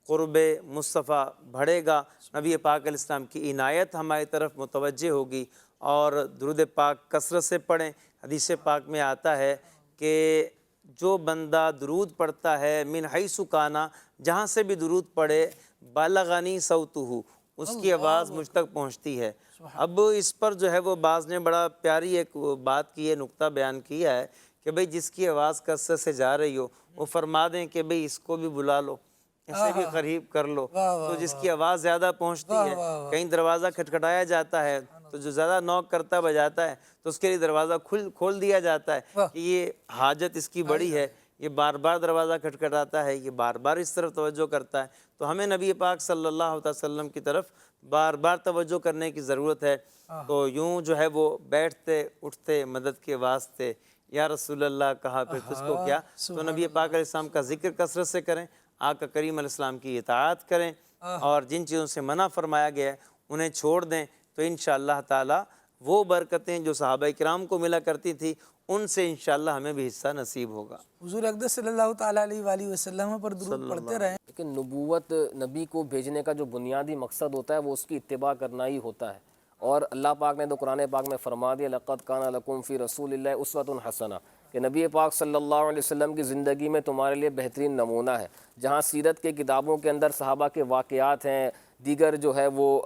قرب مصطفیٰ بڑھے گا، نبی پاک علیہ السلام کی عنایت ہماری طرف متوجہ ہوگی۔ اور درود پاک کثرت سے پڑھیں۔ حدیث پاک میں آتا ہے کہ جو بندہ درود پڑھتا ہے من حیث کانا، جہاں سے بھی درود پڑھے، بلغنی صوتہ، اس کی آواز مجھ تک پہنچتی ہے۔ اب اس پر جو ہے وہ بعض نے بڑا پیاری ایک بات کی ہے، نقطہ بیان کیا ہے کہ بھئی جس کی آواز کثرت سے جا رہی ہو وہ فرما دیں کہ بھئی اس کو بھی بلا لو، اسے بھی قریب کر لو۔ تو جس کی آواز زیادہ پہنچتی ہے، کہیں دروازہ کھٹکھٹایا جاتا ہے تو جو زیادہ نوک کرتا بجاتا ہے تو اس کے لیے دروازہ کھول دیا جاتا ہے کہ یہ حاجت اس کی بڑی ہے، یہ بار بار دروازہ کھٹکھٹاتا ہے، یہ بار بار اس طرف توجہ کرتا ہے۔ تو ہمیں نبی پاک صلی اللہ علیہ وسلم کی طرف بار بار توجہ کرنے کی ضرورت ہے۔ تو یوں جو ہے وہ بیٹھتے اٹھتے مدد کے واسطے یا رسول اللہ کہا، پھر کس کو کیا؟ تو نبی پاک علیہ السلام کا ذکر کثرت سے کریں، آقا کریم علیہ السلام کی اطاعت کریں، اور جن چیزوں سے منع فرمایا گیا ہے انہیں چھوڑ دیں، تو انشاءاللہ تعالی وہ برکتیں جو صحابہ کرام کو ملا کرتی تھی ان سے انشاءاللہ ہمیں بھی حصہ نصیب ہوگا۔ حضور اقدس صلی اللہ تعالیٰ علیہ وآلہ وسلم پر درود پڑھتے رہیں۔ لیکن نبوت، نبی کو بھیجنے کا جو بنیادی مقصد ہوتا ہے وہ اس کی اتباع کرنا ہی ہوتا ہے، اور اللہ پاک نے تو قرآن پاک میں فرما دیا لَقَدْ كَانَ لَكُمْ فِي رَسُولِ اللَّهِ أُسْوَةٌ حَسَنَةٌ، کہ نبی پاک صلی اللہ علیہ وسلم کی زندگی میں تمہارے لیے بہترین نمونہ ہے۔ جہاں سیرت کے کتابوں کے اندر صحابہ کے واقعات ہیں، دیگر جو ہے وہ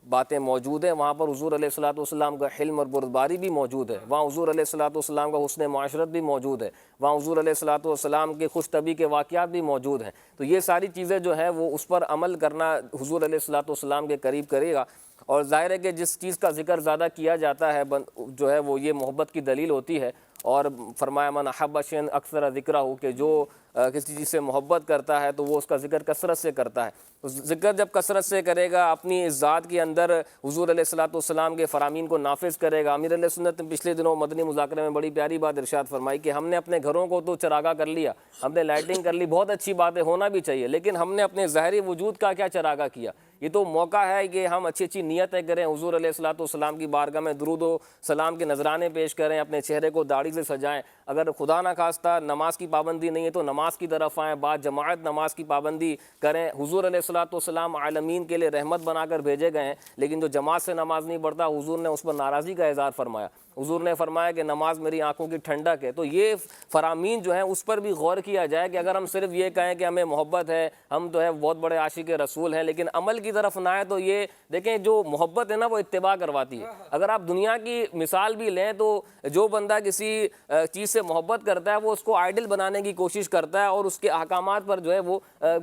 باتیں موجود ہیں، وہاں پر حضور علیہ السلام کا حلم اور بردباری بھی موجود ہے، وہاں حضور علیہ السلام کا حسن معاشرت بھی موجود ہے، وہاں حضور علیہ السلام کے خوش طبعی کے واقعات بھی موجود ہیں۔ تو یہ ساری چیزیں جو ہے وہ اس پر عمل کرنا حضور علیہ السلام کے قریب کرے گا۔ اور ظاہر ہے کہ جس چیز کا ذکر زیادہ کیا جاتا ہے جو ہے وہ یہ محبت کی دلیل ہوتی ہے، اور فرمایا من احب شیئا اکثر ذکرہ، کہ جو کسی چیز سے محبت کرتا ہے تو وہ اس کا ذکر کثرت سے کرتا ہے۔ تو ذکر جب کثرت سے کرے گا، اپنی اس ذات کے اندر حضور علیہ السلام کے فرامین کو نافذ کرے گا۔ امیر علیہ سنت نے پچھلے دنوں مدنی مذاکرے میں بڑی پیاری بات ارشاد فرمائی کہ ہم نے اپنے گھروں کو تو چراغاں کر لیا، ہم نے لائٹنگ کر لی، بہت اچھی باتیں ہونا بھی چاہیے، لیکن ہم نے اپنے ظاہری وجود کا کیا چراغاں کیا؟ یہ تو موقع ہے کہ ہم اچھی اچھی نیتیں کریں، حضور علیہ السلام کی بارگاہ میں درود و سلام کے نذرانے پیش کریں، اپنے چہرے کو داڑھی سے سجائیں۔ اگر خدا نہ خواستہ نماز کی پابندی نہیں ہے تو نماز کی طرف آئیں، بعد جماعت نماز کی پابندی کریں۔ حضور علیہ السلام عالمین کے لیے رحمت بنا کر بھیجے گئے ہیں، لیکن جو جماعت سے نماز نہیں پڑھتا حضور نے اس پر ناراضی کا اظہار فرمایا۔ حضور نے فرمایا کہ نماز میری آنکھوں کی ٹھنڈک ہے۔ تو یہ فرامین جو ہیں اس پر بھی غور کیا جائے کہ اگر ہم صرف یہ کہیں کہ ہمیں محبت ہے، ہم تو ہے بہت بڑے عاشق رسول ہیں، لیکن عمل کی طرف نہ آئے، تو یہ دیکھیں جو محبت ہے نا وہ اتباع کرواتی ہے۔ اگر آپ دنیا کی مثال بھی لیں تو جو بندہ کسی چیز سے محبت کرتا ہے وہ اس کو آئیڈل بنانے کی کوشش کرتا ہے، اور اس کے احکامات پر جو ہے وہ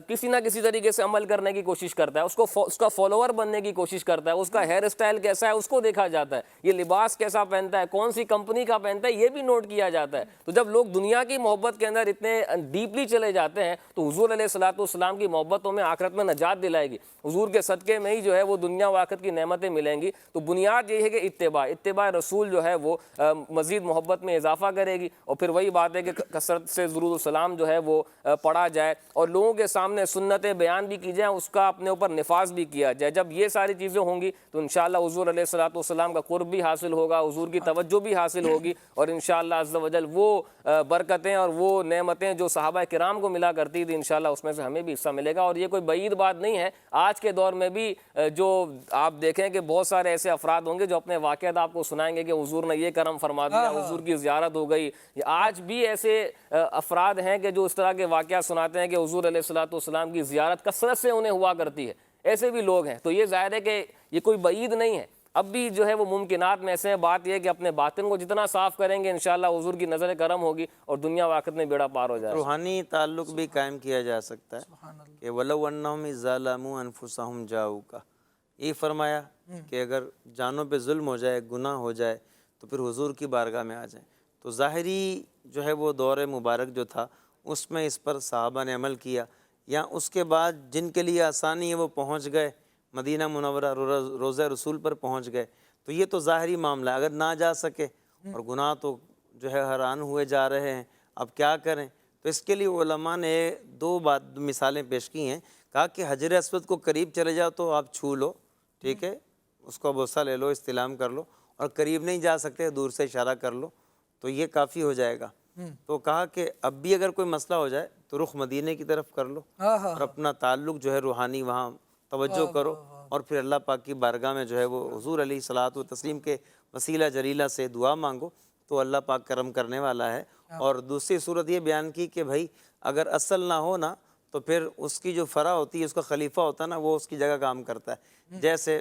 کسی نہ کسی طریقے سے عمل کرنے کی کوشش کرتا ہے، اس کا فالوور بننے کی کوشش کرتا ہے، اس کا ہیئر اسٹائل کیسا ہے اس کو دیکھا جاتا ہے، یہ لباس کیسا پہنتا ہے، کون سی کمپنی کا پہنتا ہے، یہ بھی نوٹ کیا جاتا ہے۔ تو جب لوگ دنیا کی محبت کے اندر اتنے ڈیپلی چلے جاتے ہیں تو حضور علیہ السلام کی محبتوں میں آخرت میں نجات دلائے گی، حضور کے صدقے میں ہی جو ہے وہ دنیا و آخرت کی نعمتیں ملیں گی۔ تو بنیاد یہ ہے کہ اتباع رسول جو ہے وہ مزید محبت میں اضافہ کرے گی، اور پھر وہی بات ہے کہ کثرت سے درود السلام جو ہے وہ پڑھا جائے، اور لوگوں کے سامنے سنتیں بیان بھی کی جائیں، اس کا اپنے اوپر نفاذ بھی کیا جائے۔ جب یہ ساری چیزیں ہوں گی تو انشاءاللہ حضور علیہ السلام کا قرب بھی حاصل ہوگا، حضور کی توجہ بھی حاصل ہوگی، اور انشاءاللہ عز و جل وہ برکتیں اور وہ نعمتیں جو صحابہ کرام کو ملا کرتی تھی انشاءاللہ اس میں سے ہمیں بھی حصہ ملے گا۔ اور یہ کوئی بعید بات نہیں ہے، آج کے دور میں بھی جو آپ دیکھیں کہ بہت سارے ایسے افراد ہوں گے جو اپنے واقعات آپ کو سنائیں گے کہ حضور نے یہ کرم فرما دیا، حضور کی زیارت ہو گئی۔ آج بھی ایسے افراد ہیں کہ جو اس طرح کے واقعات سناتے ہیں کہ حضور علیہ السلام کی زیارت کثرت سے انہیں ہوا کرتی ہے، ایسے بھی لوگ ہیں۔ تو یہ ظاہر ہے کہ یہ کوئی بعید نہیں ہے، اب بھی جو ہے وہ ممکنات میں ایسے ہیں۔ بات یہ ہے کہ اپنے باطن کو جتنا صاف کریں گے انشاءاللہ حضور کی نظر کرم ہوگی اور دنیا و آخرت میں بیڑا پار ہو جائے گا۔ روحانی تعلق بھی قائم کیا جا سکتا ہے کہ وَلَوْ أَنَّهُمْ إِذْ ظَلَمُوا أَنفُسَهُمْ جَاءُوكَ، یہ فرمایا کہ اگر جانوں پہ ظلم ہو جائے، گناہ ہو جائے، تو پھر حضور کی بارگاہ میں آ جائیں۔ تو ظاہری جو ہے وہ دور مبارک جو تھا اس میں اس پر صحابہ نے عمل کیا، یا اس کے بعد جن کے لیے آسانی ہے وہ پہنچ گئے مدینہ منورہ، روضہ رسول پر پہنچ گئے، تو یہ تو ظاہری معاملہ ہے۔ اگر نہ جا سکے اور گناہ تو جو ہے حیران ہوئے جا رہے ہیں، اب کیا کریں؟ تو اس کے لیے علماء نے دو مثالیں پیش کی ہیں۔ کہا کہ حجر اسود کو قریب چلے جاؤ تو آپ چھو لو، ٹھیک ہے، اس کو بوسہ لے لو، استلام کر لو، اور قریب نہیں جا سکتے دور سے اشارہ کر لو تو یہ کافی ہو جائے گا۔ تو کہا کہ اب بھی اگر کوئی مسئلہ ہو جائے تو رخ مدینے کی طرف کر لو اور اپنا تعلق جو ہے روحانی وہاں توجہ کرو، اور پھر اللہ پاک کی بارگاہ میں جو ہے وہ حضور علیہ الصلاۃ والتسلیم کے وسیلہ جلیلہ سے دعا مانگو تو اللہ پاک کرم کرنے والا ہے۔ اور دوسری صورت یہ بیان کی کہ بھائی اگر اصل نہ ہو نا تو پھر اس کی جو فرع ہوتی ہے، اس کا خلیفہ ہوتا ہے نا، وہ اس کی جگہ کام کرتا ہے۔ جیسے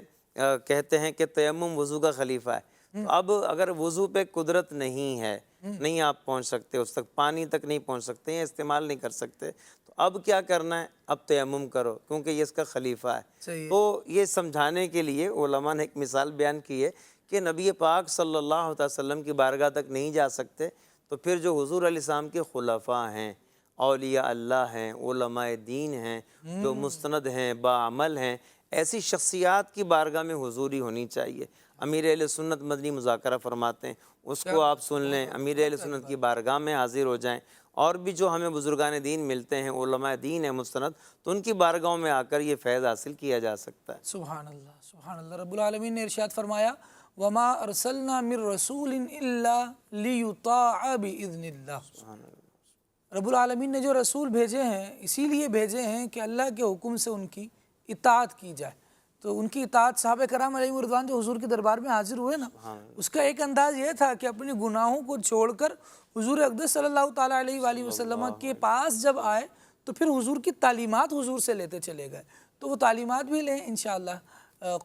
کہتے ہیں کہ تیمم وضو کا خلیفہ ہے، تو اب اگر وضو پہ قدرت نہیں ہے، نہیں آپ پہنچ سکتے اس تک، پانی تک نہیں پہنچ سکتے ہیں، استعمال نہیں کر سکتے، تو اب کیا کرنا ہے؟ اب تیمم کرو کیونکہ یہ اس کا خلیفہ ہے۔ تو یہ سمجھانے کے لیے علماء نے ایک مثال بیان کی ہے کہ نبی پاک صلی اللہ علیہ وسلم کی بارگاہ تک نہیں جا سکتے تو پھر جو حضور علیہ السلام کے خلفاء ہیں، اولیاء اللہ ہیں، علماء دین ہیں، جو مستند ہیں، باعمل ہیں، ایسی شخصیات کی بارگاہ میں حضوری ہونی چاہیے۔ امیر اہل سنت مدنی مذاکرہ فرماتے ہیں، اس کو آپ سن لیں، امیر اہل سنت کی بارگاہ میں حاضر ہو جائیں، اور بھی جو ہمیں بزرگان دین ملتے ہیں، علماء دین ہیں مستند، تو ان کی بارگاہوں میں آ کر یہ فیض حاصل کیا جا سکتا ہے۔ سبحان اللہ، سبحان اللہ۔ رب العالمین نے ارشاد فرمایا وَمَا أَرْسَلْنَا مِن رَسُولٍ إِلَّا لِيُطَاعَ بِإِذْنِ اللَّهِ۔ رب العالمین نے جو رسول بھیجے ہیں اسی لیے بھیجے ہیں کہ اللہ کے حکم سے ان کی اطاعت کی جائے۔ تو ان کی اطاعت صحابہ کرام علیہ رضوان جو حضور کے دربار میں حاضر ہوئے نا، اس کا ایک انداز یہ تھا کہ اپنے گناہوں کو چھوڑ کر حضور اقدس صلی اللہ تعالیٰ علیہ وآلہ وسلم کے پاس جب آئے تو پھر حضور کی تعلیمات حضور سے لیتے چلے گئے۔ تو وہ تعلیمات بھی لیں انشاءاللہ،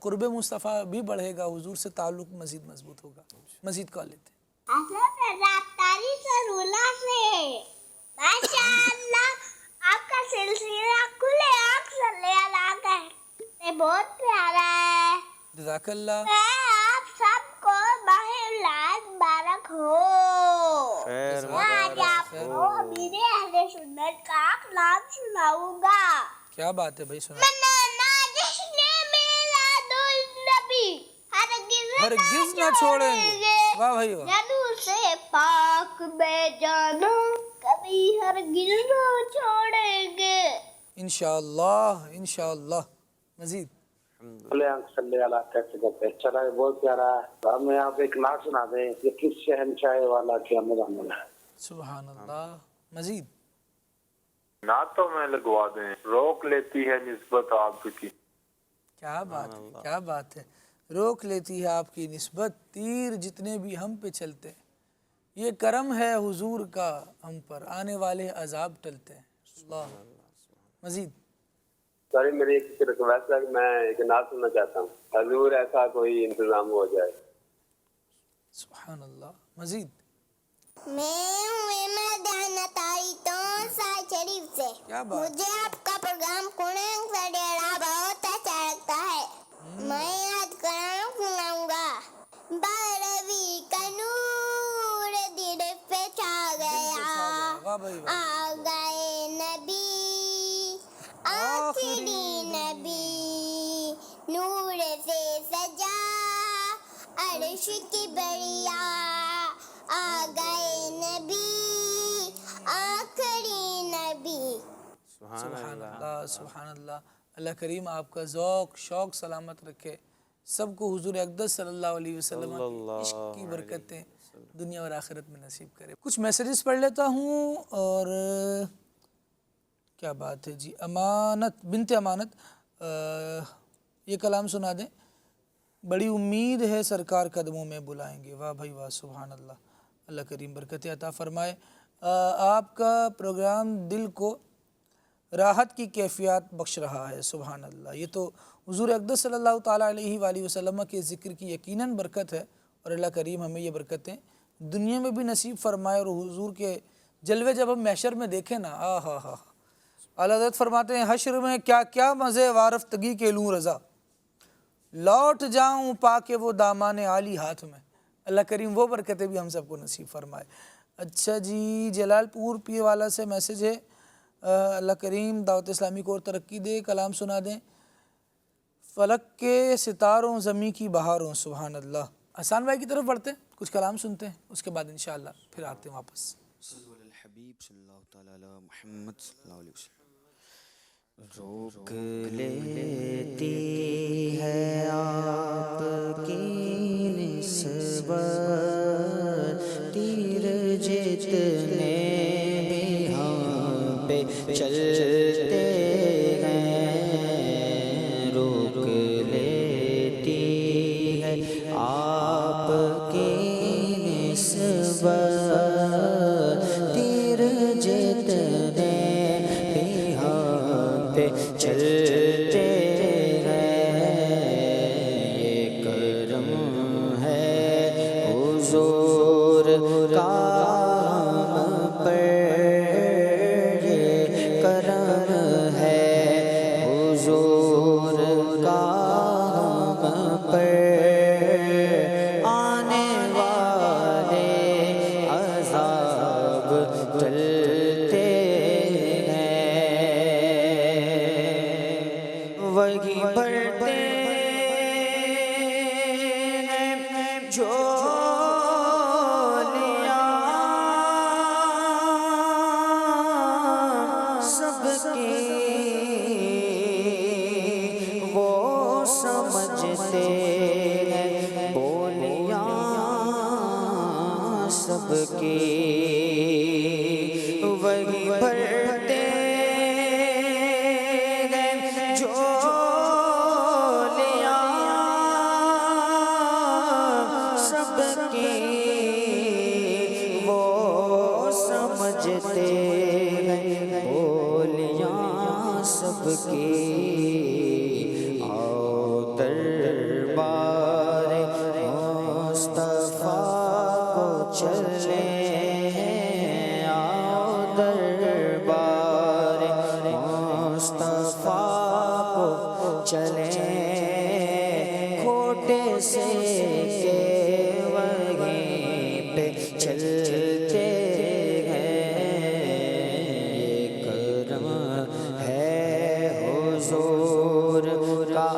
قرب مصطفیٰ بھی بڑھے گا، حضور سے تعلق مزید مضبوط ہوگا۔ مزید کال لیتے ہیں۔ ماشاءاللہ آپ کا سلسلہ کھلے آنکھ صلی اللہ کا ہے، بہت پیارا ہے، جزاک اللہ۔ آپ سب کو ماہ اولاد مبارک ہو۔ آج آپ کو امیر اہل سنت کا نام سناؤں گا۔ کیا بات ہے بھائی، سنا۔ ہرگز نہ چھوڑیں گے، واہ بھائی واہ، جنو سے پاک میں جانا کبھی ہرگز نہ چھوڑیں گے انشاءاللہ انشاءاللہ۔ مزید صلی اللہ کیسے کرتے ہیں؟ چلا ہے، بہت پیارا ہے۔ ہمیں آپ ایک نعت سنا دیں، یہ کس شہنشاہ والا کی آمد آمد ہے؟ سبحان اللہ۔ مزید نعتوں میں لگوا دیں، روک لیتی ہے نسبت آپ کی۔ کیا بات ہے، کیا بات ہے، روک لیتی ہے آپ کی نسبت، تیر جتنے بھی ہم پہ چلتے ہیں، یہ کرم ہے حضور کا ہم پر، آنے والے عذاب ٹلتے ہیں۔ اللہ۔ مزید ساری میری ایک ریکویسٹ ہے کہ میں ایک نعت سننا چاہتا ہوں، حضور ایسا کوئی انتظام ہو جائے۔ سبحان اللہ۔ مزید میں مدینہ آئی تو سال شریف سے، کیا بات، مجھے آپ کا پروگرام قرآن کا ڈیرا بہت اچھا لگتا ہے۔ میں یاد قرآن سناؤں گا۔ بارہویں کا نور دل پہ چھا گیا، واہ بھائی واہ، آ گئے نبی آخری نبی، نور سے سجا عرش کی بڑیا، آ گئے نبی آخری نبی۔ سبحان اللہ سبحان اللہ۔ اللہ کریم آپ کا ذوق شوق سلامت رکھے، سب کو حضور اقدس صلی اللہ علیہ وسلم کے عشق کی برکتیں دنیا اور آخرت میں نصیب کرے۔ کچھ میسیجز پڑھ لیتا ہوں، اور کیا بات ہے جی، امانت بنت امانت یہ کلام سنا دیں۔ بڑی امید ہے سرکار قدموں میں بلائیں گے، واہ بھائی واہ، سبحان اللہ۔ اللہ کریم برکت عطا فرمائے۔ آپ کا پروگرام دل کو راحت کی کیفیت بخش رہا ہے، سبحان اللہ۔ یہ تو حضور اقدس صلی اللہ تعالیٰ علیہ وآلہ وسلم کے ذکر کی یقیناً برکت ہے، اور اللہ کریم ہمیں یہ برکتیں دنیا میں بھی نصیب فرمائے، اور حضور کے جلوے جب ہم محشر میں دیکھیں نا، ہاں، اعلیٰ حضرت فرماتے ہیں حشر میں کیا کیا مزے وارفتگی کے لوں رضا، لوٹ جاؤں پا کے وہ دامان عالی ہاتھ میں۔ اللہ کریم وہ برکتیں بھی ہم سب کو نصیب فرمائے۔ اچھا جی، جلال پور پیر والا سے میسیج ہے، اللہ کریم دعوت اسلامی کو اور ترقی دے، کلام سنا دیں۔ فلک کے ستاروں زمیں کی بہاروں، سبحان اللہ۔ حسان بھائی کی طرف بڑھتے ہیں، کچھ کلام سنتے ہیں، اس کے بعد انشاءاللہ پھر آتے ہیں واپس۔ صلی اللہ علیہ الحبیب صلی اللہ تعالی علی محمد صلی اللہ علیہ وسلم۔ روک لیتی ہے آپ کی نسبت تیر جتنے بھی ہم پہ چلتے ہیں، روک لیتی ہے آپ کی نسبت تیر جتنے بھی ہم پہ چلتے ہیں، یہ کرم ہے حضور کا ہم پر، یہ کرم ہے حضور کا ہم پر، آنے والے عذاب ٹلتے ہیں، وہی بڑھتے ہیں جو لیا سب کی وہ سمجھتے ہیں، بولیاں سب کی وہی بڑھتے ہیں جو لیا سب کی وہ سمجھتے ہیں، بولیاں سب کی۔ آؤ دربار مصطفیٰ کو چلیں، آؤ دربار مصطفیٰ کو چلیں، کھوٹے سے کے وہیں پہ چلتے ہیں، یہ کرم ہے حضور کا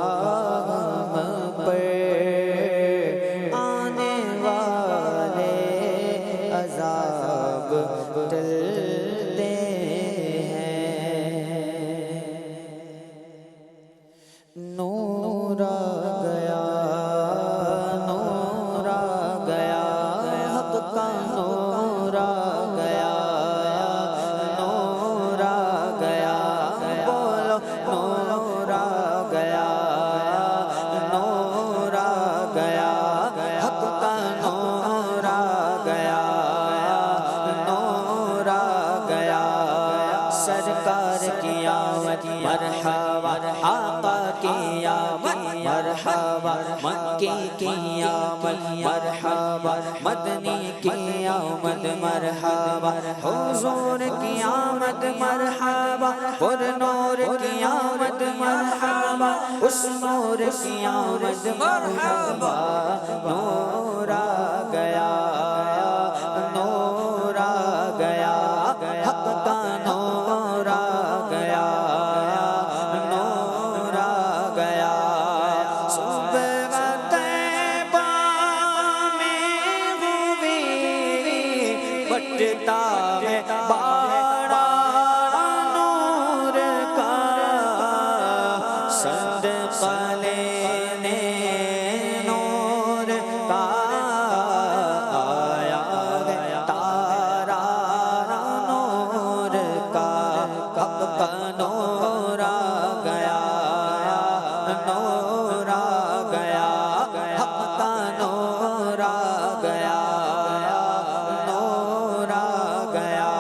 ہم پر، آنے والے عذاب ٹلتے ہیں۔ نور آ گیا، نور آ گیا، حق کا نور آ گیا، نور آ گیا، بولو نور آ گیا، نور آ گیا، حق کا نور آ گیا، نور آ گیا، سرکار کی آمد مرحبا، آقا کی آمد مرحبا، مکی کی آمد مرحبا، مدنی کی آمد مرحبا، حضور کی آمد مرحبا، پر نور کی آمد مرحبا، اس نور کی آمد مرحبا، نور آ گیا، نور آ گیا، حق کا نور آ گیا، نور آ گیا، صبح طیبہ میں ہوئی بٹتا ہے باڑا نور کا، صدقہ لینے نور کا آیا ہے تارا نور کا، حق کا نور آ گیا، نور آ گیا، حق کا نور آ گیا، نور آ گیا،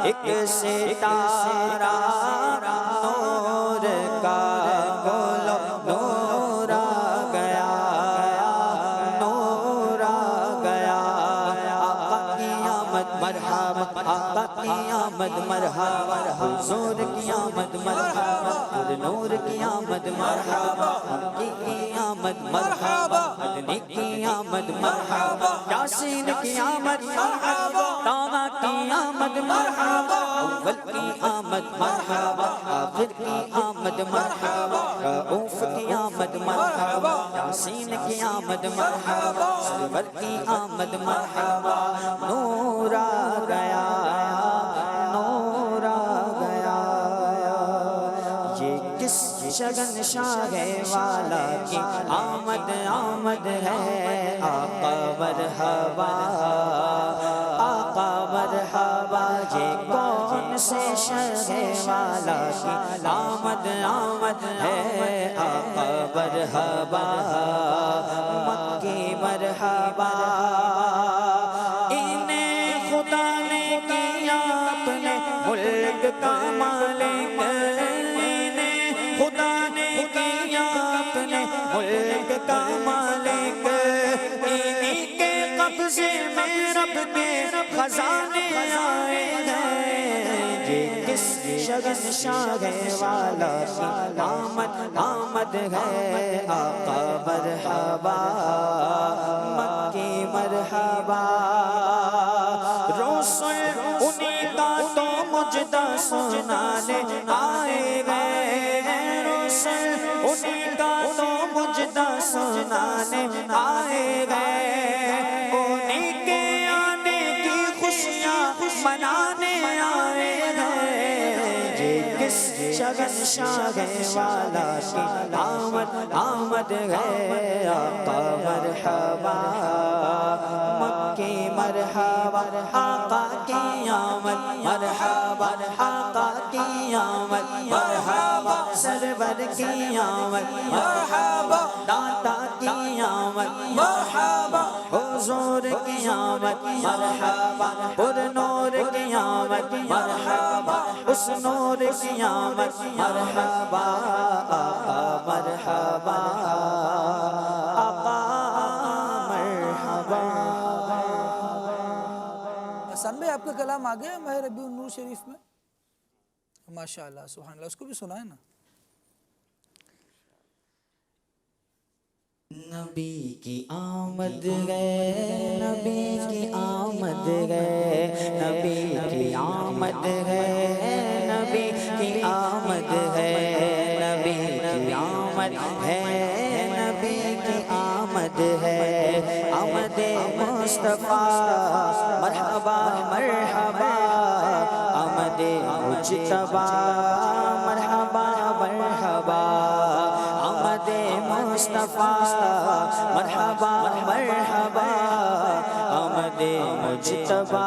ایک ستارہ نور کا بولو نور آ گیا نور آ گیا آقا کی آمد مرحبا آقا کی آمد مرحبا حضور کی آمد مرحبا پر نور کی آمد مرحبا حقی کی آمد مرحبا مدنی کی آمد مرحبا یاسین کی آمد مرحبا طه کی آمد مرحبا اول کی آمد مرحبا آخر کی آمد مرحبا رؤوف کی آمد مرحبا یاسین کی آمد مرحبا سرور کی آمد مرحبا نور آ گیا نور آ گیا یہ کس شگن شاہ والا کی آمد آمد ہے آقا مرحبا آقا مرحبا یہ کون سے شاہ والا کی آمد آمد ہے آقا مرحبا مکی مرحبا انہیں خدا نے کیا اپنے ملک کا مالک انہیں خدا نے کیا اپنے ملک کا مالک انہی کے قبضے میں رب کے خزانے آئے ہیں یہ کس شگن شاہ والا کی آمد آمد ہے آقا مرحبا مکی مرحبا رسول انہی کا تو مجدہ سنانے آئے گئے رسول انہی کا تو مجدہ سنانے آئے گئے انہی کے آنے کی خوشیاں منانے آئے گئے یہ کس شگن شاہ والا کی آمد آمد ہے آقا مرحبا مکی مرحبا آقا کی آمد مرحبا آقا کی آمد مرحبا سرور کی آمد مرحبا داتا کی آمد مرحبا حضور کی آمد مرحبا پر نور کی آمد مرحبا اس نور کی آمد مرحبا آقا مرحبا آقا مرحبا حسن بھائی آپ کا کلام آ گیا ماہ ربیع النور شریف میں ماشاءاللہ سبحان اللہ اس کو بھی سنائے نا نبی کی آمد ہے نبی کی آمد ہے نبی کی آمد ہے نبی کی آمد ہے نبی کی آمد ہے نبی کی آمد ہے آمد مصطفیٰ مرحبا مرحبا آمد مجتبی مرحبا مرحبا آمد مصطفیٰ مرحبا مرحبا آمد مجتبی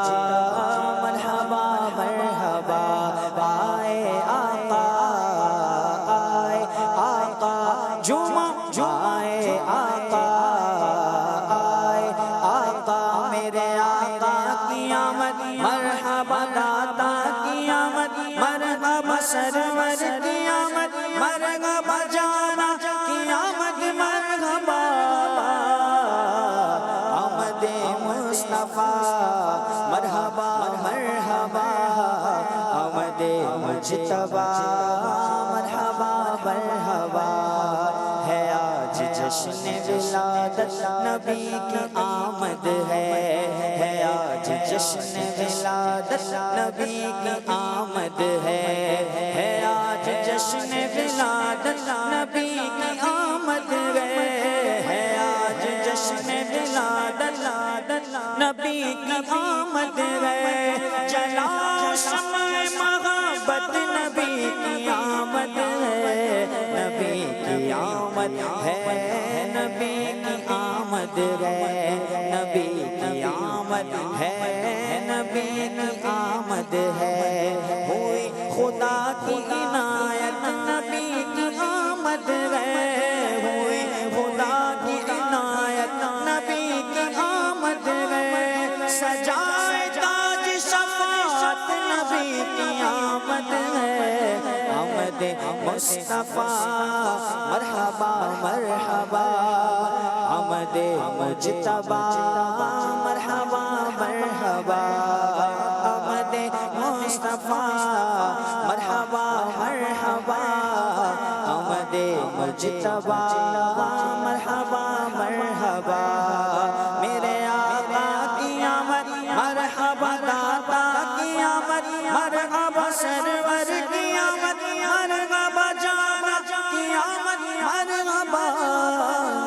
مرحبا مرحبا آئے آقا آئے آقا جمعہ آئے آقا آئے آقا میرے آقا کی آمد مرحبا داتا کی آمد مرحبا سرور کی آمد مرحبا جانا کی آمد مرحبا آمد مصطفیٰ مرحبا مرحبا آمد مجتبی مرحبا مرحبا ہے آج جشن ولادت نبی کی آمد ہے آج جشن ولادت نبی کی آمد ہے آج جشن ولادت نبی کی آمد ہے آج جشن ولادت نبی کی آمد ہے جلاؤ شمع محبت نبی کی آمد ہے نبی کی آمد ہے نبی کی آمد ہے نبی کی آمد ہے نبی کی آمد ہے ہوئی خدا کی عنایت نبی کی آمد ہے ہوئی خدا کی عنایت نبی کی آمد ہے سجائے تاج شفاعت نبی آمد مصطفیٰ مرحبا مرحبا آمد مجتبی مرحبا مرحبا آمد مصطفیٰ مرحبا مرحبا آمد مجتبی مرحبا مرحبا میرے آقا کی آمد مرحبا داتا کی آمد مرحبا سرور کی آمد مرحبا جانا کی آمد مرحبا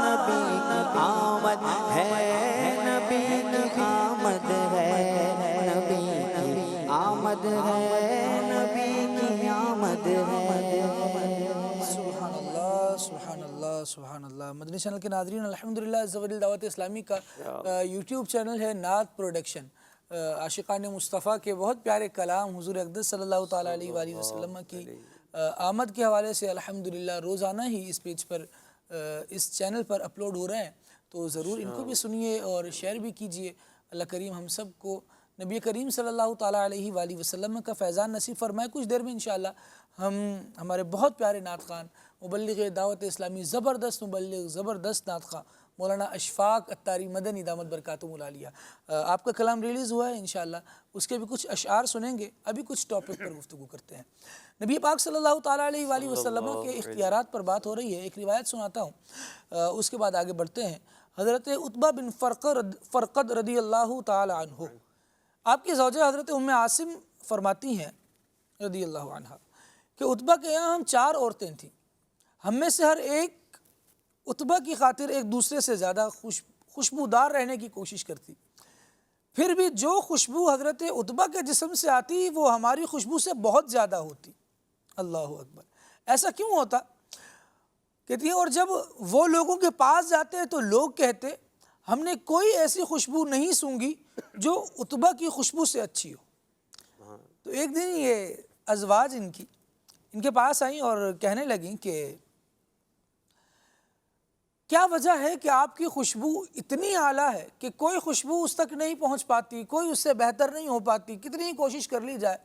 نبی کی آمد ہے نبی کی آمد ہے نبی کی آمد ہے نبی کی آمد ہے سبحان اللہ سبحان اللہ سبحان اللہ۔ مدنی چینل کے ناظرین، الحمدللہ عز و جل دعوت اسلامی کا یوٹیوب چینل ہے نعت پروڈکشن۔ عاشقان مصطفیٰ کے بہت پیارے کلام حضور اقدس صلی اللہ تعالیٰ علیہ وآلہ وسلم کی آمد کے حوالے سے الحمدللہ روزانہ ہی اس پیج پر اس چینل پر اپلوڈ ہو رہے ہیں، تو ضرور ان کو بھی سنیے اور شیئر بھی کیجئے۔ اللہ کریم ہم سب کو نبی کریم صلی اللہ تعالیٰ علیہ وآلہ وسلم کا فیضان نصیب فرمائے۔ کچھ دیر میں انشاءاللہ ہم ہمارے بہت پیارے نعت خوان مبلغ دعوت اسلامی، زبردست مبلغ، زبردست نعت خواں مولانا اشفاق اتاری مدنی دامت برکاتہم العالیہ، آپ کا کلام ریلیز ہوا ہے انشاءاللہ، اس کے بھی کچھ اشعار سنیں گے۔ ابھی کچھ ٹاپک پر گفتگو کرتے ہیں۔ نبی پاک صلی اللہ تعالیٰ علیہ وآلہ وسلم کے اختیارات پر بات ہو رہی ہے۔ ایک روایت سناتا ہوں، اس کے بعد آگے بڑھتے ہیں۔ حضرت عتبہ بن فرقد رضی اللہ تعالیٰ عنہ، آپ کی زوجہ حضرت ام عاصم فرماتی ہیں رضی اللہ عنہ کہ عتبہ کے یہاں ہم 4 عورتیں تھیں، ہم میں سے ہر ایک عتبہ کی خاطر ایک دوسرے سے زیادہ خوشبودار رہنے کی کوشش کرتی، پھر بھی جو خوشبو حضرت عتبہ کے جسم سے آتی وہ ہماری خوشبو سے بہت زیادہ ہوتی۔ اللہ اکبر، ایسا کیوں ہوتا؟ کہتی ہے اور جب وہ لوگوں کے پاس جاتے تو لوگ کہتے ہم نے کوئی ایسی خوشبو نہیں سونگھی جو عتبہ کی خوشبو سے اچھی ہو۔ تو ایک دن یہ ازواج ان کے پاس آئیں اور کہنے لگیں کہ کیا وجہ ہے کہ آپ کی خوشبو اتنی اعلیٰ ہے کہ کوئی خوشبو اس تک نہیں پہنچ پاتی، کوئی اس سے بہتر نہیں ہو پاتی، کتنی ہی کوشش کر لی جائے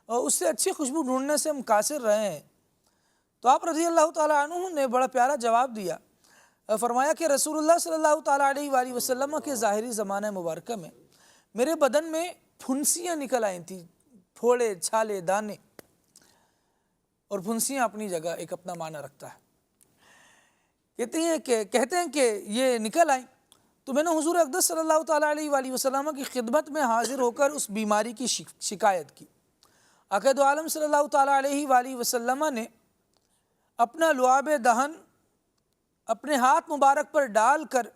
اور اس سے اچھی خوشبو ڈھونڈنے سے ہم قاصر رہے ہیں۔ تو آپ رضی اللہ تعالیٰ عنہ نے بڑا پیارا جواب دیا، فرمایا کہ رسول اللہ صلی اللہ تعالیٰ علیہ وآلہ وسلم کے ظاہری زمانہ مبارکہ میں میرے بدن میں پھنسیاں نکل آئی تھیں، پھوڑے چھالے دانے، اور پھنسیاں اپنی جگہ ایک اپنا معنی رکھتا ہے۔ کہتے ہیں کہ یہ نکل آئیں تو میں نے حضور اقدس صلی اللہ تعالیٰ علیہ وآلہ وسلم کی خدمت میں حاضر ہو کر اس بیماری کی شکایت کی۔ آقا دو عالم صلی اللہ تعالیٰ علیہ وآلہ وسلم نے اپنا لعاب دہن اپنے ہاتھ مبارک پر ڈال کر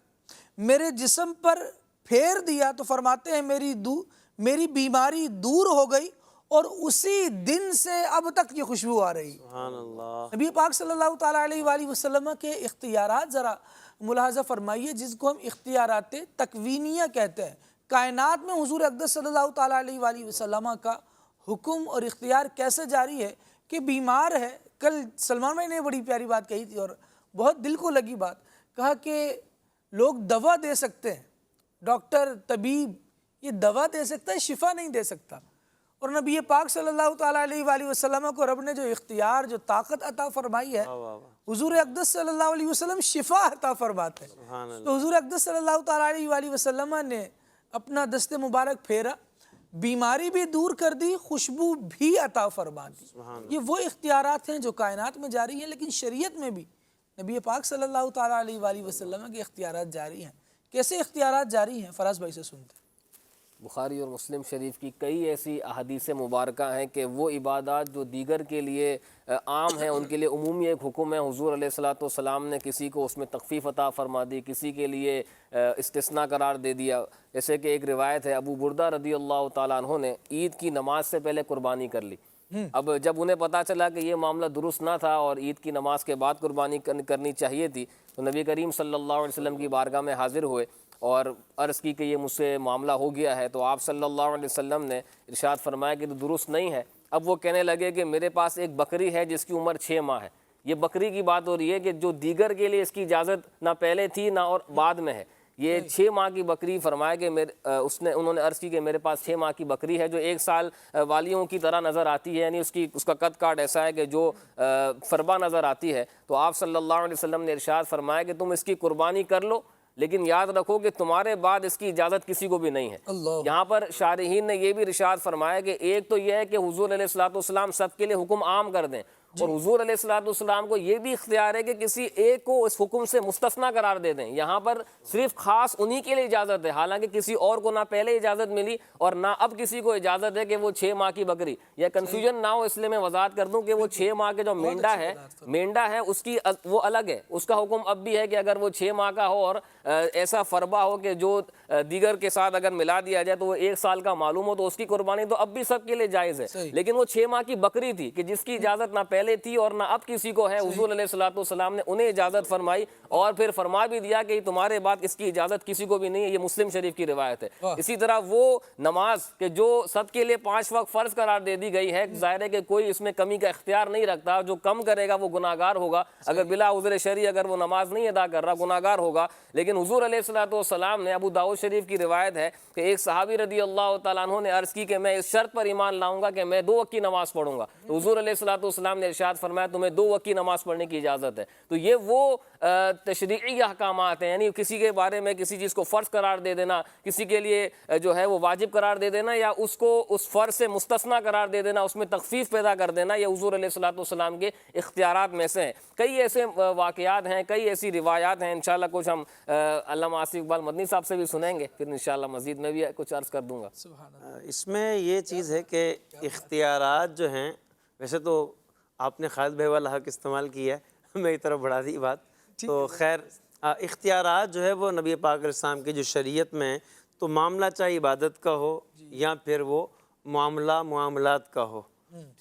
میرے جسم پر پھیر دیا تو فرماتے ہیں میری بیماری دور ہو گئی اور اسی دن سے اب تک یہ خوشبو آ رہی۔ سبحان اللہ۔ نبی پاک صلی اللہ تعالیٰ علیہ وآلہ وسلم کے اختیارات ذرا ملاحظہ فرمائیے، جس کو ہم اختیارات تکوینیہ کہتے ہیں۔ کائنات میں حضور اقدس صلی اللہ تعالیٰ علیہ وآلہ وسلم کا حکم اور اختیار کیسے جاری ہے کہ بیمار ہے۔ کل سلمان بھائی نے بڑی پیاری بات کہی تھی اور بہت دل کو لگی بات، کہا کہ لوگ دوا دے سکتے ہیں، ڈاکٹر طبیب یہ دوا دے سکتا ہے، شفا نہیں دے سکتا، اور نبی پاک صلی اللہ تعالیٰ علیہ وآلہ وسلم کو رب نے جو اختیار جو طاقت عطا فرمائی ہے، حضور اقدس صلی اللہ علیہ وسلم شفا عطا فرماتے ہیں۔ تو حضور اقدس صلی اللہ تعالیٰ علیہ وآلہ وسلم نے اپنا دست مبارک پھیرا، بیماری بھی دور کر دی، خوشبو بھی عطا فرما دی۔ یہ وہ اختیارات ہیں جو کائنات میں جاری ہیں، لیکن شریعت میں بھی نبی پاک صلی اللہ تعالیٰ علیہ وآلہ وسلم کے اختیارات جاری ہیں۔ کیسے اختیارات جاری ہیں؟ فراز بھائی سے سنتے ہیں۔ بخاری اور مسلم شریف کی کئی ایسی احادیث مبارکہ ہیں کہ وہ عبادات جو دیگر کے لیے عام ہیں ان کے لیے عمومی ایک حکم ہے۔ حضور علیہ الصلوۃ والسلام نے کسی کو اس میں تخفیف عطا فرما دی، کسی کے لیے استثناء قرار دے دیا۔ جیسے کہ ایک روایت ہے، ابو بردہ رضی اللہ تعالیٰ عنہ نے عید کی نماز سے پہلے قربانی کر لی۔ اب جب انہیں پتہ چلا کہ یہ معاملہ درست نہ تھا اور عید کی نماز کے بعد قربانی کرنی چاہیے تھی، تو نبی کریم صلی اللہ علیہ وسلم کی بارگاہ میں حاضر ہوئے اور عرض کی کہ یہ مجھ سے معاملہ ہو گیا ہے۔ تو آپ صلی اللہ علیہ وسلم نے ارشاد فرمایا کہ تو درست نہیں ہے۔ اب وہ کہنے لگے کہ میرے پاس ایک بکری ہے جس کی عمر 6 ماہ ہے۔ یہ بکری کی بات ہو رہی ہے کہ جو دیگر کے لیے اس کی اجازت نہ پہلے تھی نہ اور بعد میں ہے۔ یہ 6 ماہ کی بکری فرمایا کہ انہوں نے عرض کی کہ میرے پاس 6 ماہ کی بکری ہے جو 1 سال والیوں کی طرح نظر آتی ہے، یعنی اس کا قد کاٹ ایسا ہے کہ جو فربا نظر آتی ہے. تو آپ صلی اللہ علیہ وسلم نے ارشاد فرمایا کہ تم اس کی قربانی کر لو، لیکن یاد رکھو کہ تمہارے بعد اس کی اجازت کسی کو بھی نہیں ہے. یہاں پر شارحین نے یہ بھی ارشاد فرمایا کہ ایک تو یہ ہے کہ حضور علیہ الصلوۃ والسلام سب کے لیے حکم عام کر دیں، اور حضور علیہ الصلوۃ والسلام کو یہ بھی اختیار ہے کہ کسی ایک کو اس حکم سے مستثنا قرار دے دیں. یہاں پر صرف خاص انہی کے لیے اجازت ہے، حالانکہ کسی اور کو نہ پہلے اجازت ملی اور نہ اب کسی کو اجازت ہے کہ وہ 6 ماہ کی بکری، یا کنفیوژن نہ ہو اس لیے میں وضاحت کر دوں کہ وہ 6 ماہ کے جو مینڈا ہے اس کی وہ الگ ہے. اس کا حکم اب بھی ہے کہ اگر وہ 6 ماہ کا ہو اور ایسا فربا ہو کہ جو دیگر کے ساتھ اگر ملا دیا جائے تو وہ 1 سال کا معلوم ہو، تو اس کی قربانی تو اب بھی سب کے لیے جائز ہے. لیکن وہ 6 ماہ کی بکری تھی کہ جس کی اجازت نہ پہلے تھی اور نہ اب کسی کو ہے. حضور علیہ الصلوۃ والسلام نے انہیں اجازت فرمائی اور پھر فرما بھی دیا کہ تمہارے بعد اس کی اجازت کسی کو بھی نہیں ہے. یہ مسلم شریف کی روایت ہے. اسی طرح وہ نماز کہ جو سب کے لیے 5 وقت فرض قرار دے دی گئی ہے، ظاہر ہے کہ کوئی اس میں کمی کا اختیار نہیں رکھتا. جو کم کرے گا وہ گناہگار ہوگا، اگر بلا عذر شرعی اگر وہ نماز نہیں ادا کر رہا گناہگار ہوگا. لیکن حضور علیہ الصلوۃ والسلام نے، ابو داؤد شریف کی روایت ہے کہ ایک صحابی رضی اللہ تعالیٰ عنہ نے عرض کی کہ میں اس شرط پر ایمان لاؤں گا کہ میں 2 وقت کی نماز پڑھوں گا. تو حضور علیہ الصلوۃ والسلام نے ارشاد فرمایا تمہیں 2 وقت کی نماز پڑھنے کی اجازت ہے. تو یہ وہ تشریعی احکامات ہیں، یعنی کسی کے بارے میں کسی چیز کو فرض قرار دے دینا، کسی کے لیے جو ہے وہ واجب قرار دے دینا، یا اس کو اس فرض سے مستثنا قرار دے دینا، اس میں تخفیف پیدا کر دینا، یہ حضور علیہ الصلوۃ والسلام کے اختیارات میں سے ہیں. کئی ایسے واقعات ہیں، کئی ایسی روایات ہیں. انشاءاللہ کچھ ہم علامہ آصف اقبال مدنی صاحب سے بھی سنیں گے، پھر انشاءاللہ مزید میں بھی کچھ عرض کر دوں گا. اس میں یہ چیز ہے کہ اختیارات جو ہیں، ویسے تو آپ نے خالد بھائی والا حق استعمال کیا ہے، میری طرف بڑھا دی بات. تو خیر اختیارات جو ہے وہ نبی پاک علیہ السلام کی جو شریعت میں، تو معاملہ چاہے عبادت کا ہو یا پھر وہ معاملات کا ہو،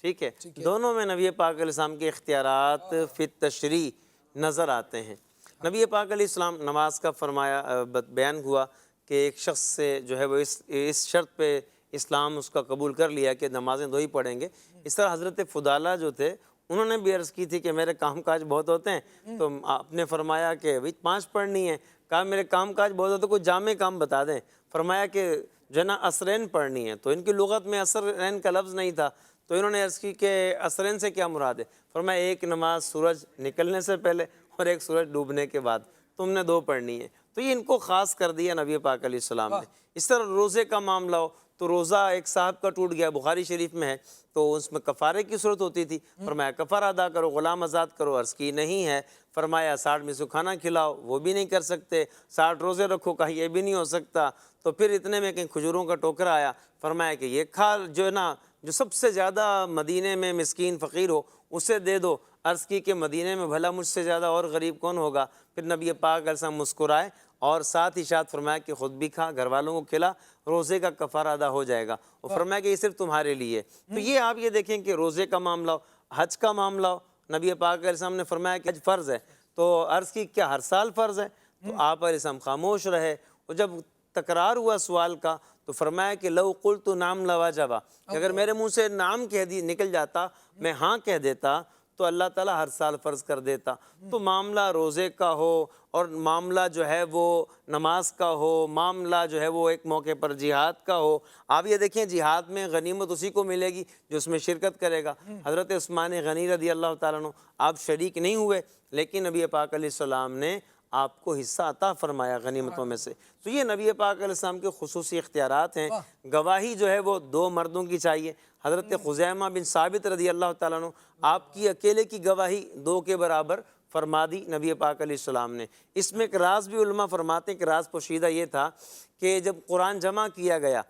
ٹھیک ہے، دونوں میں نبی پاک علیہ السلام کے اختیارات فی التشریع نظر آتے ہیں. نبی پاک علیہ السلام نماز کا فرمایا بیان ہوا کہ ایک شخص سے جو ہے وہ اس شرط پہ اسلام اس کا قبول کر لیا کہ نمازیں 2 ہی پڑھیں گے. اس طرح حضرت فضالہ جو تھے انہوں نے بھی عرض کی تھی کہ میرے کام کاج بہت ہوتے ہیں، تو آپ نے فرمایا کہ 5 پڑھنی ہے. کہا میرے کام کاج بہت ہوتے ہیں، کوئی جامع کام بتا دیں. فرمایا کہ جو ہے نا عصرین پڑھنی ہے. تو ان کی لغت میں عصرین کا لفظ نہیں تھا، تو انہوں نے عرض کی کہ عصرین سے کیا مراد ہے. فرمایا ایک نماز سورج نکلنے سے پہلے اور ایک سورج ڈوبنے کے بعد، تم نے 2 پڑھنی ہے. تو یہ ان کو خاص کر دیا نبی پاک علیہ السلام نے. اس طرح روزے کا معاملہ ہو تو روزہ ایک صاحب کا ٹوٹ گیا، بخاری شریف میں ہے، تو اس میں کفارے کی صورت ہوتی تھی. فرمایا کفارہ ادا کرو، غلام آزاد کرو. عرض کی نہیں ہے. فرمایا 60 میں سے کھانا کھلاؤ، وہ بھی نہیں کر سکتے. 60 روزے رکھو، کہا یہ بھی نہیں ہو سکتا. تو پھر اتنے میں کہیں کھجوروں کا ٹوکرا آیا. فرمایا کہ یہ کھا، جو ہے نا جو سب سے زیادہ مدینے میں مسکین فقیر ہو اسے دے دو. عرض کی کہ مدینے میں بھلا مجھ سے زیادہ اور غریب کون ہوگا. پھر نبی پاک علیہ السلام مسکرائے اور ساتھ ہی ارشاد فرمایا کہ خود بھی کھا، گھر والوں کو کھلا، روزے کا کفارہ ادا ہو جائے گا. اور فرمایا کہ یہ صرف تمہارے لیے. تو یہ آپ یہ دیکھیں کہ روزے کا معاملہ ہو، حج کا معاملہ ہو. نبی پاک علیہ السلام نے فرمایا کہ حج فرض ہے. تو عرض کی کیا ہر سال فرض ہے؟ تو آپ علیہ السلام خاموش رہے. اور جب تکرار ہوا سوال کا تو فرمایا کہ لو قلت نعم لوجب، اگر میرے منہ سے نام کہہ دی نکل جاتا، میں ہاں کہہ دیتا، تو اللہ تعالیٰ ہر سال فرض کر دیتا. تو معاملہ روزے کا ہو اور معاملہ جو ہے وہ نماز کا ہو، معاملہ جو ہے وہ ایک موقع پر جہاد کا ہو. آپ یہ دیکھیں جہاد میں غنیمت اسی کو ملے گی جو اس میں شرکت کرے گا. حضرت عثمان غنی رضی اللہ تعالیٰ عنہ آپ شریک نہیں ہوئے، لیکن نبی پاک علیہ السلام نے آپ کو حصہ عطا فرمایا غنیمتوں میں سے. تو یہ نبی پاک علیہ السلام کے خصوصی اختیارات ہیں. گواہی جو ہے وہ 2 مردوں کی چاہیے. حضرت خزیمہ بن ثابت رضی اللہ تعالیٰ عنہ آپ کی اکیلے کی گواہی 2 کے برابر فرما دی نبی پاک علیہ السلام نے. اس میں ایک راز بھی علماء فرماتے ہیں کہ راز پوشیدہ یہ تھا کہ جب قرآن جمع کیا گیا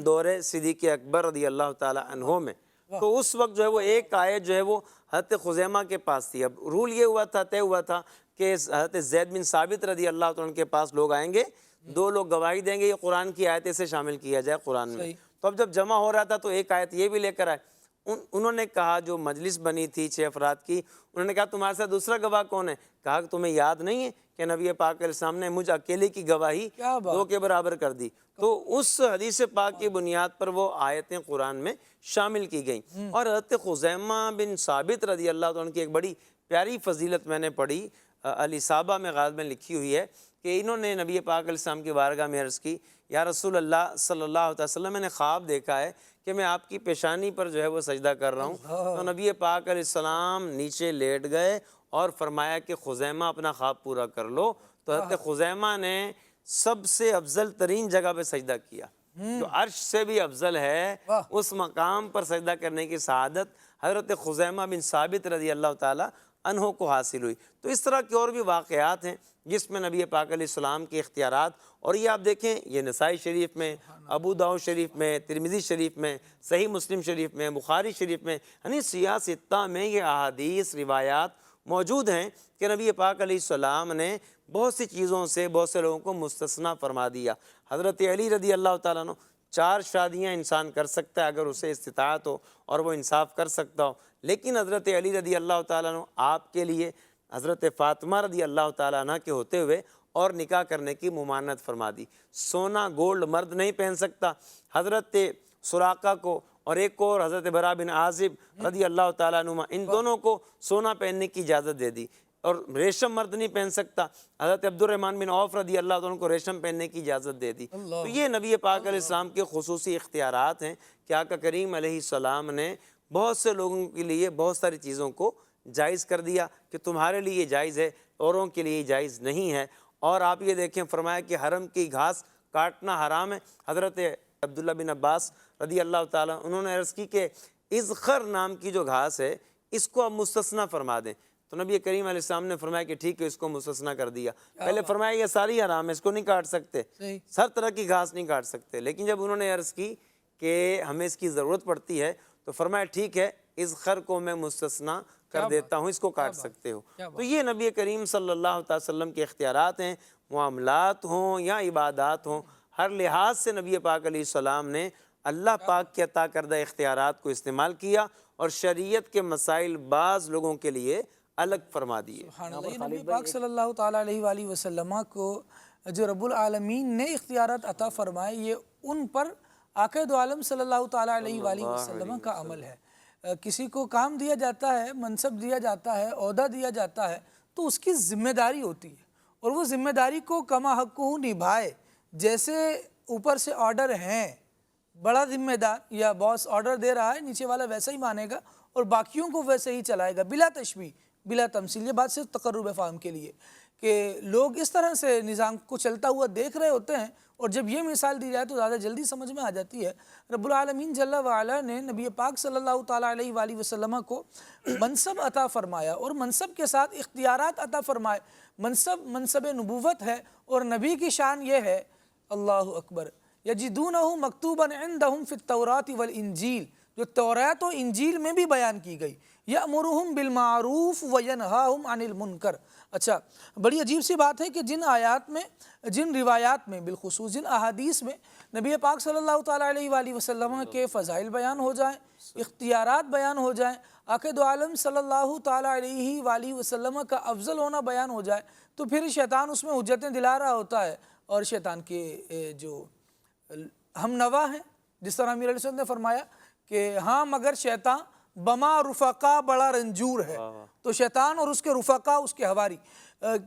دور صدیق اکبر رضی اللہ تعالیٰ عنہ میں، تو اس وقت جو ہے وہ ایک آیت جو ہے وہ حضرت خزیمہ کے پاس تھی. اب رول یہ ہوا تھا، طے ہوا تھا کہ حضرت زید بن ثابت رضی اللہ عنہ کے پاس لوگ آئیں گے، 2 لوگ گواہی دیں گے، یہ قرآن کی آیت سے شامل کیا جائے قرآن میں. تو اب جب جمع ہو رہا تھا تو ایک آیت یہ بھی لے کر آئے. انہوں نے کہا، جو مجلس بنی تھی 6 افراد کی، انہوں نے کہا تمہارے ساتھ دوسرا گواہ کون ہے؟ کہا کہ تمہیں یاد نہیں ہے کہ نبی پاک علیہ السلام نے مجھ اکیلے کی گواہی 2 کے برابر کر دی. تو اس حدیث پاک کی بنیاد پر وہ آیتیں قرآن میں شامل کی گئیں. اور حضرت خزیمہ بن ثابت رضی اللہ عنہ کی ایک بڑی پیاری فضیلت میں نے پڑھی. الاصابہ میں غالباً لکھی ہوئی ہے کہ انہوں نے نبی پاک علیہ السلام کی بارگاہ میں عرض کی، یا رسول اللہ صلی اللہ علیہ وسلم، میں نے خواب دیکھا ہے کہ میں آپ کی پیشانی پر جو ہے وہ سجدہ کر رہا ہوں۔ تو نبی پاک علیہ السلام نیچے لیٹ گئے اور فرمایا کہ خزیمہ اپنا خواب پورا کر لو۔ تو حضرت خزیمہ نے سب سے افضل ترین جگہ پہ سجدہ کیا، جو عرش سے بھی افضل ہے، اس مقام پر سجدہ کرنے کی سعادت حضرت خزیمہ بن ثابت رضی اللہ تعالی عنہ کو حاصل ہوئی۔ تو اس طرح کے اور بھی واقعات ہیں جس میں نبی پاک علیہ السلام کے اختیارات، اور یہ آپ دیکھیں یہ نسائی شریف میں، ابو داؤد شریف میں، ترمذی شریف میں، صحیح مسلم شریف میں، بخاری شریف میں، یعنی سیاہ ستہ میں یہ احادیث روایات موجود ہیں کہ نبی پاک علیہ السلام نے بہت سی چیزوں سے بہت سے لوگوں کو مستثنیٰ فرما دیا۔ حضرت علی رضی اللہ تعالیٰ عنہ 4 شادیاں انسان کر سکتا ہے اگر اسے استطاعت ہو اور وہ انصاف کر سکتا ہو، لیکن حضرت علی رضی اللہ تعالیٰ عنہ آپ کے لیے حضرت فاطمہ رضی اللہ تعالیٰ عنہ کے ہوتے ہوئے اور نکاح کرنے کی ممانعت فرما دی۔ سونا گولڈ مرد نہیں پہن سکتا۔ حضرت سراقہ کو اور ایک کو اور حضرت برا بن عازب رضی اللہ تعالیٰ عنہ، ان دونوں کو سونا پہننے کی اجازت دے دی، اور ریشم مرد نہیں پہن سکتا۔ حضرت عبد الرحمن بن عوف رضی اللہ عنہ کو ریشم پہننے کی اجازت دے دی۔ تو یہ نبی پاک علیہ السلام کے خصوصی اختیارات ہیں کہ آقا کریم علیہ السلام نے بہت سے لوگوں کے لیے بہت ساری چیزوں کو جائز کر دیا کہ تمہارے لیے یہ جائز ہے، اوروں کے لیے جائز نہیں ہے۔ اور آپ یہ دیکھیں فرمایا کہ حرم کی گھاس کاٹنا حرام ہے۔ حضرت عبداللہ بن عباس رضی اللہ تعالیٰ انہوں نے عرض کی کہ اذخر نام کی جو گھاس ہے اس کو آپ مستثنیٰ فرما دیں۔ تو نبی کریم علیہ السلام نے فرمایا کہ ٹھیک ہے، اس کو مستثنیٰ کر دیا۔ پہلے فرمایا یہ ساری حرام ہے، اس کو نہیں کاٹ سکتے، ہر طرح کی گھاس نہیں کاٹ سکتے، لیکن جب انہوں نے عرض کی کہ ہمیں اس کی ضرورت پڑتی ہے تو فرمایا ٹھیک ہے، اذخر کو میں مستثنیٰ کر دیتا ہوں، اس کو کاٹ سکتے ہو۔ تو یہ نبی کریم صلی اللہ علیہ وسلم کے اختیارات ہیں، معاملات ہوں یا عبادات ہوں، ہر لحاظ سے نبی پاک علیہ السلام نے اللہ پاک کے عطا کردہ اختیارات کو استعمال کیا اور شریعت کے مسائل بعض لوگوں کے لیے الگ فرما دیے۔ سبحان اللہ، یہ نبی پاک صلی اللہ تعالیٰ علیہ وآلہ وسلم کو جو رب العالمین نے اختیارات عطا فرمائے، یہ ان پر آقا دو عالم صلی اللہ تعالیٰ علیہ وآلہ وسلم کا عمل ہے۔ کسی کو کام دیا جاتا ہے، منصب دیا جاتا ہے، عہدہ دیا جاتا ہے، تو اس کی ذمہ داری ہوتی ہے، اور وہ ذمہ داری کو کما حقہ نبھائے۔ جیسے اوپر سے آرڈر ہیں، بڑا ذمہ دار یا باس آرڈر دے رہا ہے، نیچے والا ویسا ہی مانے گا اور باقیوں کو ویسے ہی چلائے گا، بلا تشبیہ بلا تمثیل۔ یہ بات صرف تقرب فہم کے لیے کہ لوگ اس طرح سے نظام کو چلتا ہوا دیکھ رہے ہوتے ہیں، اور جب یہ مثال دی جائے تو زیادہ جلدی سمجھ میں آ جاتی ہے۔ رب العالمین جل وعلا نے نبی پاک صلی اللہ تعالیٰ علیہ وآلہ وسلم کو منصب عطا فرمایا اور منصب کے ساتھ اختیارات عطا فرمائے۔ منصب نبوت ہے، اور نبی کی شان یہ ہے، اللہ اکبر، یجدونہ مکتوبا عندہم فی التوراۃ والانجیل، جو تورات و انجیل میں بھی بیان کی گئی، یأمرہم بالمعروف وینہاہم عن المنکر۔ اچھا، بڑی عجیب سی بات ہے کہ جن آیات میں، جن روایات میں، بالخصوص جن احادیث میں نبی پاک صلی اللہ تعالیٰ علیہ وآلہ وسلم کے فضائل بیان ہو جائیں، اختیارات بیان ہو جائیں، آقا دو عالم صلی اللہ تعالیٰ علیہ وآلہ وسلم کا افضل ہونا بیان ہو جائے، تو پھر شیطان اس میں حجتیں دلا رہا ہوتا ہے، اور شیطان کے جو ہم نوا ہیں، جس طرح امیر علیہ السلام نے فرمایا کہ ہاں مگر شیطان بما رفقا بڑا رنجور ہے۔ تو شیطان اور اس کے رفقا، اس کے حواری،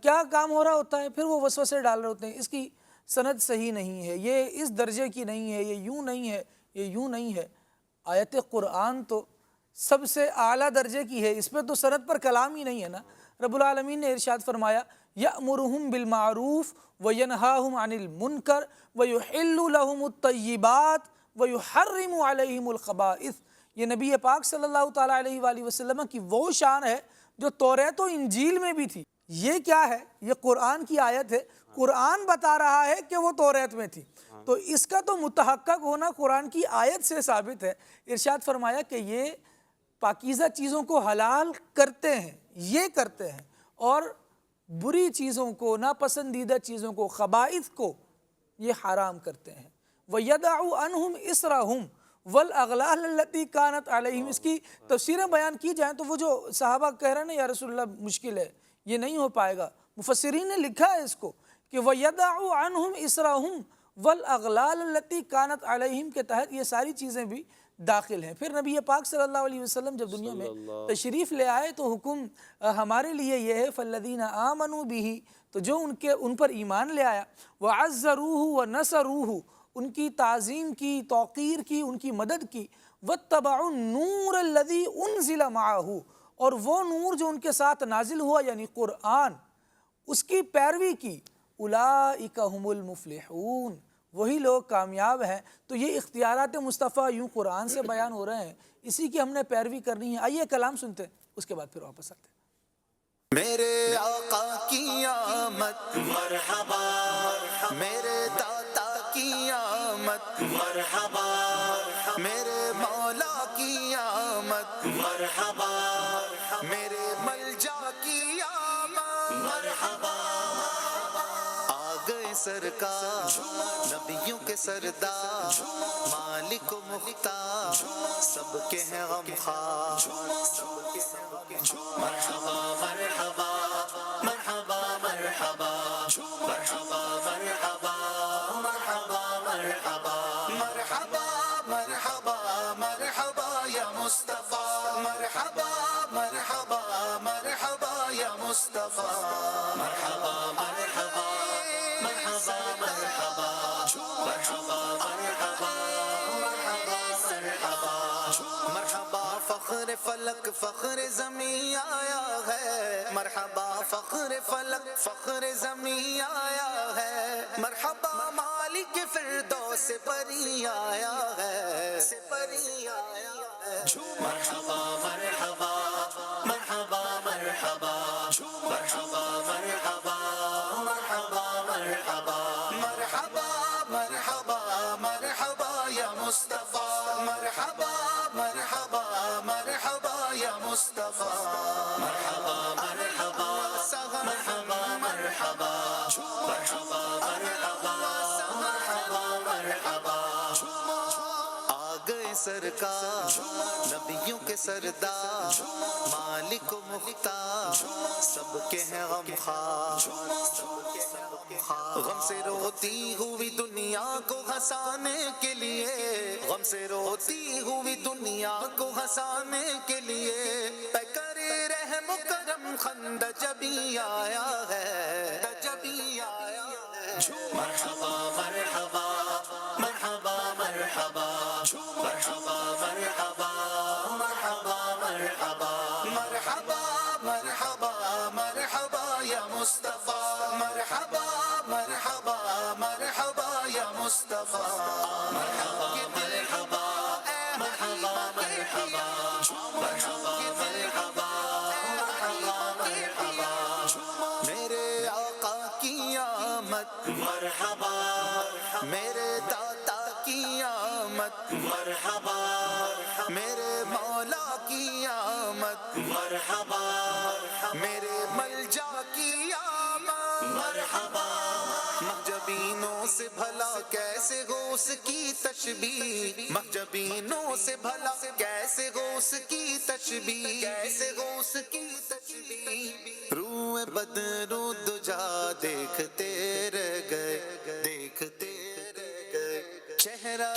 کیا کام ہو رہا ہوتا ہے؟ پھر وہ وسوسے ڈال رہے ہوتے ہیں، اس کی سند صحیح نہیں ہے، یہ اس درجے کی نہیں ہے، یہ یوں نہیں ہے، یہ یوں نہیں ہے۔ آیت قرآن تو سب سے اعلیٰ درجے کی ہے، اس پہ تو سند پر کلام ہی نہیں ہے نا۔ رب العالمین نے ارشاد فرمایا یأمرہم بالمعروف وینہاہم عن المنکر ویحل لہم الطیبات ویحرم علیہم الخبائث۔ یہ نبی پاک صلی اللہ تعالیٰ علیہ وآلہ وسلم کی وہ شان ہے جو توریت و انجیل میں بھی تھی۔ یہ کیا ہے؟ یہ قرآن کی آیت ہے، قرآن بتا رہا ہے کہ وہ توریت میں تھی، تو اس کا تو متحقق ہونا قرآن کی آیت سے ثابت ہے۔ ارشاد فرمایا کہ یہ پاکیزہ چیزوں کو حلال کرتے ہیں، یہ کرتے ہیں، اور بری چیزوں کو، ناپسندیدہ چیزوں کو، خبائث کو یہ حرام کرتے ہیں۔ وَيَدَعُ عَنْهُمْ إِسْرَهُمْ وَالْأَغْلَالَ الَّتِي كَانَتْ عَلَيْهِمْ۔ اس کی تفسیریں بیان کی جائیں تو وہ جو صحابہ کہہ رہے ہیں یا رسول اللہ مشکل ہے، یہ نہیں ہو پائے گا، مفسرین نے لکھا ہے اس کو کہ وَيَدَعُ عَنْهُمْ إِسْرَهُمْ وَالْأَغْلَالَ الَّتِي كَانَتْ عَلَيْهِمْ کے تحت یہ ساری چیزیں بھی داخل ہیں۔ پھر نبی پاک صلی اللہ علیہ وسلم جب دنیا میں تشریف لے آئے تو حکم ہمارے لیے یہ ہے فالذین آمنوا بہ، تو جو ان پر ایمان لے آیا، وعزروہ ونصروہ، ان کی تعظیم کی، توقیر کی، ان کی مدد کی، واتبعوا النور الذی انزل معہ، اور وہ نور جو ان کے ساتھ نازل ہوا یعنی قرآن، اس کی پیروی کی، اولئک هم المفلحون، وہی لوگ کامیاب ہیں۔ تو یہ اختیارات مصطفیٰ یوں قرآن سے بیان ہو رہے ہیں، اسی کی ہم نے پیروی کرنی ہے۔ آئیے کلام سنتے ہیں، اس کے بعد پھر واپس آتے ہیں۔ میرے آقا کی آمد مرحبا، میرے داتا کی آمد مرحبا، میرے مولا کی آمد مرحبا، میرے ملجا کی آمد مرحبا۔ آ گئے سرکار نبیوں کے سردار، مالک و مختار، سب کے ہیں غمخوار۔ مرحبا مرحبا مرحبا مرحبا مرحبا مرحبا مرحبا مرحبا مرحبا مرحبا مرحبا یا مصطفیٰ، مرحبا مرحبا مرحبا یا مصطفیٰ، مرحبا مرحبا مرحبا مرحبا مرحبا مرحبا مرحبا مرحبا۔ فخر فلک فخر زمین آیا ہے، مرحبا فخر فلک فخر زمین آیا ہے، مرحبا مالک فردوس پری آیا ہے، پری آیا ہے۔ مرحبا مرحبا مرحبا مرحبا مرحبا مرحبا مرحبا مرحبا مرحبا مرحبا مرحبا یا مصطفیٰ، مرحبا مرحبا مرحبا یا مصطفیٰ، مرحبا مرحبا مرحبا مرحبا مرحبا مرحبا مرحبا مرحبا۔ آ گئے سرکار نبیوں کے سردار، مالک و مختار، سب کے ہیں غمخوار۔ غم سے روتی ہوئی دنیا کو ہنسانے کے لیے، غم سے روتی ہوئی دنیا کو ہنسانے کے لیے، کرے رحم و کرم خند جبی آیا ہے، جبی آیا ہے۔ مرحبا مرحبا مرحبا مرحبا مرحبا مرحبا مرحبا مرحبا مرحبا مرحبا مرحبا یا مصطفیٰ، مرحبا مرحبا مرحبا یا مصطفیٰ، مرحبا مرحبا مرحبا مرحبا مرحبا مرحبا مرحبا مرحبا۔ میرے آقا کی آمد مرحبا، میرے داتا کی آمد مرحبا، میرے مولا کی آمد مرحبا، میرے ملجا کی آمد مرحبا۔ محجبینوں سے بھلا کیسے ہو اس کی تشبیہ، محجبینوں سے بھلا کیسے ہو اس کی تشبیہ، کیسے ہو اس کی تشبیہ۔ روح بدرو دجا دیکھتے رہ گئے، دیکھتے رہ گئے، چہرہ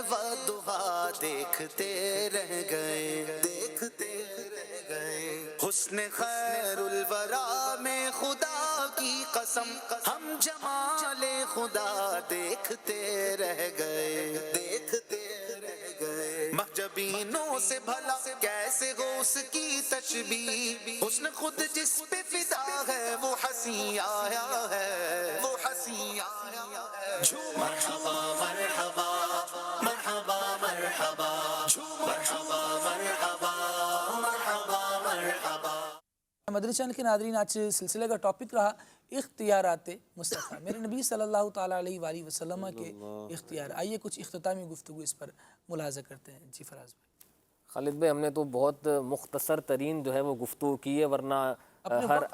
ودہا دیکھتے رہ گئے، دیکھتے رہ گئے۔ حسن خیر الورا میں خدا کی قسم، ہم جمال خدا دیکھتے رہ گئے، دیکھتے رہ گئے۔ محجبینوں سے بھلا کیسے ہو اس کی تشبیہ، حسن خود جس پہ فدا ہے وہ ہنسی آیا ہے، وہ ہنسی آیا ہے۔ مرحبا مرحبا مرحبا مرحبا مرحبا مرحبا مرحبا مرحبا۔ مدنی چینل کے ناظرین، آج سلسلے کا ٹاپک رہا اختیارات مصطفیٰ، میرے نبی صلی اللہ تعالیٰ علیہ وآلہ وسلم کے اختیار۔ آئیے کچھ اختتامی گفتگو اس پر ملاحظہ کرتے ہیں۔ جی فراز بھائی۔ خالد بھائی، ہم نے تو بہت مختصر ترین جو ہے وہ گفتگو کی ہے، ورنہ اپنے وقت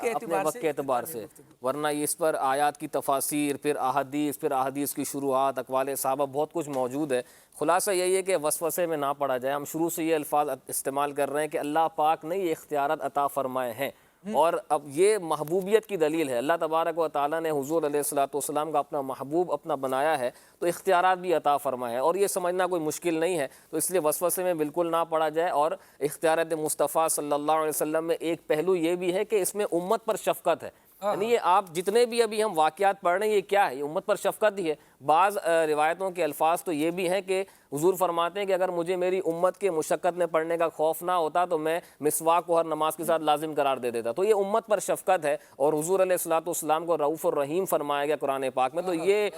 کے اعتبار سے، ورنہ اس پر آیات کی تفاسیر، پھر احادیث کی شروعات، اقوال صحابہ، بہت کچھ موجود ہے۔ خلاصہ یہی ہے کہ وسوسے میں نہ پڑا جائے۔ ہم شروع سے یہ الفاظ استعمال کر رہے ہیں کہ اللہ پاک نے یہ اختیارات عطا فرمائے ہیں، اور اب یہ محبوبیت کی دلیل ہے. اللہ تبارک و تعالیٰ نے حضور علیہ الصلوۃ والسلام کا اپنا محبوب اپنا بنایا ہے تو اختیارات بھی عطا فرمائے ہیں، اور یہ سمجھنا کوئی مشکل نہیں ہے. تو اس لیے وسوسے میں بالکل نہ پڑا جائے. اور اختیارات مصطفیٰ صلی اللہ علیہ وسلم میں ایک پہلو یہ بھی ہے کہ اس میں امت پر شفقت ہے. یعنی یہ آپ جتنے بھی ابھی ہم واقعات پڑھ رہے ہیں یہ کیا ہے؟ یہ امت پر شفقت ہی ہے. بعض روایتوں کے الفاظ تو یہ بھی ہیں کہ حضور فرماتے ہیں کہ اگر مجھے میری امت کے مشقت میں پڑھنے کا خوف نہ ہوتا تو میں مسواک کو ہر نماز کے ساتھ لازم قرار دے دیتا. تو یہ امت پر شفقت ہے. اور حضور علیہ الصلوۃ والسلام کو رؤوف الرحیم فرمایا گیا قرآن پاک میں. تو یہ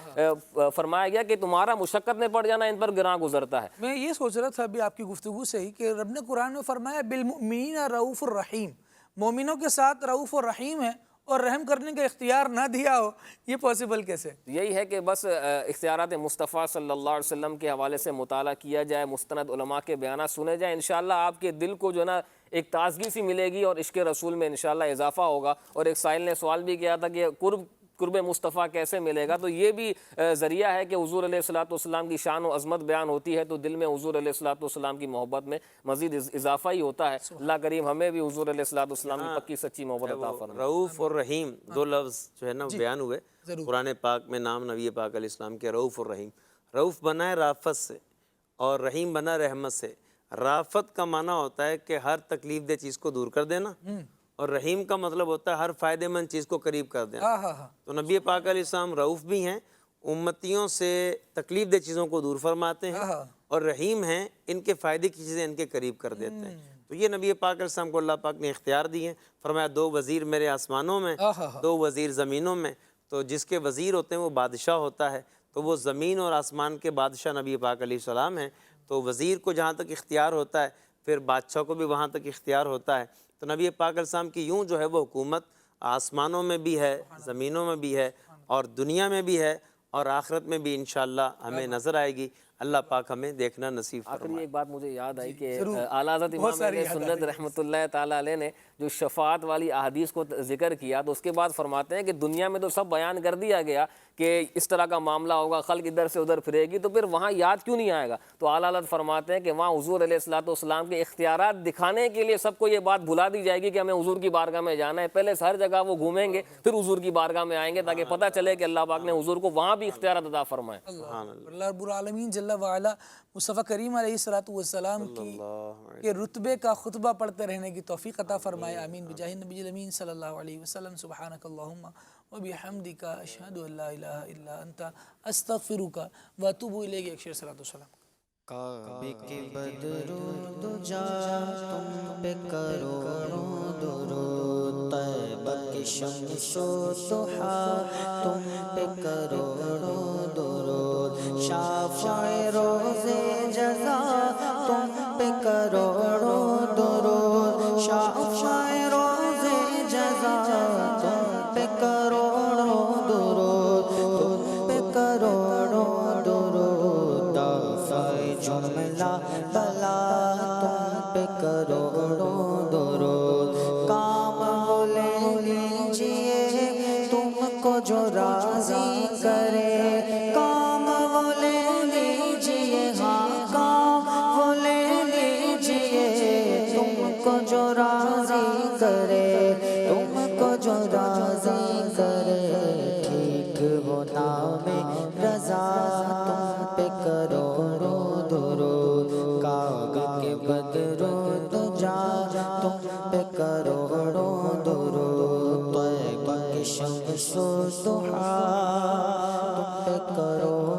فرمایا گیا کہ تمہارا مشقت میں پڑ جانا ان پر گراں گزرتا ہے. میں یہ سوچ رہا تھا ابھی آپ کی گفتگو سے ہی کہ رب نے قرآن میں فرمایا بالمؤمنین رؤوف الرحیم، مومنوں کے ساتھ رؤوف الرحیم ہے، اور رحم کرنے کا اختیار نہ دیا ہو، یہ پاسبل کیسے؟ یہی ہے کہ بس اختیارات مصطفیٰ صلی اللہ علیہ وسلم کے حوالے سے مطالعہ کیا جائے، مستند علماء کے بیانات سنے جائیں، انشاءاللہ آپ کے دل کو جو ہے نا ایک تازگی سی ملے گی اور عشق رسول میں انشاءاللہ اضافہ ہوگا. اور ایک سائل نے سوال بھی کیا تھا کہ قرب مصطفیٰ کیسے ملے گا؟ تو یہ بھی ذریعہ ہے کہ حضور علیہ الصلوۃ والسلام کی شان و عظمت بیان ہوتی ہے تو دل میں حضور علیہ الصلوۃ والسلام کی محبت میں مزید اضافہ ہی ہوتا ہے. اللہ کریم ہمیں بھی حضور علیہ الصلوۃ والسلام کی پکی سچی محبت عطا فرمائے. رؤوف اور رحیم دو لفظ جو ہے نا بیان ہوئے قرآن پاک میں. نام نبی پاک علیہ السلام کے رؤوف اور رحیم. رؤوف بنا ہے رافت سے اور رحیم بنا رحمت سے. رافت کا معنی ہوتا ہے کہ ہر تکلیف دہ چیز کو دور کر دینا، اور رحیم کا مطلب ہوتا ہے ہر فائدے مند چیز کو قریب کر دینا. تو نبی پاک علیہ السلام رؤوف بھی ہیں، امتیوں سے تکلیف دہ چیزوں کو دور فرماتے ہیں، اور رحیم ہیں، ان کے فائدے کی چیزیں ان کے قریب کر دیتے ہیں. تو یہ نبی پاک علیہ السلام کو اللہ پاک نے اختیار دی ہیں. فرمایا 2 وزیر میرے آسمانوں میں، 2 وزیر زمینوں میں. تو جس کے وزیر ہوتے ہیں وہ بادشاہ ہوتا ہے، تو وہ زمین اور آسمان کے بادشاہ نبی پاک علیہ السلام ہیں. تو وزیر کو جہاں تک اختیار ہوتا ہے پھر بادشاہ کو بھی وہاں تک اختیار ہوتا ہے. تو نبی پاک علیہ السلام کی یوں جو ہے وہ حکومت آسمانوں میں بھی ہے، زمینوں میں بھی ہے، اور دنیا میں بھی ہے، اور آخرت میں بھی انشاءاللہ ہمیں نظر آئے گی. اللہ پاک ہمیں دیکھنا نصیب فرمائے. آخری ایک بات مجھے یاد آئی کہ اعلیٰ حضرت امام اہل سنت رحمۃ اللہ تعالیٰ علیہ نے جو شفاعت والی احادیث کو ذکر کیا تو اس کے بعد فرماتے ہیں کہ دنیا میں تو سب بیان کر دیا گیا کہ اس طرح کا معاملہ ہوگا، خلق ادھر سے ادھر پھرے گی، تو پھر وہاں یاد کیوں نہیں آئے گا؟ تو اعلیٰ حضرت فرماتے ہیں کہ وہاں حضور علیہ الصلوۃ والسلام کے اختیارات دکھانے کے لیے سب کو یہ بات بھلا دی جائے گی کہ ہمیں حضور کی بارگاہ میں جانا ہے. پہلے ہر جگہ وہ گھومیں گے پھر حضور کی بارگاہ میں آئیں گے تاکہ پتہ چلے کہ اللہ پاک نے حضور کو وہاں بھی اختیارات عطا فرمائے. اللہ رب العالمین جل وعلا مصطفیٰ کریم علیہ الصلوۃ والسلام کے رتبے کا خطبہ پڑھتے رہنے کی توفیق عطا فرمائے. آمین بجاہ النبی الامین صلی اللہ علیہ وسلم. سبحانک اللہم وبحمدک اشہد ان لا الہ الا انت استغفرک واتوب الیک. ایک شعر صلاۃ والسلام. کعبے کے بدرود جا تم پہ کروڑوں درود، طیبہ کے شمس و ضحیٰ تم پہ کروڑوں درود، شافع روز جزا تم پہ کروڑوں درود، شافع روز جزا تم پہ کروڑوں درود، تم پہ کروڑوں درود، دافع جملہ بلا تم پہ کروڑوں درود، کام وہ لے لیجئے تم کو جو راضی کرے، کام وہ لے لیجئے، ہاں کام وہ لے لیجئے تم کو جو راضی کرے، تم کو جو راضی کرے، ٹھیک وہ نام رضا تم پہ کروڑوں درود، کعبے کے بدرود جا تم پہ کروڑوں درود، طیبہ کے شمس و ضحیٰ تم پہ کروڑوں